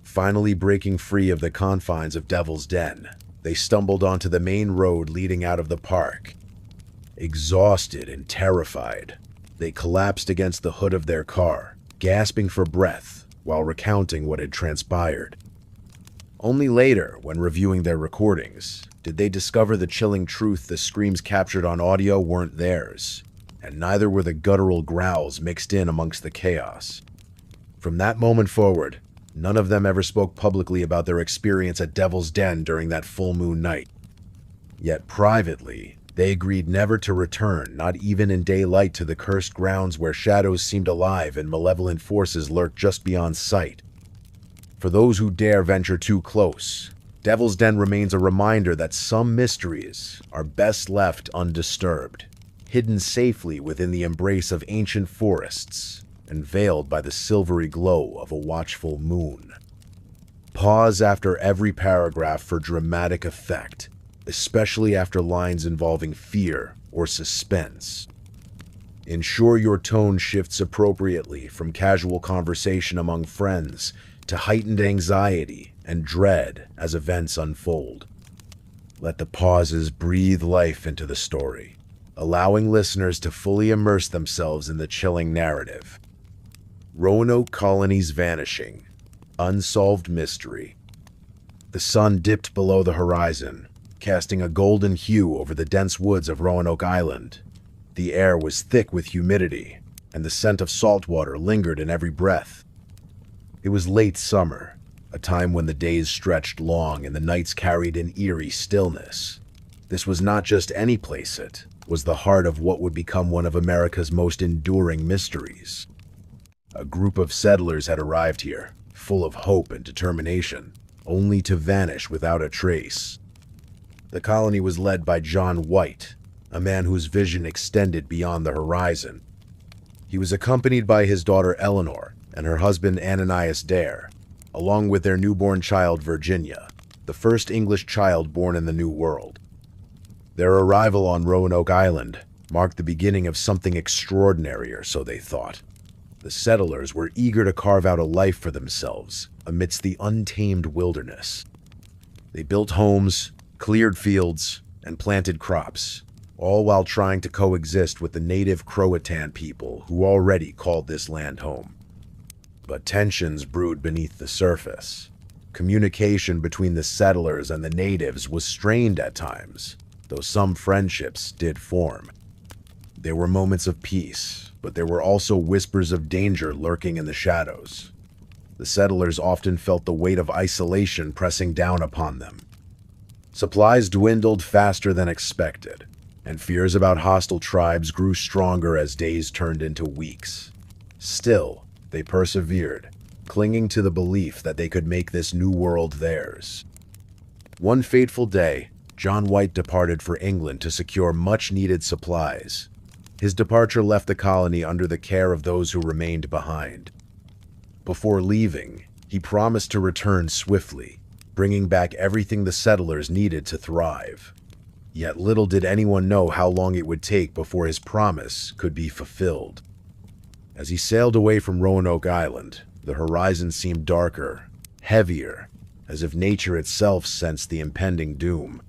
Finally breaking free of the confines of Devil's Den, they stumbled onto the main road leading out of the park. Exhausted and terrified, they collapsed against the hood of their car, gasping for breath while recounting what had transpired. Only later, when reviewing their recordings, did they discover the chilling truth the screams captured on audio weren't theirs, and neither were the guttural growls mixed in amongst the chaos. From that moment forward, none of them ever spoke publicly about their experience at Devil's Den during that full moon night. Yet privately, they agreed never to return, not even in daylight, to the cursed grounds where shadows seemed alive and malevolent forces lurked just beyond sight. For those who dare venture too close, Devil's Den remains a reminder that some mysteries are best left undisturbed, hidden safely within the embrace of ancient forests and veiled by the silvery glow of a watchful moon. Pause after every paragraph for dramatic effect, especially after lines involving fear or suspense. Ensure your tone shifts appropriately from casual conversation among friends to heightened anxiety and dread as events unfold. Let the pauses breathe life into the story, allowing listeners to fully immerse themselves in the chilling narrative. Roanoke Colony's vanishing. Unsolved mystery. The sun dipped below the horizon, casting a golden hue over the dense woods of Roanoke Island. The air was thick with humidity, and the scent of salt water lingered in every breath. It was late summer, a time when the days stretched long and the nights carried an eerie stillness. This was not just any place, it was the heart of what would become one of America's most enduring mysteries. A group of settlers had arrived here, full of hope and determination, only to vanish without a trace. The colony was led by John White, a man whose vision extended beyond the horizon. He was accompanied by his daughter Eleanor and her husband Ananias Dare, along with their newborn child Virginia, the first English child born in the New World. Their arrival on Roanoke Island marked the beginning of something extraordinary, or so they thought. The settlers were eager to carve out a life for themselves amidst the untamed wilderness. They built homes, cleared fields, and planted crops, all while trying to coexist with the native Croatan people who already called this land home. But tensions brewed beneath the surface. Communication between the settlers and the natives was strained at times, though some friendships did form. There were moments of peace, but there were also whispers of danger lurking in the shadows. The settlers often felt the weight of isolation pressing down upon them. Supplies dwindled faster than expected, and fears about hostile tribes grew stronger as days turned into weeks. Still, they persevered, clinging to the belief that they could make this new world theirs. One fateful day, John White departed for England to secure much-needed supplies. His departure left the colony under the care of those who remained behind. Before leaving, he promised to return swiftly, bringing back everything the settlers needed to thrive. Yet little did anyone know how long it would take before his promise could be fulfilled. As he sailed away from Roanoke Island, the horizon seemed darker, heavier, as if nature itself sensed the impending doom.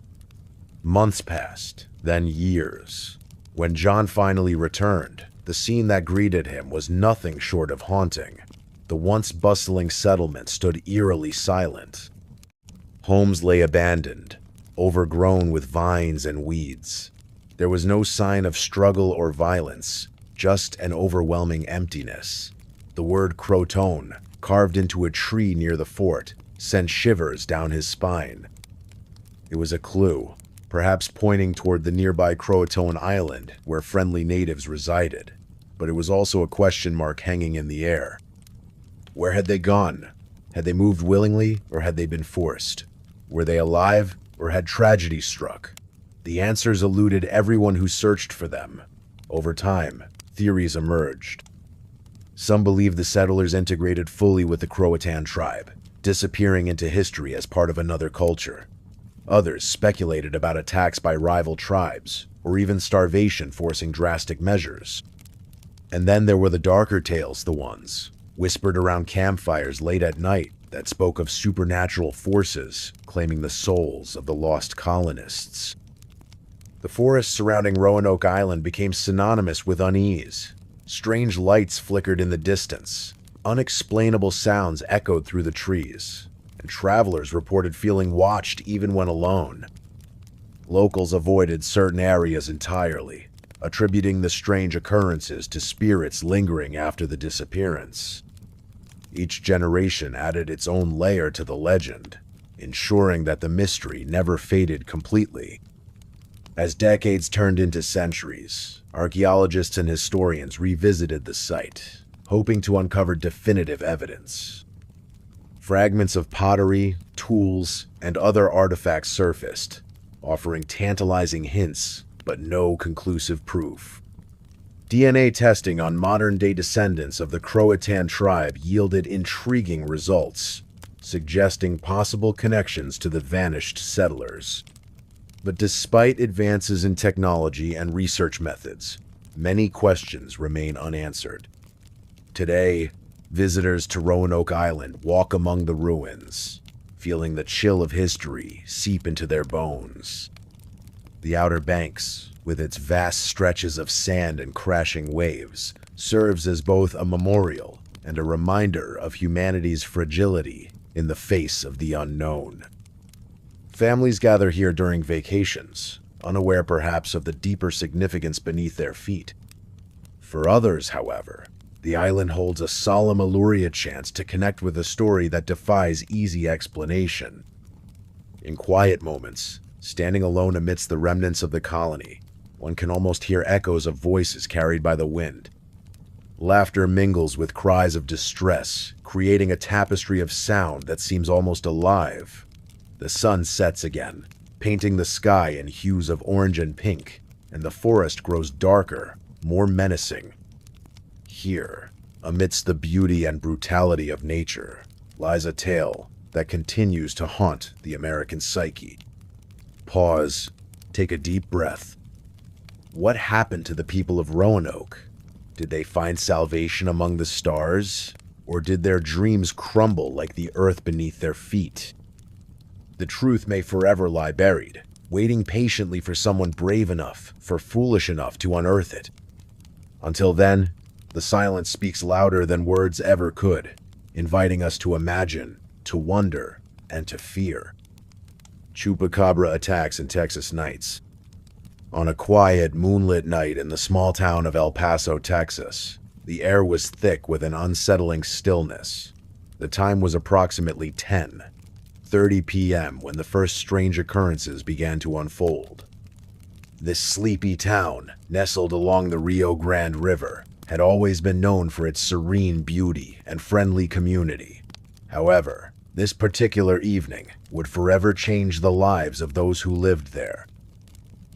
Months passed, then years. When John finally returned, the scene that greeted him was nothing short of haunting. The once bustling settlement stood eerily silent. Homes lay abandoned, overgrown with vines and weeds. There was no sign of struggle or violence, just an overwhelming emptiness. The word Croton, carved into a tree near the fort, sent shivers down his spine. It was a clue, perhaps pointing toward the nearby Croatoan island where friendly natives resided, but it was also a question mark hanging in the air. Where had they gone? Had they moved willingly, or had they been forced? Were they alive, or had tragedy struck? The answers eluded everyone who searched for them. Over time, theories emerged. Some believed the settlers integrated fully with the Croatan tribe, disappearing into history as part of another culture. Others speculated about attacks by rival tribes, or even starvation forcing drastic measures. And then there were the darker tales, the ones whispered around campfires late at night that spoke of supernatural forces claiming the souls of the lost colonists. The forest surrounding Roanoke Island became synonymous with unease. Strange lights flickered in the distance, unexplainable sounds echoed through the trees, and travelers reported feeling watched even when alone. Locals avoided certain areas entirely, attributing the strange occurrences to spirits lingering after the disappearance. Each generation added its own layer to the legend, ensuring that the mystery never faded completely. As decades turned into centuries, archaeologists and historians revisited the site, hoping to uncover definitive evidence. Fragments of pottery, tools, and other artifacts surfaced, offering tantalizing hints but no conclusive proof. DNA testing on modern-day descendants of the Croatan tribe yielded intriguing results, suggesting possible connections to the vanished settlers. But despite advances in technology and research methods, many questions remain unanswered. Today, visitors to Roanoke Island walk among the ruins, feeling the chill of history seep into their bones. The Outer Banks, with its vast stretches of sand and crashing waves, serves as both a memorial and a reminder of humanity's fragility in the face of the unknown. Families gather here during vacations, unaware perhaps of the deeper significance beneath their feet. For others, however, the island holds a solemn allure chance to connect with a story that defies easy explanation. In quiet moments, standing alone amidst the remnants of the colony, one can almost hear echoes of voices carried by the wind. Laughter mingles with cries of distress, creating a tapestry of sound that seems almost alive. The sun sets again, painting the sky in hues of orange and pink, and the forest grows darker, more menacing. Here, amidst the beauty and brutality of nature, lies a tale that continues to haunt the American psyche. Pause, take a deep breath. What happened to the people of Roanoke? Did they find salvation among the stars, or did their dreams crumble like the earth beneath their feet? The truth may forever lie buried, waiting patiently for someone brave enough, for foolish enough to unearth it. Until then, the silence speaks louder than words ever could, inviting us to imagine, to wonder, and to fear. Chupacabra attacks in Texas nights. On a quiet, moonlit night in the small town of El Paso, Texas, the air was thick with an unsettling stillness. The time was approximately 10:30 p.m. when the first strange occurrences began to unfold. This sleepy town, nestled along the Rio Grande River, had always been known for its serene beauty and friendly community. However, this particular evening would forever change the lives of those who lived there.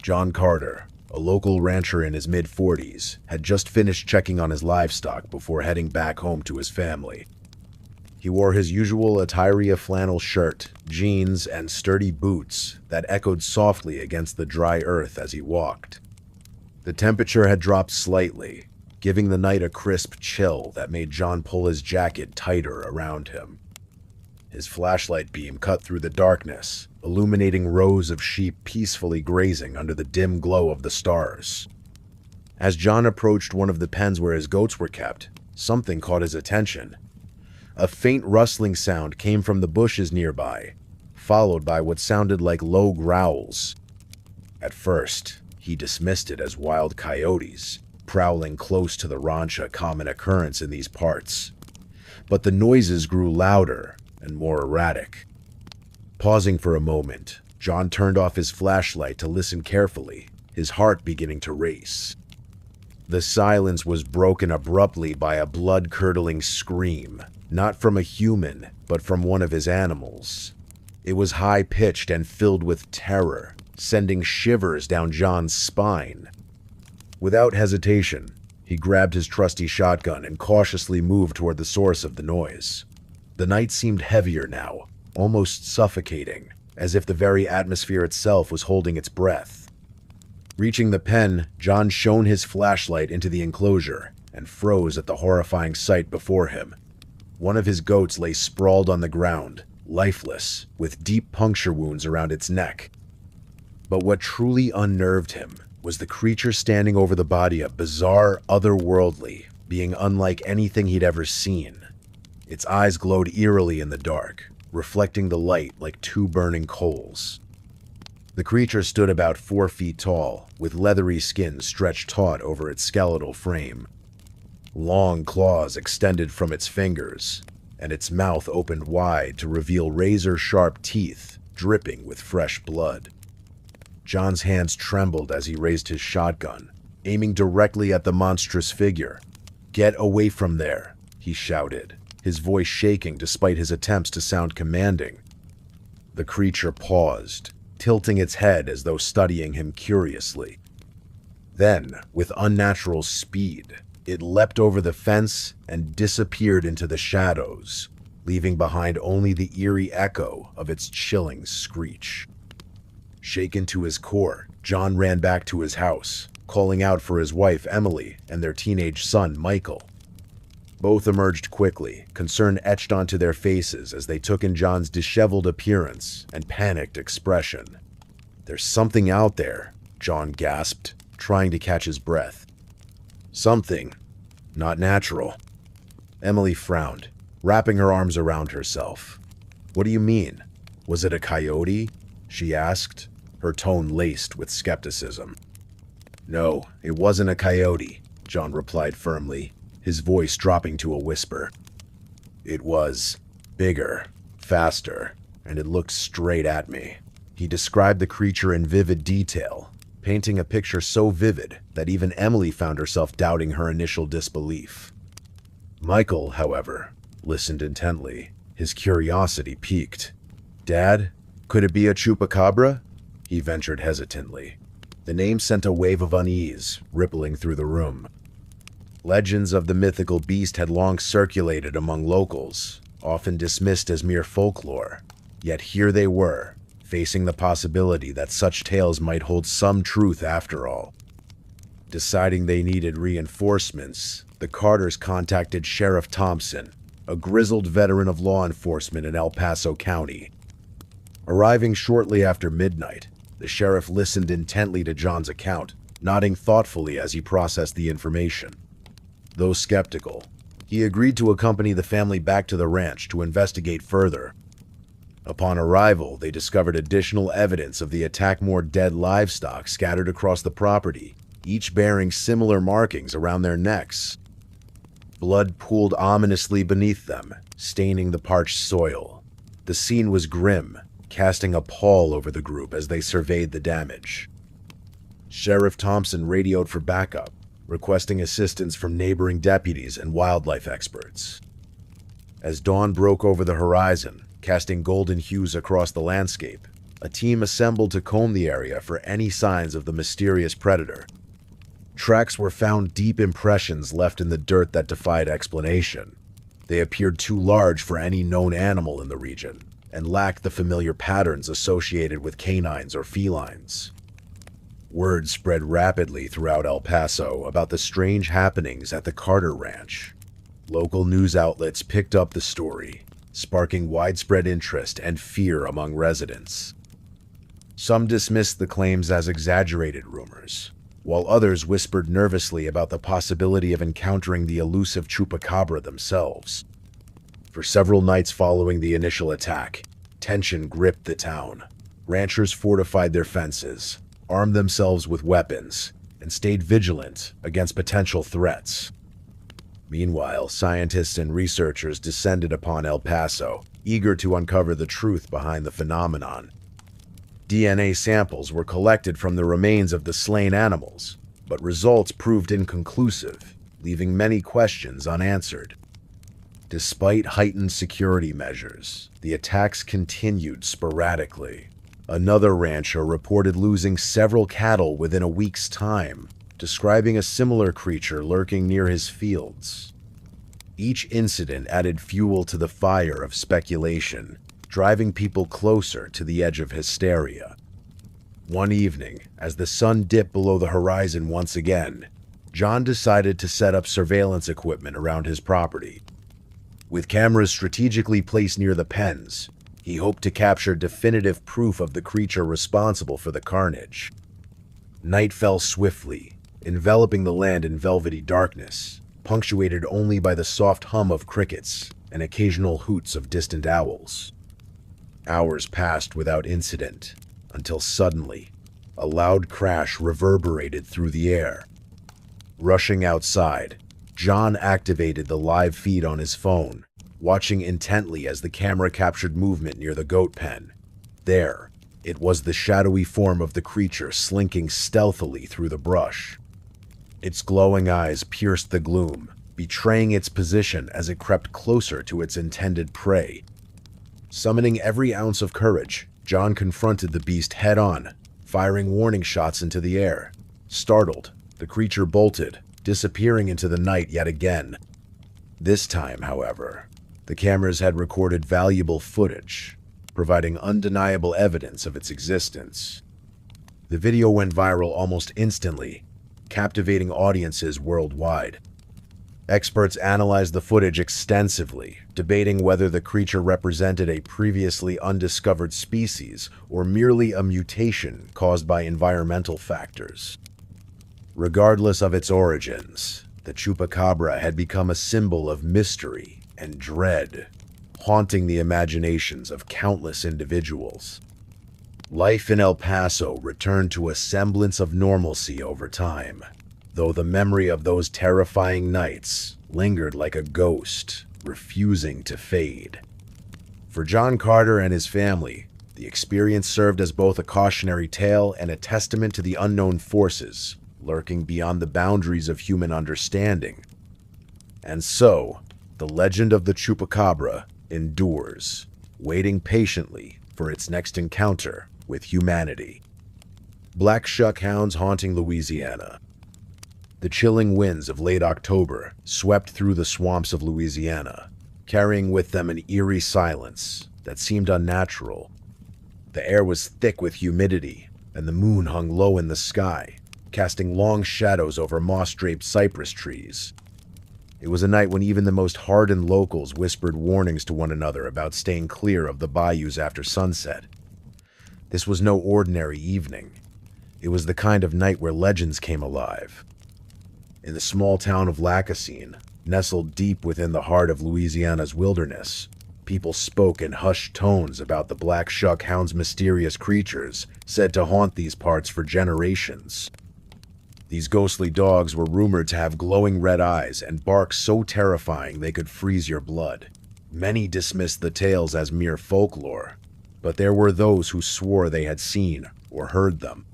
John Carter, a local rancher in his mid-40s, had just finished checking on his livestock before heading back home to his family. He wore his usual attire of flannel shirt, jeans, and sturdy boots that echoed softly against the dry earth as he walked. The temperature had dropped slightly, giving the night a crisp chill that made John pull his jacket tighter around him. His flashlight beam cut through the darkness, illuminating rows of sheep peacefully grazing under the dim glow of the stars. As John approached one of the pens where his goats were kept, something caught his attention. A faint rustling sound came from the bushes nearby, followed by what sounded like low growls. At first, he dismissed it as wild coyotes, prowling close to the ranch, a common occurrence in these parts. But the noises grew louder and more erratic. Pausing for a moment, John turned off his flashlight to listen carefully, his heart beginning to race. The silence was broken abruptly by a blood-curdling scream, not from a human, but from one of his animals. It was high-pitched and filled with terror, sending shivers down John's spine. Without hesitation, he grabbed his trusty shotgun and cautiously moved toward the source of the noise. The night seemed heavier now, almost suffocating, as if the very atmosphere itself was holding its breath. Reaching the pen, John shone his flashlight into the enclosure and froze at the horrifying sight before him. One of his goats lay sprawled on the ground, lifeless, with deep puncture wounds around its neck. But what truly unnerved him was the creature standing over the body, a bizarre, otherworldly being unlike anything he'd ever seen. Its eyes glowed eerily in the dark, reflecting the light like two burning coals. The creature stood about 4 feet tall, with leathery skin stretched taut over its skeletal frame. Long claws extended from its fingers, and its mouth opened wide to reveal razor-sharp teeth dripping with fresh blood. John's hands trembled as he raised his shotgun, aiming directly at the monstrous figure. "Get away from there," he shouted, his voice shaking despite his attempts to sound commanding. The creature paused, tilting its head as though studying him curiously. Then, with unnatural speed, it leapt over the fence and disappeared into the shadows, leaving behind only the eerie echo of its chilling screech. Shaken to his core, John ran back to his house, calling out for his wife Emily and their teenage son Michael. Both emerged quickly, concern etched onto their faces as they took in John's disheveled appearance and panicked expression. "There's something out there," John gasped, trying to catch his breath. "Something not natural." Emily frowned, wrapping her arms around herself. "What do you mean? Was it a coyote?" she asked, her tone laced with skepticism. "No, it wasn't a coyote," John replied firmly, his voice dropping to a whisper. "It was bigger, faster, and it looked straight at me." He described the creature in vivid detail, painting a picture so vivid that even Emily found herself doubting her initial disbelief. Michael, however, listened intently, his curiosity piqued. "Dad, could it be a chupacabra?" he ventured hesitantly. The name sent a wave of unease rippling through the room. Legends of the mythical beast had long circulated among locals, often dismissed as mere folklore. Yet here they were, facing the possibility that such tales might hold some truth after all. Deciding they needed reinforcements, the Carters contacted Sheriff Thompson, a grizzled veteran of law enforcement in El Paso County. Arriving shortly after midnight, the sheriff listened intently to John's account, nodding thoughtfully as he processed the information. Though skeptical, he agreed to accompany the family back to the ranch to investigate further. Upon arrival, they discovered additional evidence of the attack, more dead livestock scattered across the property, each bearing similar markings around their necks. Blood pooled ominously beneath them, staining the parched soil. The scene was grim, casting a pall over the group as they surveyed the damage. Sheriff Thompson radioed for backup, requesting assistance from neighboring deputies and wildlife experts. As dawn broke over the horizon, casting golden hues across the landscape, a team assembled to comb the area for any signs of the mysterious predator. Tracks were found, deep impressions left in the dirt that defied explanation. They appeared too large for any known animal in the region, and lacked the familiar patterns associated with canines or felines. Word spread rapidly throughout El Paso about the strange happenings at the Carter Ranch. Local news outlets picked up the story, sparking widespread interest and fear among residents. Some dismissed the claims as exaggerated rumors, while others whispered nervously about the possibility of encountering the elusive chupacabra themselves. For several nights following the initial attack, tension gripped the town. Ranchers fortified their fences, armed themselves with weapons, and stayed vigilant against potential threats. Meanwhile, scientists and researchers descended upon El Paso, eager to uncover the truth behind the phenomenon. DNA samples were collected from the remains of the slain animals, but results proved inconclusive, leaving many questions unanswered. Despite heightened security measures, the attacks continued sporadically. Another rancher reported losing several cattle within a week's time, describing a similar creature lurking near his fields. Each incident added fuel to the fire of speculation, driving people closer to the edge of hysteria. One evening, as the sun dipped below the horizon once again, John decided to set up surveillance equipment around his property. With cameras strategically placed near the pens, he hoped to capture definitive proof of the creature responsible for the carnage. Night fell swiftly, enveloping the land in velvety darkness, punctuated only by the soft hum of crickets and occasional hoots of distant owls. Hours passed without incident, until suddenly, a loud crash reverberated through the air. Rushing outside, John activated the live feed on his phone, watching intently as the camera captured movement near the goat pen. There, it was the shadowy form of the creature slinking stealthily through the brush. Its glowing eyes pierced the gloom, betraying its position as it crept closer to its intended prey. Summoning every ounce of courage, John confronted the beast head-on, firing warning shots into the air. Startled, the creature bolted, disappearing into the night yet again. This time, however, the cameras had recorded valuable footage, providing undeniable evidence of its existence. The video went viral almost instantly, captivating audiences worldwide. Experts analyzed the footage extensively, debating whether the creature represented a previously undiscovered species or merely a mutation caused by environmental factors. Regardless of its origins, the chupacabra had become a symbol of mystery and dread, haunting the imaginations of countless individuals. Life in El Paso returned to a semblance of normalcy over time, though the memory of those terrifying nights lingered like a ghost, refusing to fade. For John Carter and his family, the experience served as both a cautionary tale and a testament to the unknown forces lurking beyond the boundaries of human understanding. And so, the legend of the chupacabra endures, waiting patiently for its next encounter with humanity. Black shuck hounds haunting Louisiana. The chilling winds of late October swept through the swamps of Louisiana, carrying with them an eerie silence that seemed unnatural. The air was thick with humidity, and the moon hung low in the sky, casting long shadows over moss-draped cypress trees. It was a night when even the most hardened locals whispered warnings to one another about staying clear of the bayous after sunset. This was no ordinary evening. It was the kind of night where legends came alive. In the small town of Lacassine, nestled deep within the heart of Louisiana's wilderness, people spoke in hushed tones about the black shuck hound's mysterious creatures said to haunt these parts for generations. These ghostly dogs were rumored to have glowing red eyes and bark so terrifying they could freeze your blood. Many dismissed the tales as mere folklore, but there were those who swore they had seen or heard them.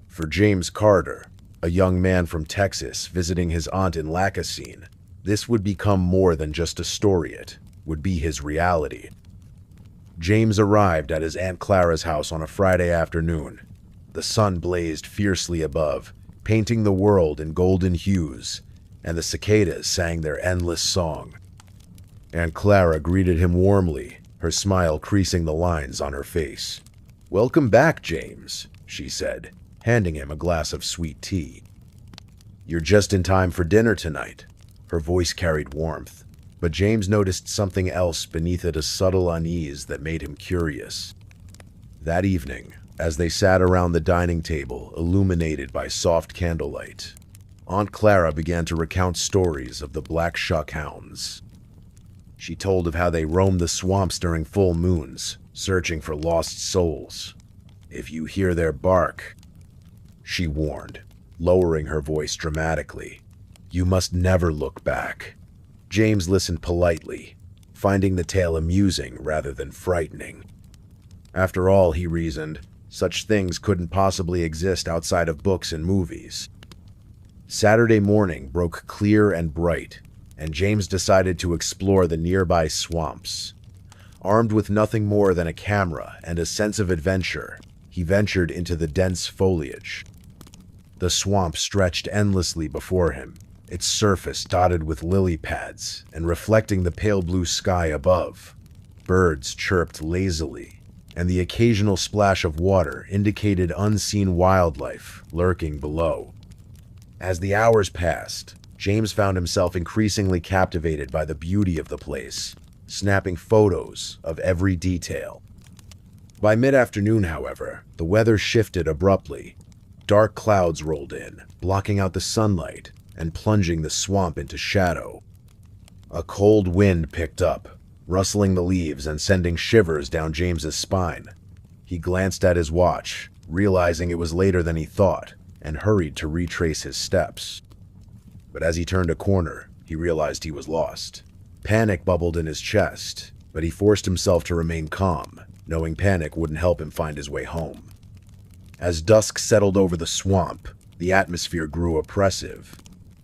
For James Carter, a young man from Texas visiting his aunt in Lacassine, this would become more than just a story. It would be his reality. James arrived at his Aunt Clara's house on a Friday afternoon. The sun blazed fiercely above, painting the world in golden hues, and the cicadas sang their endless song. Aunt Clara greeted him warmly, her smile creasing the lines on her face. "Welcome back, James," she said, handing him a glass of sweet tea. "You're just in time for dinner tonight." Her voice carried warmth, but James noticed something else beneath it, a subtle unease that made him curious. That evening, as they sat around the dining table, illuminated by soft candlelight, Aunt Clara began to recount stories of the black shuck hounds. She told of how they roamed the swamps during full moons, searching for lost souls. "If you hear their bark," she warned, lowering her voice dramatically, "you must never look back." James listened politely, finding the tale amusing rather than frightening. After all, he reasoned, Such things couldn't possibly exist outside of books and movies. Saturday morning broke clear and bright, and James decided to explore the nearby swamps. Armed with nothing more than a camera and a sense of adventure, he ventured into the dense foliage. The swamp stretched endlessly before him, its surface dotted with lily pads and reflecting the pale blue sky above. Birds chirped lazily, and the occasional splash of water indicated unseen wildlife lurking below. As the hours passed, James found himself increasingly captivated by the beauty of the place, snapping photos of every detail. By mid-afternoon, however, the weather shifted abruptly. Dark clouds rolled in, blocking out the sunlight and plunging the swamp into shadow. A cold wind picked up, rustling the leaves and sending shivers down James's spine. He glanced at his watch, realizing it was later than he thought, and hurried to retrace his steps. But as he turned a corner, he realized he was lost. Panic bubbled in his chest, but he forced himself to remain calm, knowing panic wouldn't help him find his way home. As dusk settled over the swamp, the atmosphere grew oppressive.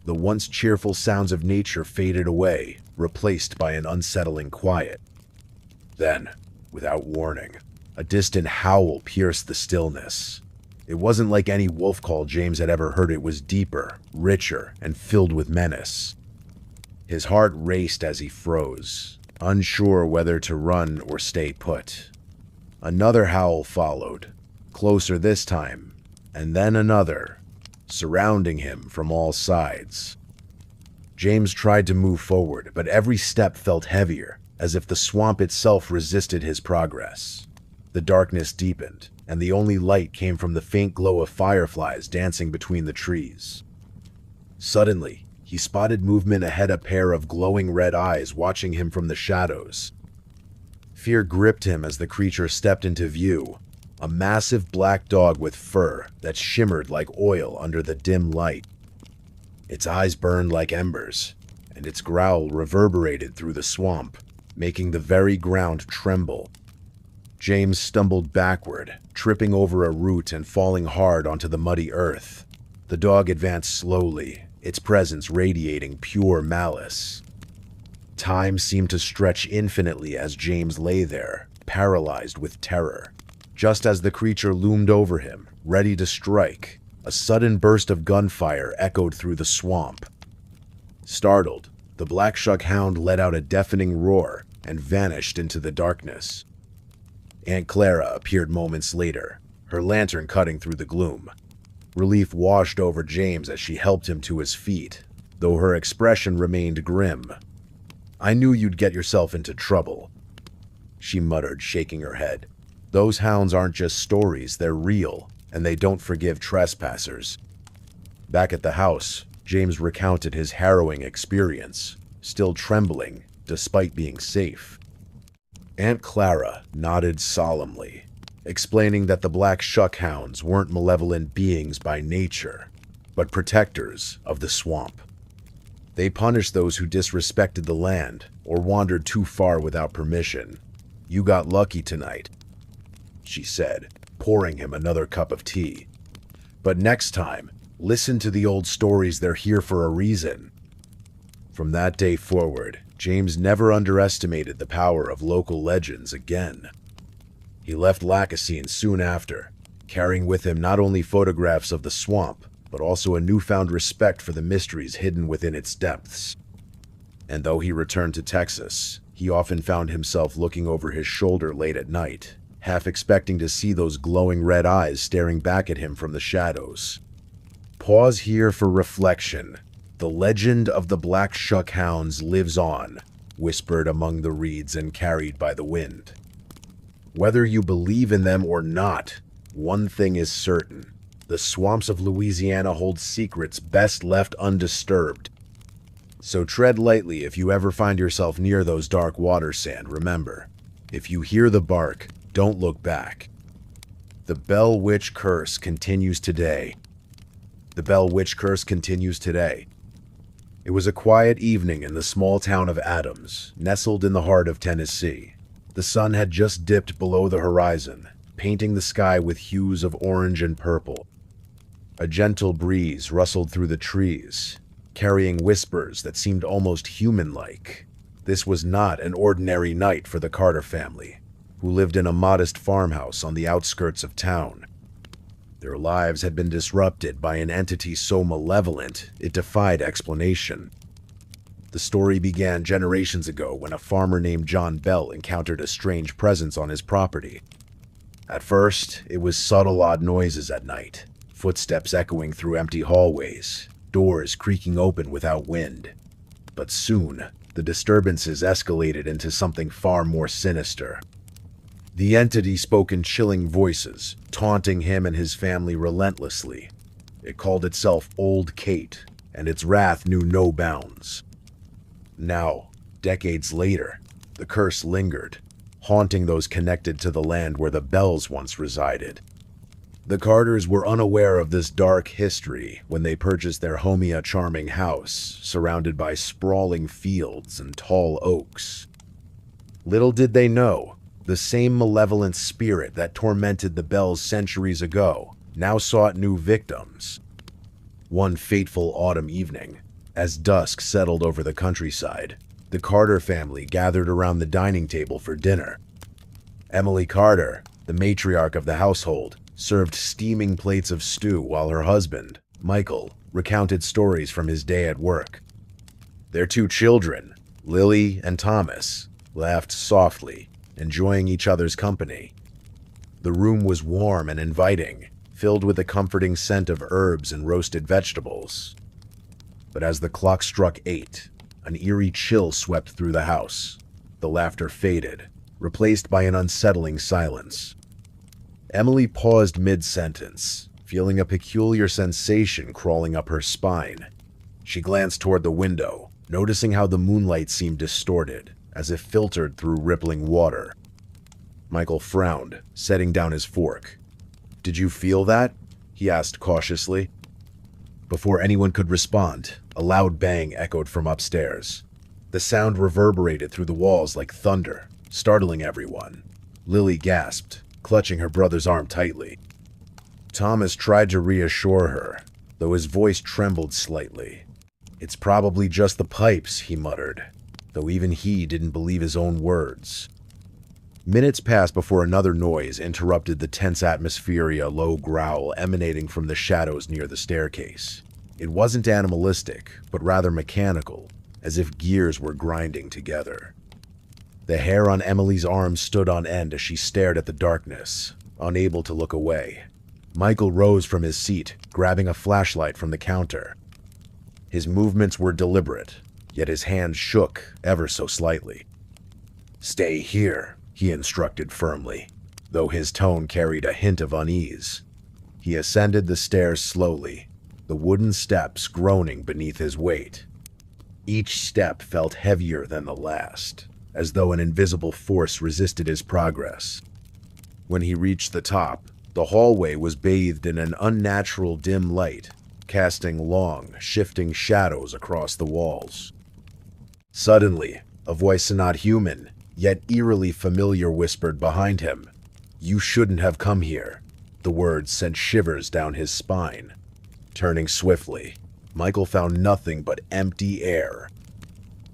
The once cheerful sounds of nature faded away, replaced by an unsettling quiet. Then, without warning, a distant howl pierced the stillness. It wasn't like any wolf call James had ever heard. It was deeper, richer, and filled with menace. His heart raced as he froze, unsure whether to run or stay put. Another howl followed, closer this time, and then another, surrounding him from all sides. James tried to move forward, but every step felt heavier, as if the swamp itself resisted his progress. The darkness deepened, and the only light came from the faint glow of fireflies dancing between the trees. Suddenly, he spotted movement ahead, a pair of glowing red eyes watching him from the shadows. Fear gripped him as the creature stepped into view, a massive black dog with fur that shimmered like oil under the dim light. Its eyes burned like embers, and its growl reverberated through the swamp, making the very ground tremble. James stumbled backward, tripping over a root and falling hard onto the muddy earth. The dog advanced slowly, its presence radiating pure malice. Time seemed to stretch infinitely as James lay there, paralyzed with terror. Just as the creature loomed over him, ready to strike, a sudden burst of gunfire echoed through the swamp. Startled, the black shuck hound let out a deafening roar and vanished into the darkness. Aunt Clara appeared moments later, her lantern cutting through the gloom. Relief washed over James as she helped him to his feet, though her expression remained grim. "I knew you'd get yourself into trouble," she muttered, shaking her head. "Those hounds aren't just stories, they're real, and they don't forgive trespassers." Back at the house, James recounted his harrowing experience, still trembling despite being safe. Aunt Clara nodded solemnly, explaining that the black shuckhounds weren't malevolent beings by nature, but protectors of the swamp. They punished those who disrespected the land or wandered too far without permission. "You got lucky tonight," she said, pouring him another cup of tea. "But next time, listen to the old stories, they're here for a reason." From that day forward, James never underestimated the power of local legends again. He left Lacassine soon after, carrying with him not only photographs of the swamp, but also a newfound respect for the mysteries hidden within its depths. And though he returned to Texas, he often found himself looking over his shoulder late at night, half expecting to see those glowing red eyes staring back at him from the shadows. Pause here for reflection. The legend of the Black Shuckhounds lives on, whispered among the reeds and carried by the wind. Whether you believe in them or not, one thing is certain. The swamps of Louisiana hold secrets best left undisturbed. So tread lightly if you ever find yourself near those dark waters, and remember, if you hear the bark, don't look back. The Bell Witch Curse continues today. The Bell Witch Curse continues today. It was a quiet evening in the small town of Adams, nestled in the heart of Tennessee. The sun had just dipped below the horizon, painting the sky with hues of orange and purple. A gentle breeze rustled through the trees, carrying whispers that seemed almost human-like. This was not an ordinary night for the Carter family, who lived in a modest farmhouse on the outskirts of town. Their lives had been disrupted by an entity so malevolent it defied explanation. The story began generations ago when a farmer named John Bell encountered a strange presence on his property. At first, it was subtle odd noises at night, footsteps echoing through empty hallways, doors creaking open without wind. But soon, the disturbances escalated into something far more sinister. The entity spoke in chilling voices, taunting him and his family relentlessly. It called itself Old Kate, and its wrath knew no bounds. Now, decades later, the curse lingered, haunting those connected to the land where the Bells once resided. The Carters were unaware of this dark history when they purchased their homey charming house, surrounded by sprawling fields and tall oaks. Little did they know, the same malevolent spirit that tormented the Bells centuries ago now sought new victims. One fateful autumn evening, as dusk settled over the countryside, the Carter family gathered around the dining table for dinner. Emily Carter, the matriarch of the household, served steaming plates of stew while her husband, Michael, recounted stories from his day at work. Their two children, Lily and Thomas, laughed softly, enjoying each other's company. The room was warm and inviting, filled with the comforting scent of herbs and roasted vegetables. But as the clock struck 8, an eerie chill swept through the house. The laughter faded, replaced by an unsettling silence. Emily paused mid-sentence, feeling a peculiar sensation crawling up her spine. She glanced toward the window, noticing how the moonlight seemed distorted, as if filtered through rippling water. Michael frowned, setting down his fork. "Did you feel that?" he asked cautiously. Before anyone could respond, a loud bang echoed from upstairs. The sound reverberated through the walls like thunder, startling everyone. Lily gasped, clutching her brother's arm tightly. Thomas tried to reassure her, though his voice trembled slightly. "It's probably just the pipes," he muttered, though even he didn't believe his own words. Minutes passed before another noise interrupted the tense atmosphere, a low growl emanating from the shadows near the staircase. It wasn't animalistic, but rather mechanical, as if gears were grinding together. The hair on Emily's arm stood on end as she stared at the darkness, unable to look away. Michael rose from his seat, grabbing a flashlight from the counter. His movements were deliberate, yet his hands shook ever so slightly. "Stay here," he instructed firmly, though his tone carried a hint of unease. He ascended the stairs slowly, the wooden steps groaning beneath his weight. Each step felt heavier than the last, as though an invisible force resisted his progress. When he reached the top, the hallway was bathed in an unnatural dim light, casting long, shifting shadows across the walls. Suddenly, a voice not human, yet eerily familiar whispered behind him, "You shouldn't have come here." The words sent shivers down his spine. Turning swiftly, Michael found nothing but empty air.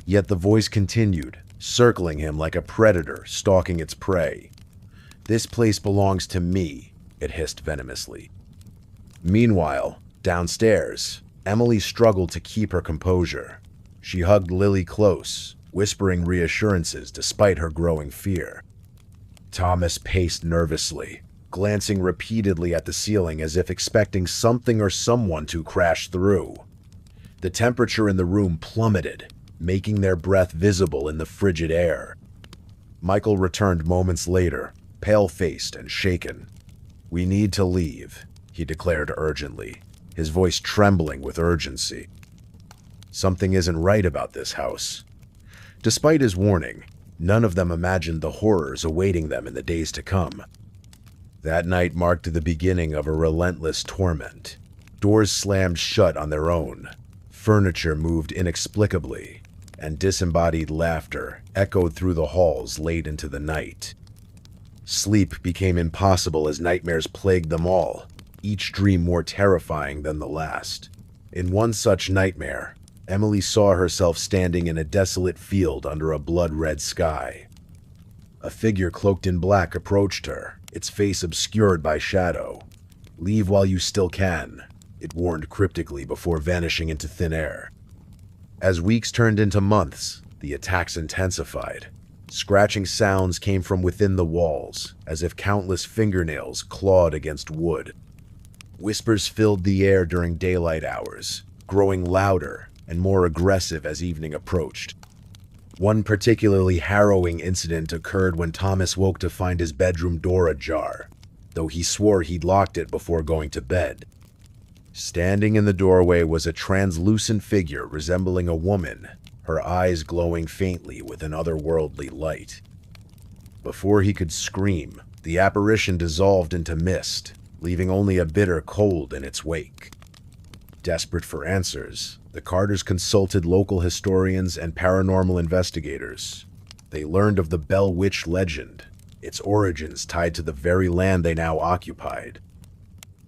Yet the voice continued, circling him like a predator stalking its prey. "This place belongs to me," it hissed venomously. Meanwhile, downstairs, Emily struggled to keep her composure. She hugged Lily close, whispering reassurances despite her growing fear. Thomas paced nervously, glancing repeatedly at the ceiling as if expecting something or someone to crash through. The temperature in the room plummeted, making their breath visible in the frigid air. Michael returned moments later, pale-faced and shaken. "We need to leave," he declared urgently, his voice trembling with urgency. Something isn't right about this house. Despite his warning, none of them imagined the horrors awaiting them in the days to come. That night marked the beginning of a relentless torment. Doors slammed shut on their own, furniture moved inexplicably, and disembodied laughter echoed through the halls late into the night. Sleep became impossible as nightmares plagued them all, each dream more terrifying than the last. In one such nightmare, Emily saw herself standing in a desolate field under a blood-red sky. A figure cloaked in black approached her, its face obscured by shadow. "Leave while you still can," it warned cryptically before vanishing into thin air. As weeks turned into months, the attacks intensified. Scratching sounds came from within the walls, as if countless fingernails clawed against wood. Whispers filled the air during daylight hours, growing louder and more aggressive as evening approached. One particularly harrowing incident occurred when Thomas woke to find his bedroom door ajar, though he swore he'd locked it before going to bed. Standing in the doorway was a translucent figure resembling a woman, her eyes glowing faintly with an otherworldly light. Before he could scream, the apparition dissolved into mist, leaving only a bitter cold in its wake. Desperate for answers, the Carters consulted local historians and paranormal investigators. They learned of the Bell Witch legend, its origins tied to the very land they now occupied.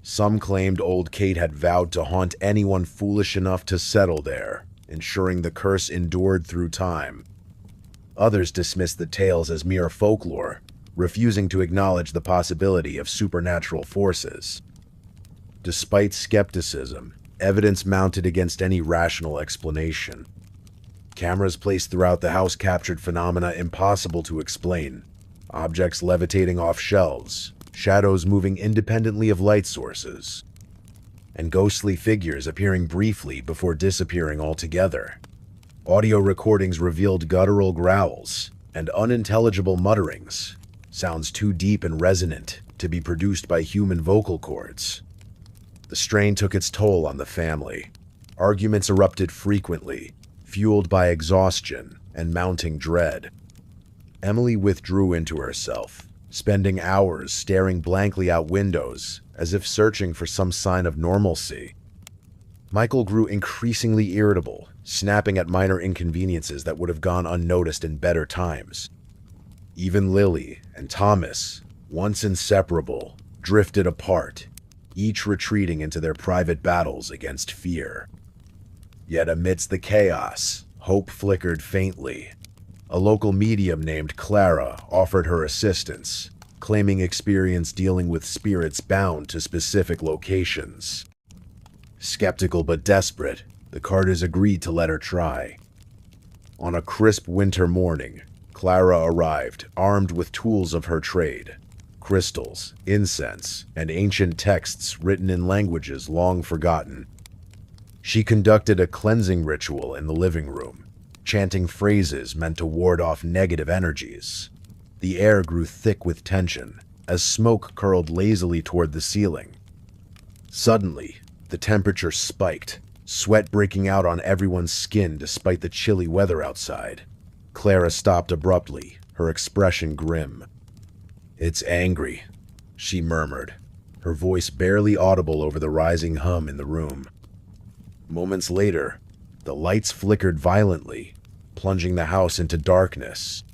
Some claimed old Kate had vowed to haunt anyone foolish enough to settle there, ensuring the curse endured through time. Others dismissed the tales as mere folklore, refusing to acknowledge the possibility of supernatural forces. Despite skepticism, evidence mounted against any rational explanation. Cameras placed throughout the house captured phenomena impossible to explain: objects levitating off shelves, shadows moving independently of light sources, and ghostly figures appearing briefly before disappearing altogether. Audio recordings revealed guttural growls and unintelligible mutterings, sounds too deep and resonant to be produced by human vocal cords. The strain took its toll on the family. Arguments erupted frequently, fueled by exhaustion and mounting dread. Emily withdrew into herself, spending hours staring blankly out windows as if searching for some sign of normalcy. Michael grew increasingly irritable, snapping at minor inconveniences that would have gone unnoticed in better times. Even Lily and Thomas, once inseparable, drifted apart, each retreating into their private battles against fear. Yet amidst the chaos, hope flickered faintly. A local medium named Clara offered her assistance, claiming experience dealing with spirits bound to specific locations. Skeptical but desperate, the Carters agreed to let her try. On a crisp winter morning, Clara arrived, armed with tools of her trade: crystals, incense, and ancient texts written in languages long forgotten. She conducted a cleansing ritual in the living room, chanting phrases meant to ward off negative energies. The air grew thick with tension as smoke curled lazily toward the ceiling. Suddenly, the temperature spiked, sweat breaking out on everyone's skin despite the chilly weather outside. Clara stopped abruptly, her expression grim. "It's angry," she murmured, her voice barely audible over the rising hum in the room. Moments later, the lights flickered violently, plunging the house into darkness.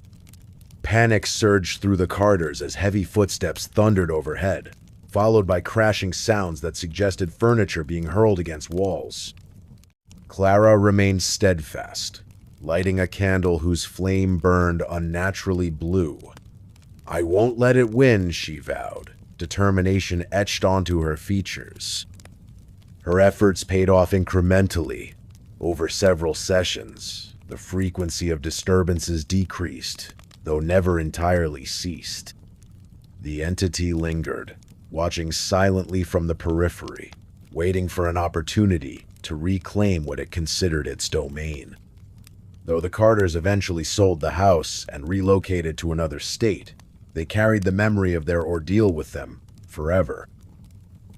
Panic surged through the Carters as heavy footsteps thundered overhead, followed by crashing sounds that suggested furniture being hurled against walls. Clara remained steadfast, lighting a candle whose flame burned unnaturally blue. "I won't let it win," she vowed, determination etched onto her features. Her efforts paid off incrementally. Over several sessions, the frequency of disturbances decreased, though never entirely ceased. The entity lingered, watching silently from the periphery, waiting for an opportunity to reclaim what it considered its domain. Though the Carters eventually sold the house and relocated to another state, they carried the memory of their ordeal with them forever.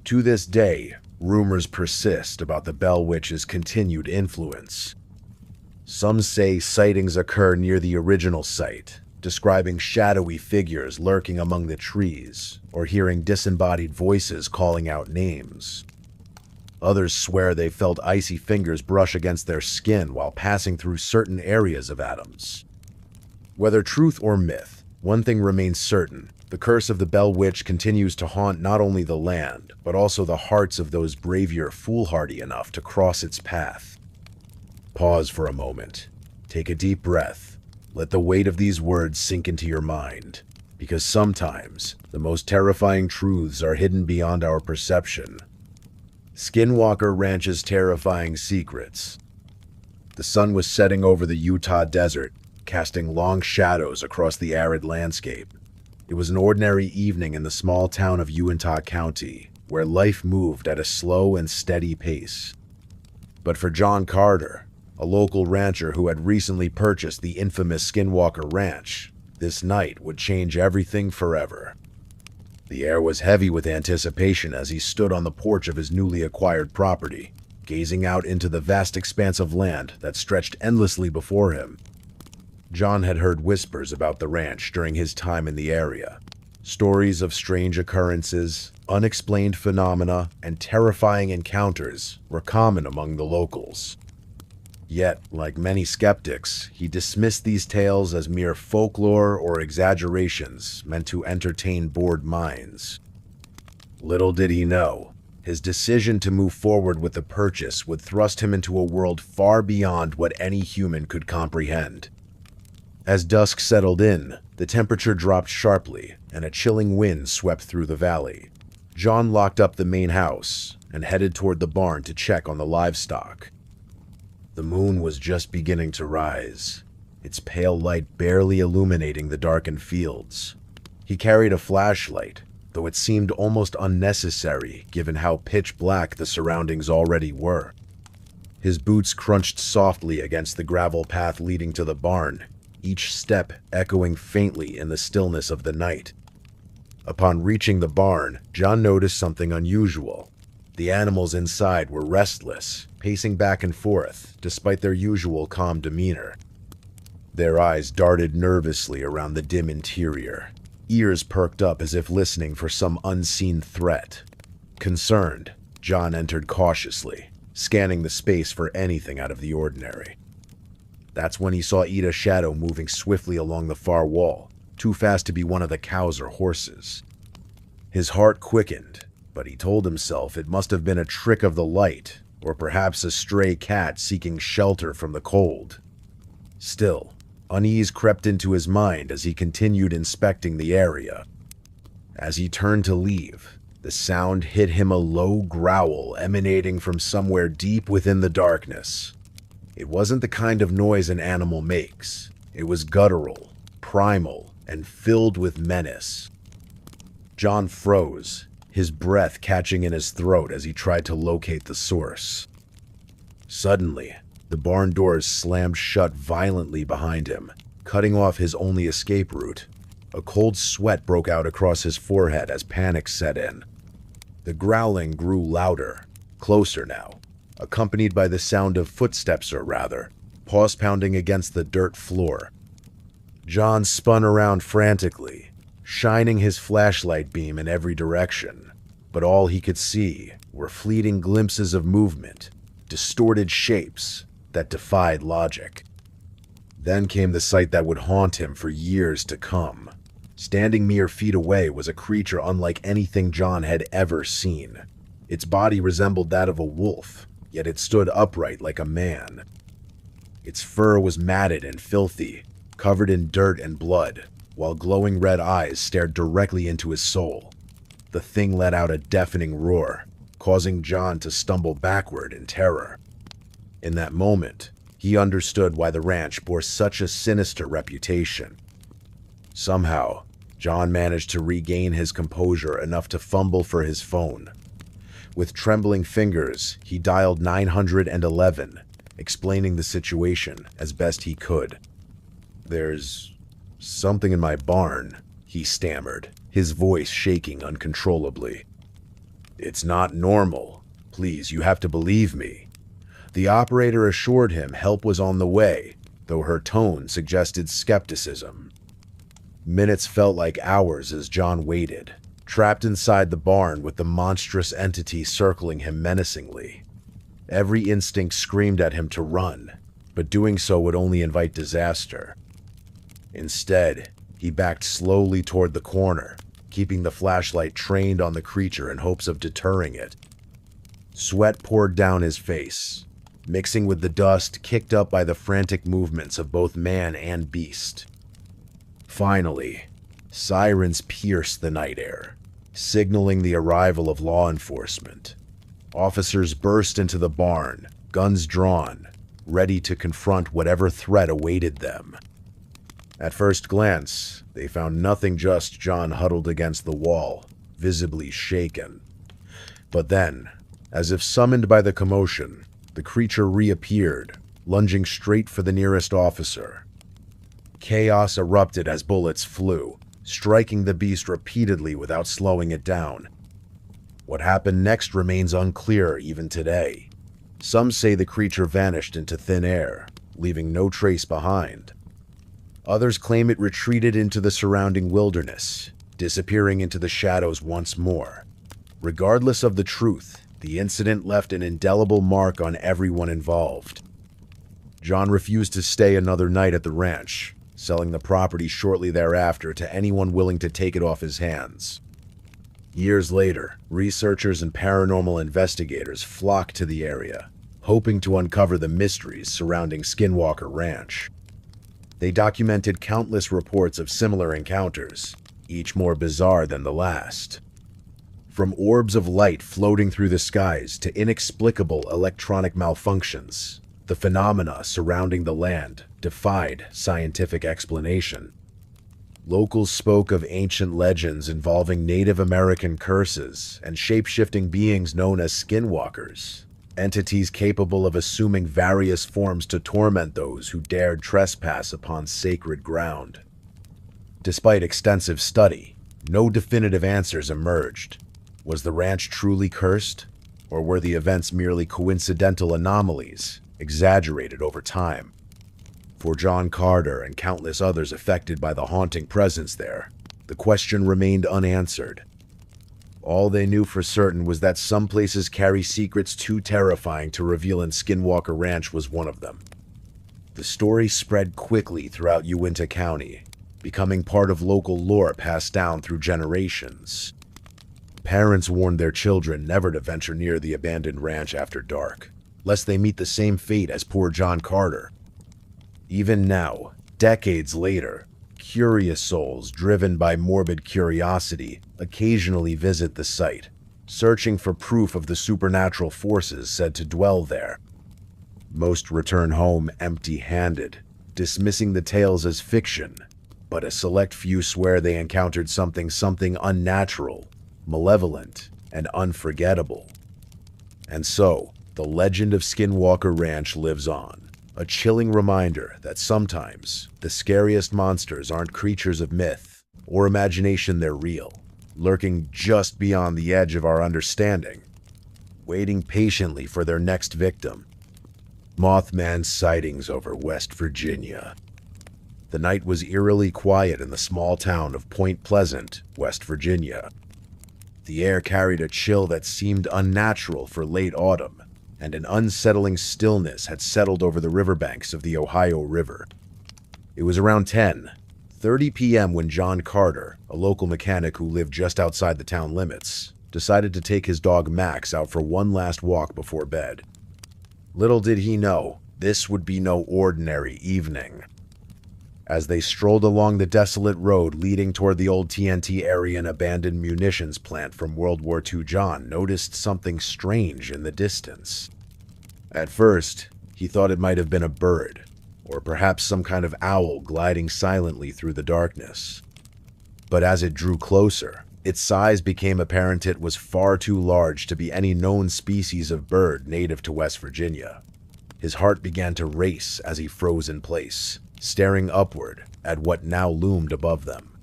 To this day, rumors persist about the Bell Witch's continued influence. Some say sightings occur near the original site, describing shadowy figures lurking among the trees, or hearing disembodied voices calling out names. Others swear they felt icy fingers brush against their skin while passing through certain areas of Adams. Whether truth or myth, one thing remains certain: The curse of the Bell Witch continues to haunt not only the land, but also the hearts of those bravier foolhardy enough to cross its path. Pause for a moment. Take a deep breath. Let the weight of these words sink into your mind, because sometimes the most terrifying truths are hidden beyond our perception. Skinwalker Ranch's terrifying secrets. The sun was setting over the Utah desert, casting long shadows across the arid landscape. It was an ordinary evening in the small town of Uintah County, where life moved at a slow and steady pace. But for John Carter, a local rancher who had recently purchased the infamous Skinwalker Ranch, this night would change everything forever. The air was heavy with anticipation as he stood on the porch of his newly acquired property, gazing out into the vast expanse of land that stretched endlessly before him. John had heard whispers about the ranch during his time in the area. Stories of strange occurrences, unexplained phenomena, and terrifying encounters were common among the locals. Yet, like many skeptics, he dismissed these tales as mere folklore or exaggerations meant to entertain bored minds. Little did he know, his decision to move forward with the purchase would thrust him into a world far beyond what any human could comprehend. As dusk settled in, the temperature dropped sharply, and a chilling wind swept through the valley. John locked up the main house and headed toward the barn to check on the livestock. The moon was just beginning to rise, its pale light barely illuminating the darkened fields. He carried a flashlight, though it seemed almost unnecessary given how pitch black the surroundings already were. His boots crunched softly against the gravel path leading to the barn, each step echoing faintly in the stillness of the night. Upon reaching the barn, John noticed something unusual. The animals inside were restless, pacing back and forth, despite their usual calm demeanor. Their eyes darted nervously around the dim interior, ears perked up as if listening for some unseen threat. Concerned, John entered cautiously, scanning the space for anything out of the ordinary. That's when he saw Ida's shadow moving swiftly along the far wall, too fast to be one of the cows or horses. His heart quickened, but he told himself it must have been a trick of the light, or perhaps a stray cat seeking shelter from the cold. Still, unease crept into his mind as he continued inspecting the area. As he turned to leave, the sound hit him a low growl emanating from somewhere deep within the darkness. It wasn't the kind of noise an animal makes. It was guttural, primal, and filled with menace. John froze, his breath catching in his throat as he tried to locate the source. Suddenly, the barn doors slammed shut violently behind him, cutting off his only escape route. A cold sweat broke out across his forehead as panic set in. The growling grew louder, closer now, accompanied by the sound of footsteps, or rather, paws pounding against the dirt floor. John spun around frantically, shining his flashlight beam in every direction, but all he could see were fleeting glimpses of movement, distorted shapes that defied logic. Then came the sight that would haunt him for years to come. Standing mere feet away was a creature unlike anything John had ever seen. Its body resembled that of a wolf, yet it stood upright like a man. Its fur was matted and filthy, covered in dirt and blood, while glowing red eyes stared directly into his soul. The thing let out a deafening roar, causing John to stumble backward in terror. In that moment, he understood why the ranch bore such a sinister reputation. Somehow, John managed to regain his composure enough to fumble for his phone. With trembling fingers, he dialed 911, explaining the situation as best he could. "There's something in my barn," he stammered, his voice shaking uncontrollably. "It's not normal. Please, you have to believe me." The operator assured him help was on the way, though her tone suggested skepticism. Minutes felt like hours as John waited, trapped inside the barn with the monstrous entity circling him menacingly. Every instinct screamed at him to run, but doing so would only invite disaster. Instead, He backed slowly toward the corner, keeping the flashlight trained on the creature in hopes of deterring it. Sweat poured down his face, mixing with the dust kicked up by the frantic movements of both man and beast. Finally, sirens pierced the night air, signaling the arrival of law enforcement. Officers burst into the barn, guns drawn, ready to confront whatever threat awaited them. At first glance, they found nothing, just John huddled against the wall, visibly shaken. But then, as if summoned by the commotion, the creature reappeared, lunging straight for the nearest officer. Chaos erupted as bullets flew, striking the beast repeatedly without slowing it down. What happened next remains unclear even today. Some say the creature vanished into thin air, leaving no trace behind. Others claim it retreated into the surrounding wilderness, disappearing into the shadows once more. Regardless of the truth, the incident left an indelible mark on everyone involved. John refused to stay another night at the ranch, selling the property shortly thereafter to anyone willing to take it off his hands. Years later, researchers and paranormal investigators flocked to the area, hoping to uncover the mysteries surrounding Skinwalker Ranch. They documented countless reports of similar encounters, each more bizarre than the last. From orbs of light floating through the skies to inexplicable electronic malfunctions, the phenomena surrounding the land defied scientific explanation. Locals spoke of ancient legends involving Native American curses and shape-shifting beings known as skinwalkers, entities capable of assuming various forms to torment those who dared trespass upon sacred ground. Despite extensive study, no definitive answers emerged. Was the ranch truly cursed, or were the events merely coincidental anomalies, exaggerated over time? For John Carter and countless others affected by the haunting presence there, the question remained unanswered. All they knew for certain was that some places carry secrets too terrifying to reveal, and Skinwalker Ranch was one of them. The story spread quickly throughout Uinta County, becoming part of local lore passed down through generations. Parents warned their children never to venture near the abandoned ranch after dark, lest they meet the same fate as poor John Carter. Even now, decades later, curious souls driven by morbid curiosity occasionally visit the site, searching for proof of the supernatural forces said to dwell there. Most return home empty-handed, dismissing the tales as fiction, but a select few swear they encountered something unnatural, malevolent, and unforgettable. And so, the legend of Skinwalker Ranch lives on. A chilling reminder that sometimes the scariest monsters aren't creatures of myth or imagination, they're real, lurking just beyond the edge of our understanding, waiting patiently for their next victim. Mothman sightings over West Virginia. The night was eerily quiet in the small town of Point Pleasant, West Virginia. The air carried a chill that seemed unnatural for late autumn, and an unsettling stillness had settled over the riverbanks of the Ohio River. It was around 10:30 p.m. when John Carter, a local mechanic who lived just outside the town limits, decided to take his dog Max out for one last walk before bed. Little did he know, this would be no ordinary evening. As they strolled along the desolate road leading toward the old TNT area and abandoned munitions plant from World War II, John noticed something strange in the distance. At first, he thought it might have been a bird, or perhaps some kind of owl gliding silently through the darkness. But as it drew closer, its size became apparent. It was far too large to be any known species of bird native to West Virginia. His heart began to race as he froze in place, staring upward at what now loomed above them.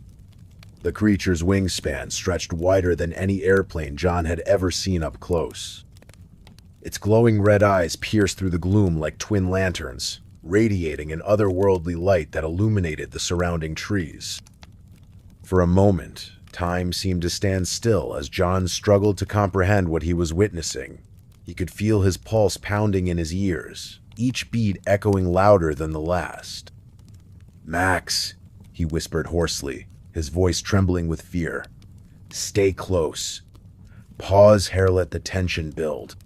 The creature's wingspan stretched wider than any airplane John had ever seen up close. Its glowing red eyes pierced through the gloom like twin lanterns, radiating an otherworldly light that illuminated the surrounding trees. For a moment, time seemed to stand still as John struggled to comprehend what he was witnessing. He could feel his pulse pounding in his ears, each beat echoing louder than the last. "Max," he whispered hoarsely, his voice trembling with fear. "Stay close. Pause, hair, let the tension build."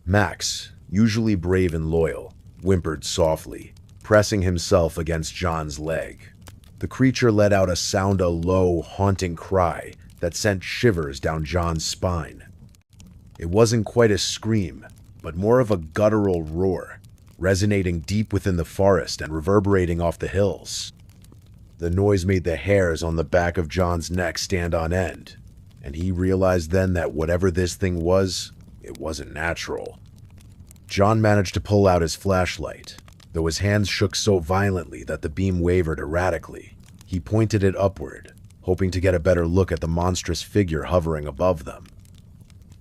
Max, usually brave and loyal, whimpered softly, pressing himself against John's leg. The creature let out a low, haunting cry that sent shivers down John's spine. It wasn't quite a scream, but more of a guttural roar, resonating deep within the forest and reverberating off the hills. The noise made the hairs on the back of John's neck stand on end, and he realized then that whatever this thing was, it wasn't natural. John managed to pull out his flashlight, though his hands shook so violently that the beam wavered erratically. He pointed it upward, hoping to get a better look at the monstrous figure hovering above them.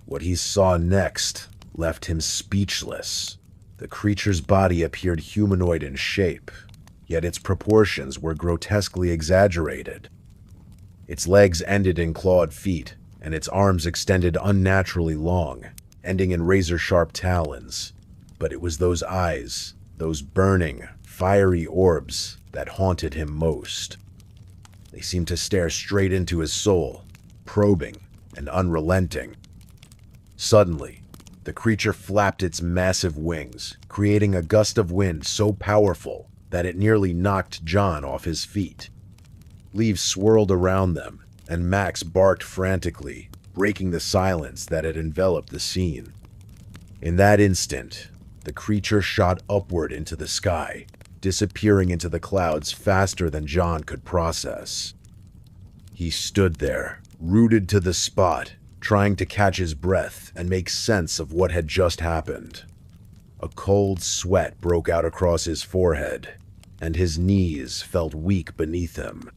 What he saw next left him speechless. The creature's body appeared humanoid in shape, yet its proportions were grotesquely exaggerated. Its legs ended in clawed feet, and its arms extended unnaturally long, ending in razor-sharp talons. But it was those eyes, those burning, fiery orbs, that haunted him most. They seemed to stare straight into his soul, probing and unrelenting. Suddenly, the creature flapped its massive wings, creating a gust of wind so powerful that it nearly knocked John off his feet. Leaves swirled around them, and Max barked frantically, breaking the silence that had enveloped the scene. In that instant, the creature shot upward into the sky, disappearing into the clouds faster than John could process. He stood there, rooted to the spot, trying to catch his breath and make sense of what had just happened. A cold sweat broke out across his forehead, and his knees felt weak beneath him.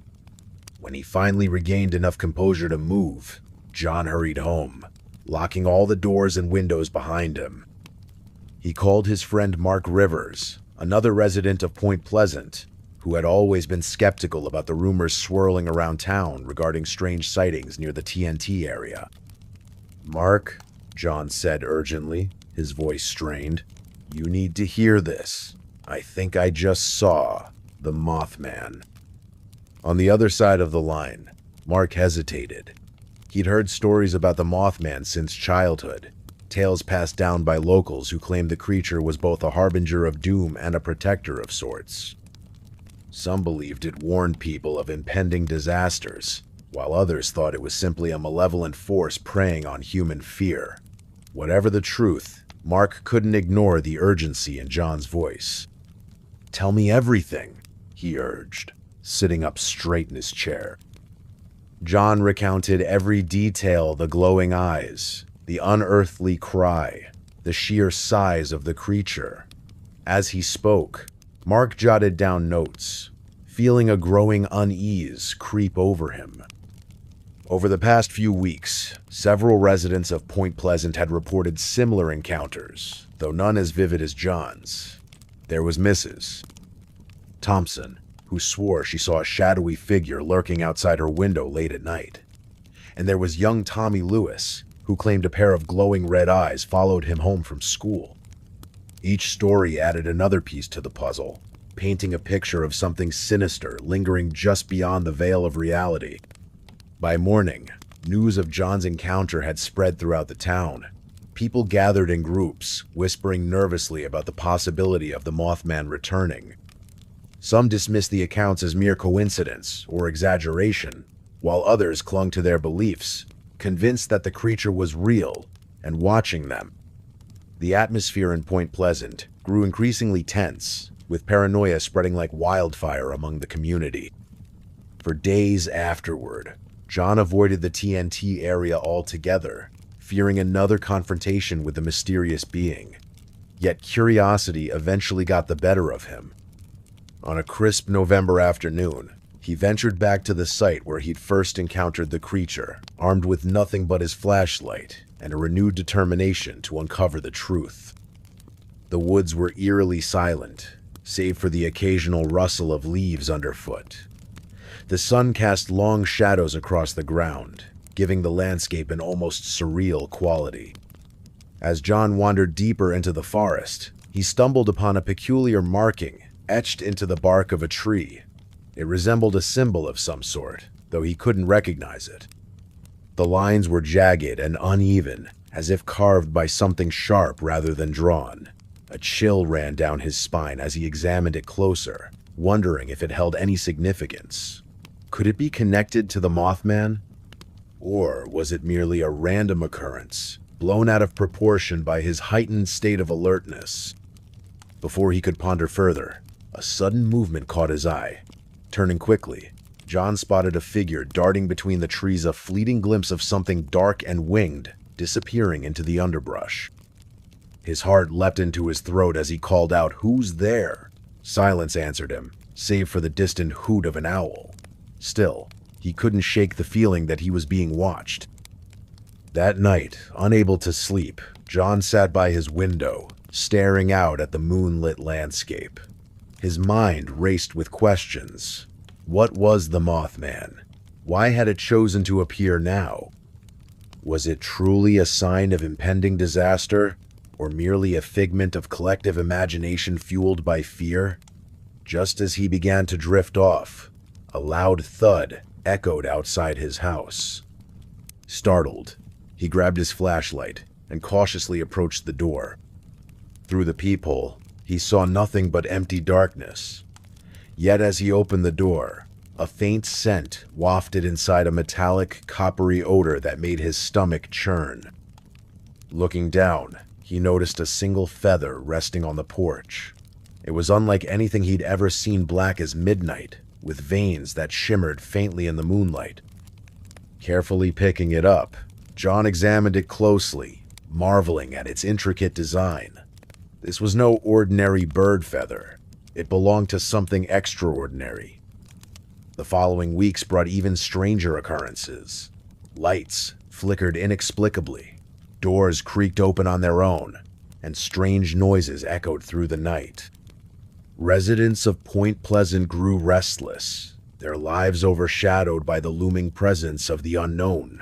When he finally regained enough composure to move, John hurried home, locking all the doors and windows behind him. He called his friend Mark Rivers, another resident of Point Pleasant, who had always been skeptical about the rumors swirling around town regarding strange sightings near the TNT area. "Mark," John said urgently, his voice strained, "you need to hear this. I think I just saw the Mothman." On the other side of the line, Mark hesitated. He'd heard stories about the Mothman since childhood, tales passed down by locals who claimed the creature was both a harbinger of doom and a protector of sorts. Some believed it warned people of impending disasters, while others thought it was simply a malevolent force preying on human fear. Whatever the truth, Mark couldn't ignore the urgency in John's voice. "Tell me everything," he urged, sitting up straight in his chair. John recounted every detail: the glowing eyes, the unearthly cry, the sheer size of the creature. As he spoke, Mark jotted down notes, feeling a growing unease creep over him. Over the past few weeks, several residents of Point Pleasant had reported similar encounters, though none as vivid as John's. There was Mrs. Thompson, who swore she saw a shadowy figure lurking outside her window late at night. And there was young Tommy Lewis, who claimed a pair of glowing red eyes followed him home from school. Each story added another piece to the puzzle, painting a picture of something sinister lingering just beyond the veil of reality. By morning, news of John's encounter had spread throughout the town. People gathered in groups, whispering nervously about the possibility of the Mothman returning. Some dismissed the accounts as mere coincidence or exaggeration, while others clung to their beliefs, convinced that the creature was real and watching them. The atmosphere in Point Pleasant grew increasingly tense, with paranoia spreading like wildfire among the community. For days afterward, John avoided the TNT area altogether, fearing another confrontation with the mysterious being. Yet curiosity eventually got the better of him. On a crisp November afternoon, he ventured back to the site where he'd first encountered the creature, armed with nothing but his flashlight and a renewed determination to uncover the truth. The woods were eerily silent, save for the occasional rustle of leaves underfoot. The sun cast long shadows across the ground, giving the landscape an almost surreal quality. As John wandered deeper into the forest, he stumbled upon a peculiar marking etched into the bark of a tree. It resembled a symbol of some sort, though he couldn't recognize it. The lines were jagged and uneven, as if carved by something sharp rather than drawn. A chill ran down his spine as he examined it closer, wondering if it held any significance. Could it be connected to the Mothman? Or was it merely a random occurrence, blown out of proportion by his heightened state of alertness? Before he could ponder further, a sudden movement caught his eye. Turning quickly, John spotted a figure darting between the trees, a fleeting glimpse of something dark and winged, disappearing into the underbrush. His heart leapt into his throat as he called out, "Who's there?" Silence answered him, save for the distant hoot of an owl. Still, he couldn't shake the feeling that he was being watched. That night, unable to sleep, John sat by his window, staring out at the moonlit landscape. His mind raced with questions. What was the Mothman? Why had it chosen to appear now? Was it truly a sign of impending disaster, or merely a figment of collective imagination fueled by fear? Just as he began to drift off, a loud thud echoed outside his house. Startled, he grabbed his flashlight and cautiously approached the door. Through the peephole, he saw nothing but empty darkness. Yet as he opened the door, a faint scent wafted inside, a metallic, coppery odor that made his stomach churn. Looking down, he noticed a single feather resting on the porch. It was unlike anything he'd ever seen, black as midnight, with veins that shimmered faintly in the moonlight. Carefully picking it up, John examined it closely, marveling at its intricate design. This was no ordinary bird feather. It belonged to something extraordinary. The following weeks brought even stranger occurrences. Lights flickered inexplicably, doors creaked open on their own, and strange noises echoed through the night. Residents of Point Pleasant grew restless, their lives overshadowed by the looming presence of the unknown.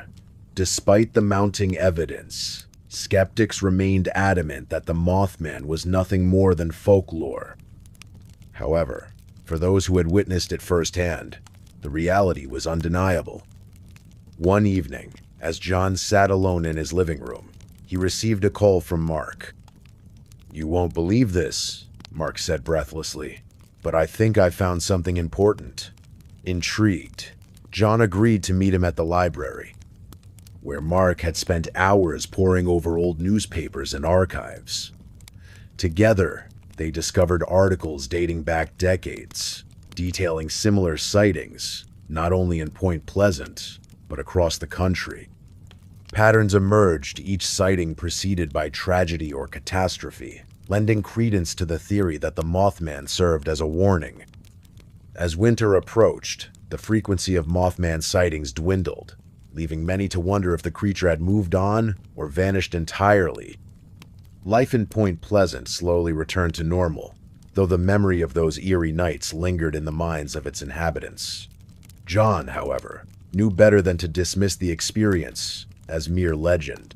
Despite the mounting evidence, skeptics remained adamant that the Mothman was nothing more than folklore. However, for those who had witnessed it firsthand, the reality was undeniable. One evening, as John sat alone in his living room, he received a call from Mark. "You won't believe this," Mark said breathlessly, "but I think I found something important." Intrigued, John agreed to meet him at the library, where Mark had spent hours poring over old newspapers and archives. Together, they discovered articles dating back decades, detailing similar sightings, not only in Point Pleasant, but across the country. Patterns emerged, each sighting preceded by tragedy or catastrophe, lending credence to the theory that the Mothman served as a warning. As winter approached, the frequency of Mothman sightings dwindled, leaving many to wonder if the creature had moved on or vanished entirely. Life in Point Pleasant slowly returned to normal, though the memory of those eerie nights lingered in the minds of its inhabitants. John, however, knew better than to dismiss the experience as mere legend.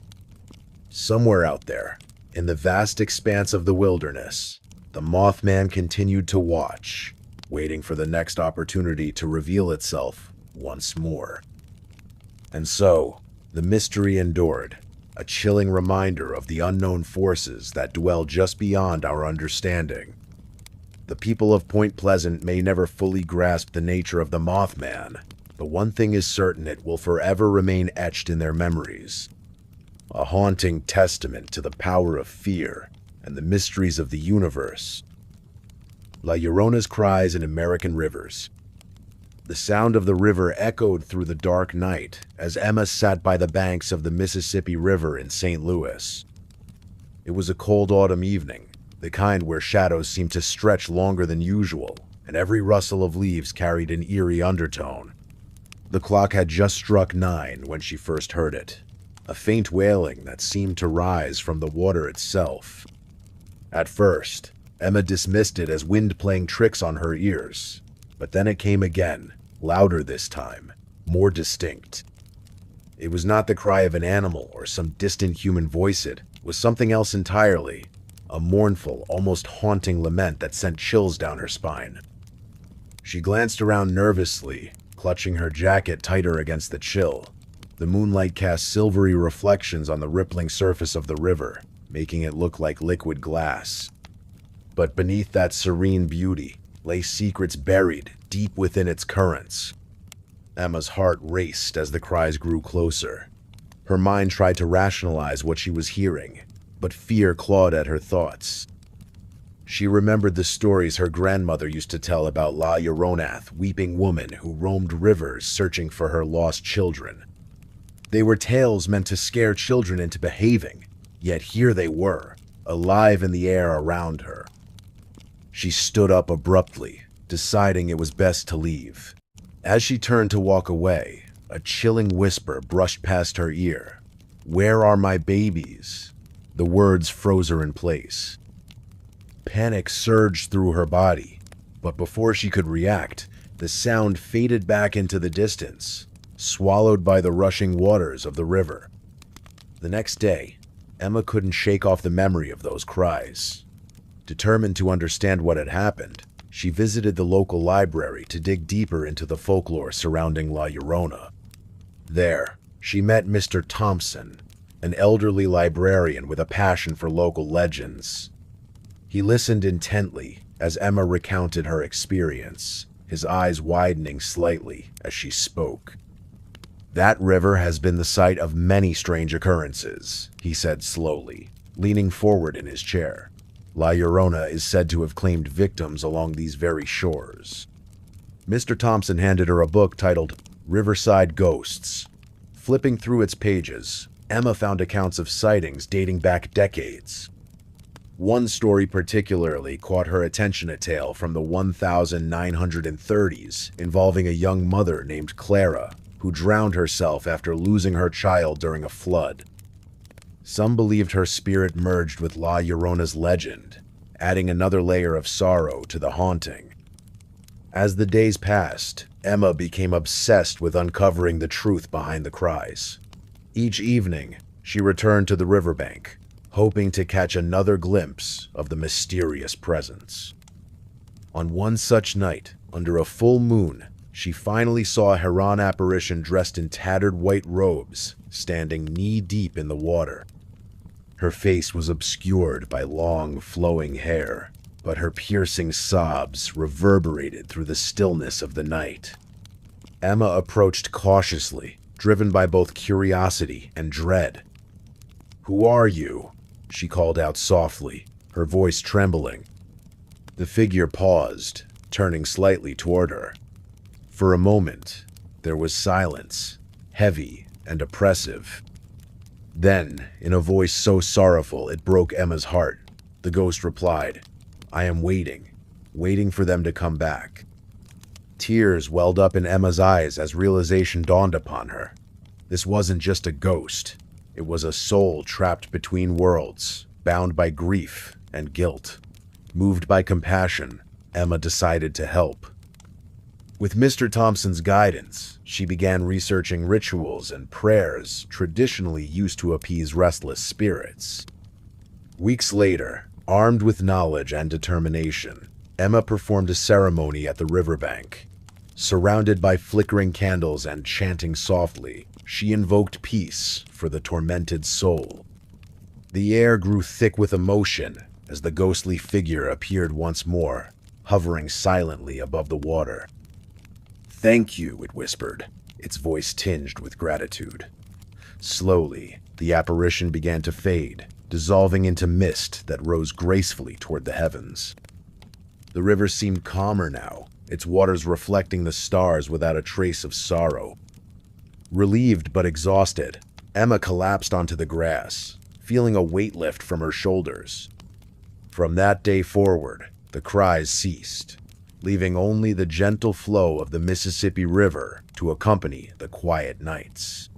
Somewhere out there, in the vast expanse of the wilderness, the Mothman continued to watch, waiting for the next opportunity to reveal itself once more. And so, the mystery endured, a chilling reminder of the unknown forces that dwell just beyond our understanding. The people of Point Pleasant may never fully grasp the nature of the Mothman, but one thing is certain: it will forever remain etched in their memories. A haunting testament to the power of fear and the mysteries of the universe. La Llorona's cries in American rivers. The sound of the river echoed through the dark night as Emma sat by the banks of the Mississippi River in St. Louis. It was a cold autumn evening, the kind where shadows seemed to stretch longer than usual, and every rustle of leaves carried an eerie undertone. The clock had just struck 9 when she first heard it, a faint wailing that seemed to rise from the water itself. At first, Emma dismissed it as wind playing tricks on her ears, but then it came again, louder this time, more distinct. It was not the cry of an animal or some distant human voice, it was something else entirely, a mournful, almost haunting lament that sent chills down her spine. She glanced around nervously, clutching her jacket tighter against the chill. The moonlight cast silvery reflections on the rippling surface of the river, making it look like liquid glass. But beneath that serene beauty lay secrets buried deep within its currents. Emma's heart raced as the cries grew closer. Her mind tried to rationalize what she was hearing, but fear clawed at her thoughts. She remembered the stories her grandmother used to tell about La Lloronath, weeping woman who roamed rivers searching for her lost children. They were tales meant to scare children into behaving, yet here they were, alive in the air around her. She stood up abruptly, deciding it was best to leave. As she turned to walk away, a chilling whisper brushed past her ear. "Where are my babies?" The words froze her in place. Panic surged through her body, but before she could react, the sound faded back into the distance, swallowed by the rushing waters of the river. The next day, Emma couldn't shake off the memory of those cries. Determined to understand what had happened, she visited the local library to dig deeper into the folklore surrounding La Llorona. There, she met Mr. Thompson, an elderly librarian with a passion for local legends. He listened intently as Emma recounted her experience, his eyes widening slightly as she spoke. "That river has been the site of many strange occurrences," he said slowly, leaning forward in his chair. "La Llorona is said to have claimed victims along these very shores." Mr. Thompson handed her a book titled Riverside Ghosts. Flipping through its pages, Emma found accounts of sightings dating back decades. One story particularly caught her attention, a tale from the 1930s involving a young mother named Clara, who drowned herself after losing her child during a flood. Some believed her spirit merged with La Llorona's legend, adding another layer of sorrow to the haunting. As the days passed, Emma became obsessed with uncovering the truth behind the cries. Each evening, she returned to the riverbank, hoping to catch another glimpse of the mysterious presence. On one such night, under a full moon, she finally saw a Heron apparition dressed in tattered white robes, standing knee-deep in the water. Her face was obscured by long, flowing hair, but her piercing sobs reverberated through the stillness of the night. Emma approached cautiously, driven by both curiosity and dread. "Who are you?" she called out softly, her voice trembling. The figure paused, turning slightly toward her. For a moment, there was silence, heavy and oppressive. Then, in a voice so sorrowful it broke Emma's heart, the ghost replied, "I am waiting for them to come back." Tears welled up in Emma's eyes as realization dawned upon her. This wasn't just a ghost. It was a soul trapped between worlds, bound by grief and guilt. Moved by compassion, Emma decided to help. With Mr. Thompson's guidance, she began researching rituals and prayers traditionally used to appease restless spirits. Weeks later, armed with knowledge and determination, Emma performed a ceremony at the riverbank. Surrounded by flickering candles and chanting softly, she invoked peace for the tormented soul. The air grew thick with emotion as the ghostly figure appeared once more, hovering silently above the water. "Thank you," it whispered, its voice tinged with gratitude. Slowly, the apparition began to fade, dissolving into mist that rose gracefully toward the heavens. The river seemed calmer now, its waters reflecting the stars without a trace of sorrow. Relieved but exhausted, Emma collapsed onto the grass, feeling a weight lift from her shoulders. From that day forward, the cries ceased, leaving only the gentle flow of the Mississippi River to accompany the quiet nights.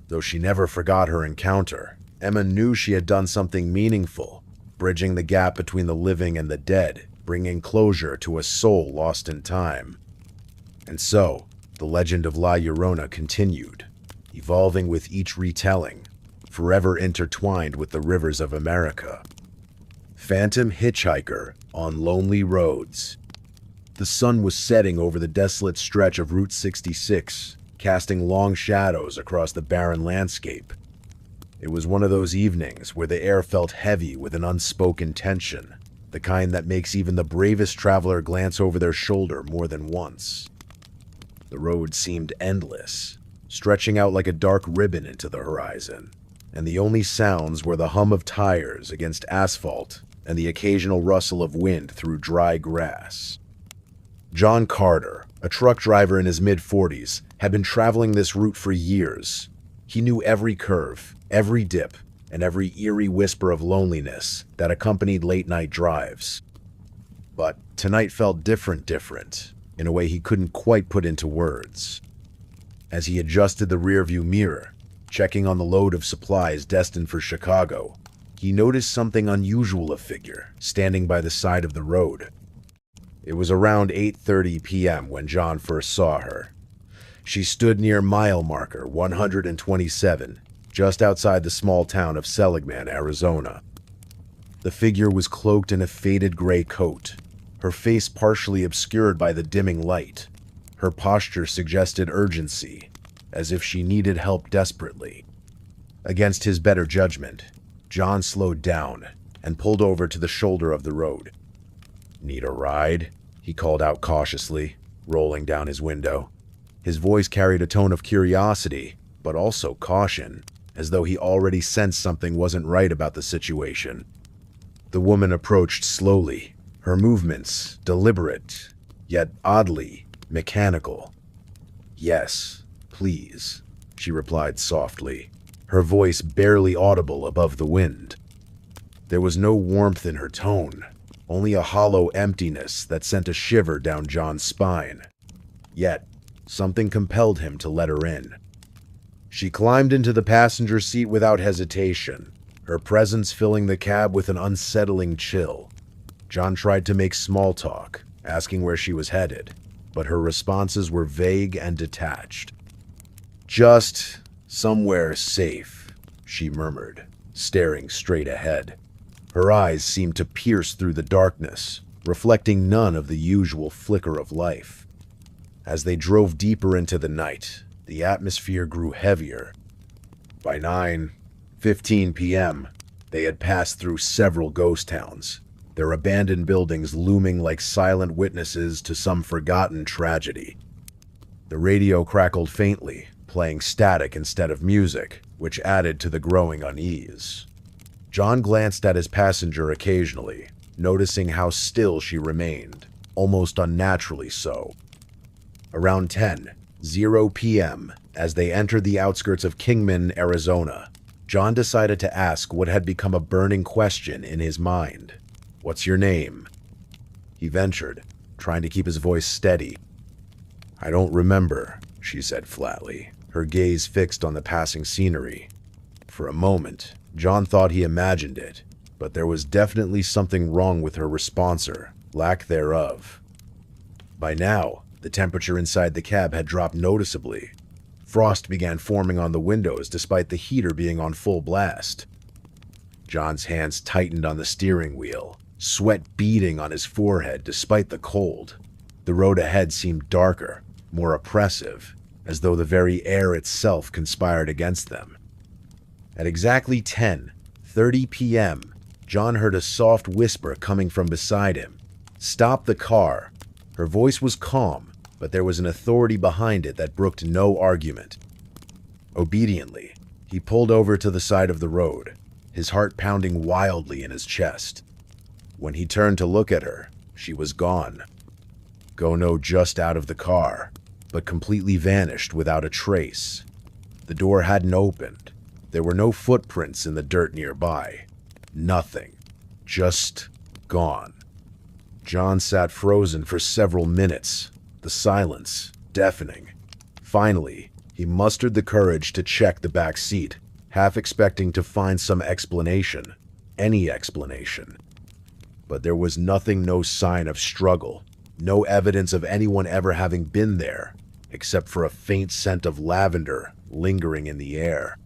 Though she never forgot her encounter, Emma knew she had done something meaningful, bridging the gap between the living and the dead, bringing closure to a soul lost in time. And so, the legend of La Llorona continued, evolving with each retelling, forever intertwined with the rivers of America. Phantom hitchhiker on lonely roads. The sun was setting over the desolate stretch of Route 66, casting long shadows across the barren landscape. It was one of those evenings where the air felt heavy with an unspoken tension, the kind that makes even the bravest traveler glance over their shoulder more than once. The road seemed endless, stretching out like a dark ribbon into the horizon, and the only sounds were the hum of tires against asphalt and the occasional rustle of wind through dry grass. John Carter, a truck driver in his mid-40s, had been traveling this route for years. He knew every curve, every dip, and every eerie whisper of loneliness that accompanied late-night drives. But tonight felt different, in a way he couldn't quite put into words. As he adjusted the rearview mirror, checking on the load of supplies destined for Chicago, he noticed something unusual: a figure standing by the side of the road. It was around 8:30 p.m. when John first saw her. She stood near mile marker 127, just outside the small town of Seligman, Arizona. The figure was cloaked in a faded gray coat, her face partially obscured by the dimming light. Her posture suggested urgency, as if she needed help desperately. Against his better judgment, John slowed down and pulled over to the shoulder of the road. "Need a ride?" he called out cautiously, rolling down his window. His voice carried a tone of curiosity, but also caution, as though he already sensed something wasn't right about the situation. The woman approached slowly, her movements deliberate, yet oddly mechanical. "Yes, please," she replied softly, her voice barely audible above the wind. There was no warmth in her tone, only a hollow emptiness that sent a shiver down John's spine. Yet, something compelled him to let her in. She climbed into the passenger seat without hesitation, her presence filling the cab with an unsettling chill. John tried to make small talk, asking where she was headed, but her responses were vague and detached. "Just somewhere safe," she murmured, staring straight ahead. Her eyes seemed to pierce through the darkness, reflecting none of the usual flicker of life. As they drove deeper into the night, the atmosphere grew heavier. By 9:15 p.m., they had passed through several ghost towns, their abandoned buildings looming like silent witnesses to some forgotten tragedy. The radio crackled faintly, playing static instead of music, which added to the growing unease. John glanced at his passenger occasionally, noticing how still she remained, almost unnaturally so. Around 10:00 p.m., as they entered the outskirts of Kingman, Arizona, John decided to ask what had become a burning question in his mind. "What's your name?" he ventured, trying to keep his voice steady. "I don't remember," she said flatly, her gaze fixed on the passing scenery. For a moment, John thought he imagined it, but there was definitely something wrong with her response, or lack thereof. By now, the temperature inside the cab had dropped noticeably. Frost began forming on the windows despite the heater being on full blast. John's hands tightened on the steering wheel, sweat beading on his forehead despite the cold. The road ahead seemed darker, more oppressive, as though the very air itself conspired against them. At exactly 10:30 p.m., John heard a soft whisper coming from beside him. "Stop the car." Her voice was calm, but there was an authority behind it that brooked no argument. Obediently, he pulled over to the side of the road, his heart pounding wildly in his chest. When he turned to look at her, she was gone. Gono just out of the car, but completely vanished without a trace. The door hadn't opened. There were no footprints in the dirt nearby. Nothing. Just gone. John sat frozen for several minutes, the silence deafening. Finally, he mustered the courage to check the back seat, half expecting to find some explanation, any explanation. But there was nothing, no sign of struggle, no evidence of anyone ever having been there, except for a faint scent of lavender lingering in the air.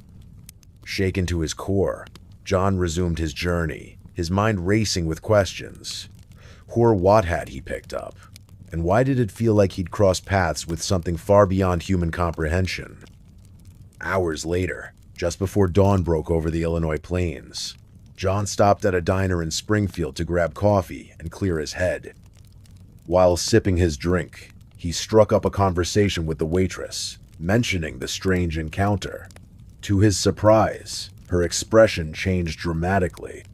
Shaken to his core, John resumed his journey, his mind racing with questions. What had he picked up? And why did it feel like he'd crossed paths with something far beyond human comprehension? Hours later, just before dawn broke over the Illinois plains, John stopped at a diner in Springfield to grab coffee and clear his head. While sipping his drink, he struck up a conversation with the waitress, mentioning the strange encounter. To his surprise, her expression changed dramatically.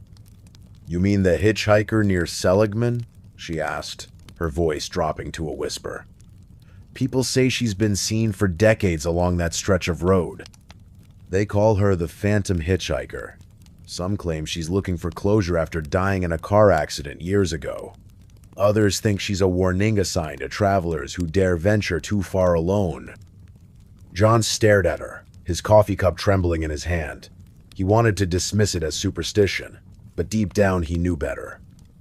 "You mean the hitchhiker near Seligman?" she asked, her voice dropping to a whisper. "People say she's been seen for decades along that stretch of road. They call her the Phantom Hitchhiker. Some claim she's looking for closure after dying in a car accident years ago. Others think she's a warning sign to travelers who dare venture too far alone." John stared at her, his coffee cup trembling in his hand. He wanted to dismiss it as superstition, but deep down he knew better.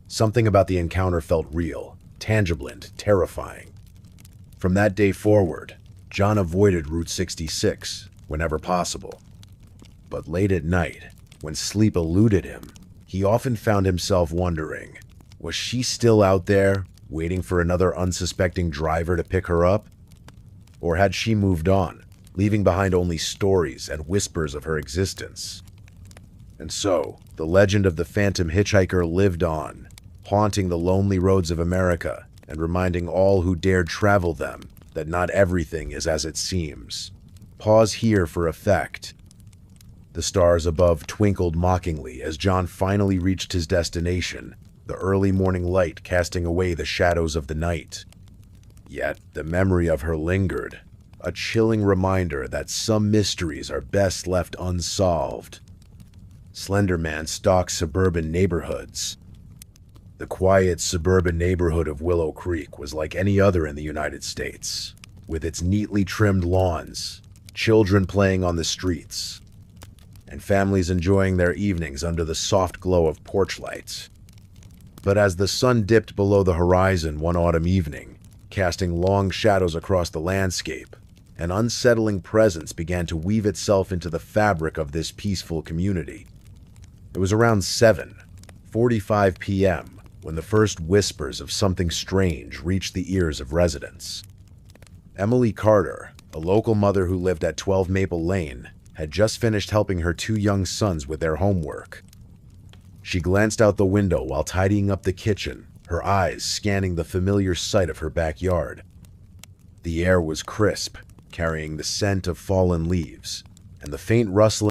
Something about the encounter felt real, tangible, and terrifying. From that day forward, John avoided Route 66 whenever possible. But late at night, when sleep eluded him, he often found himself wondering, was she still out there, waiting for another unsuspecting driver to pick her up? Or had she moved on, leaving behind only stories and whispers of her existence? And so, the legend of the Phantom Hitchhiker lived on, haunting the lonely roads of America and reminding all who dared travel them that not everything is as it seems. Pause here for effect. The stars above twinkled mockingly as John finally reached his destination, the early morning light casting away the shadows of the night. Yet the memory of her lingered, a chilling reminder that some mysteries are best left unsolved. Slender Man stalks suburban neighborhoods. The quiet suburban neighborhood of Willow Creek was like any other in the United States, with its neatly trimmed lawns, children playing on the streets, and families enjoying their evenings under the soft glow of porch lights. But as the sun dipped below the horizon one autumn evening, casting long shadows across the landscape, an unsettling presence began to weave itself into the fabric of this peaceful community. It was around 7:45 p.m. when the first whispers of something strange reached the ears of residents. Emily Carter, a local mother who lived at 12 Maple Lane, had just finished helping her two young sons with their homework. She glanced out the window while tidying up the kitchen, her eyes scanning the familiar sight of her backyard. The air was crisp, carrying the scent of fallen leaves, and the faint rustling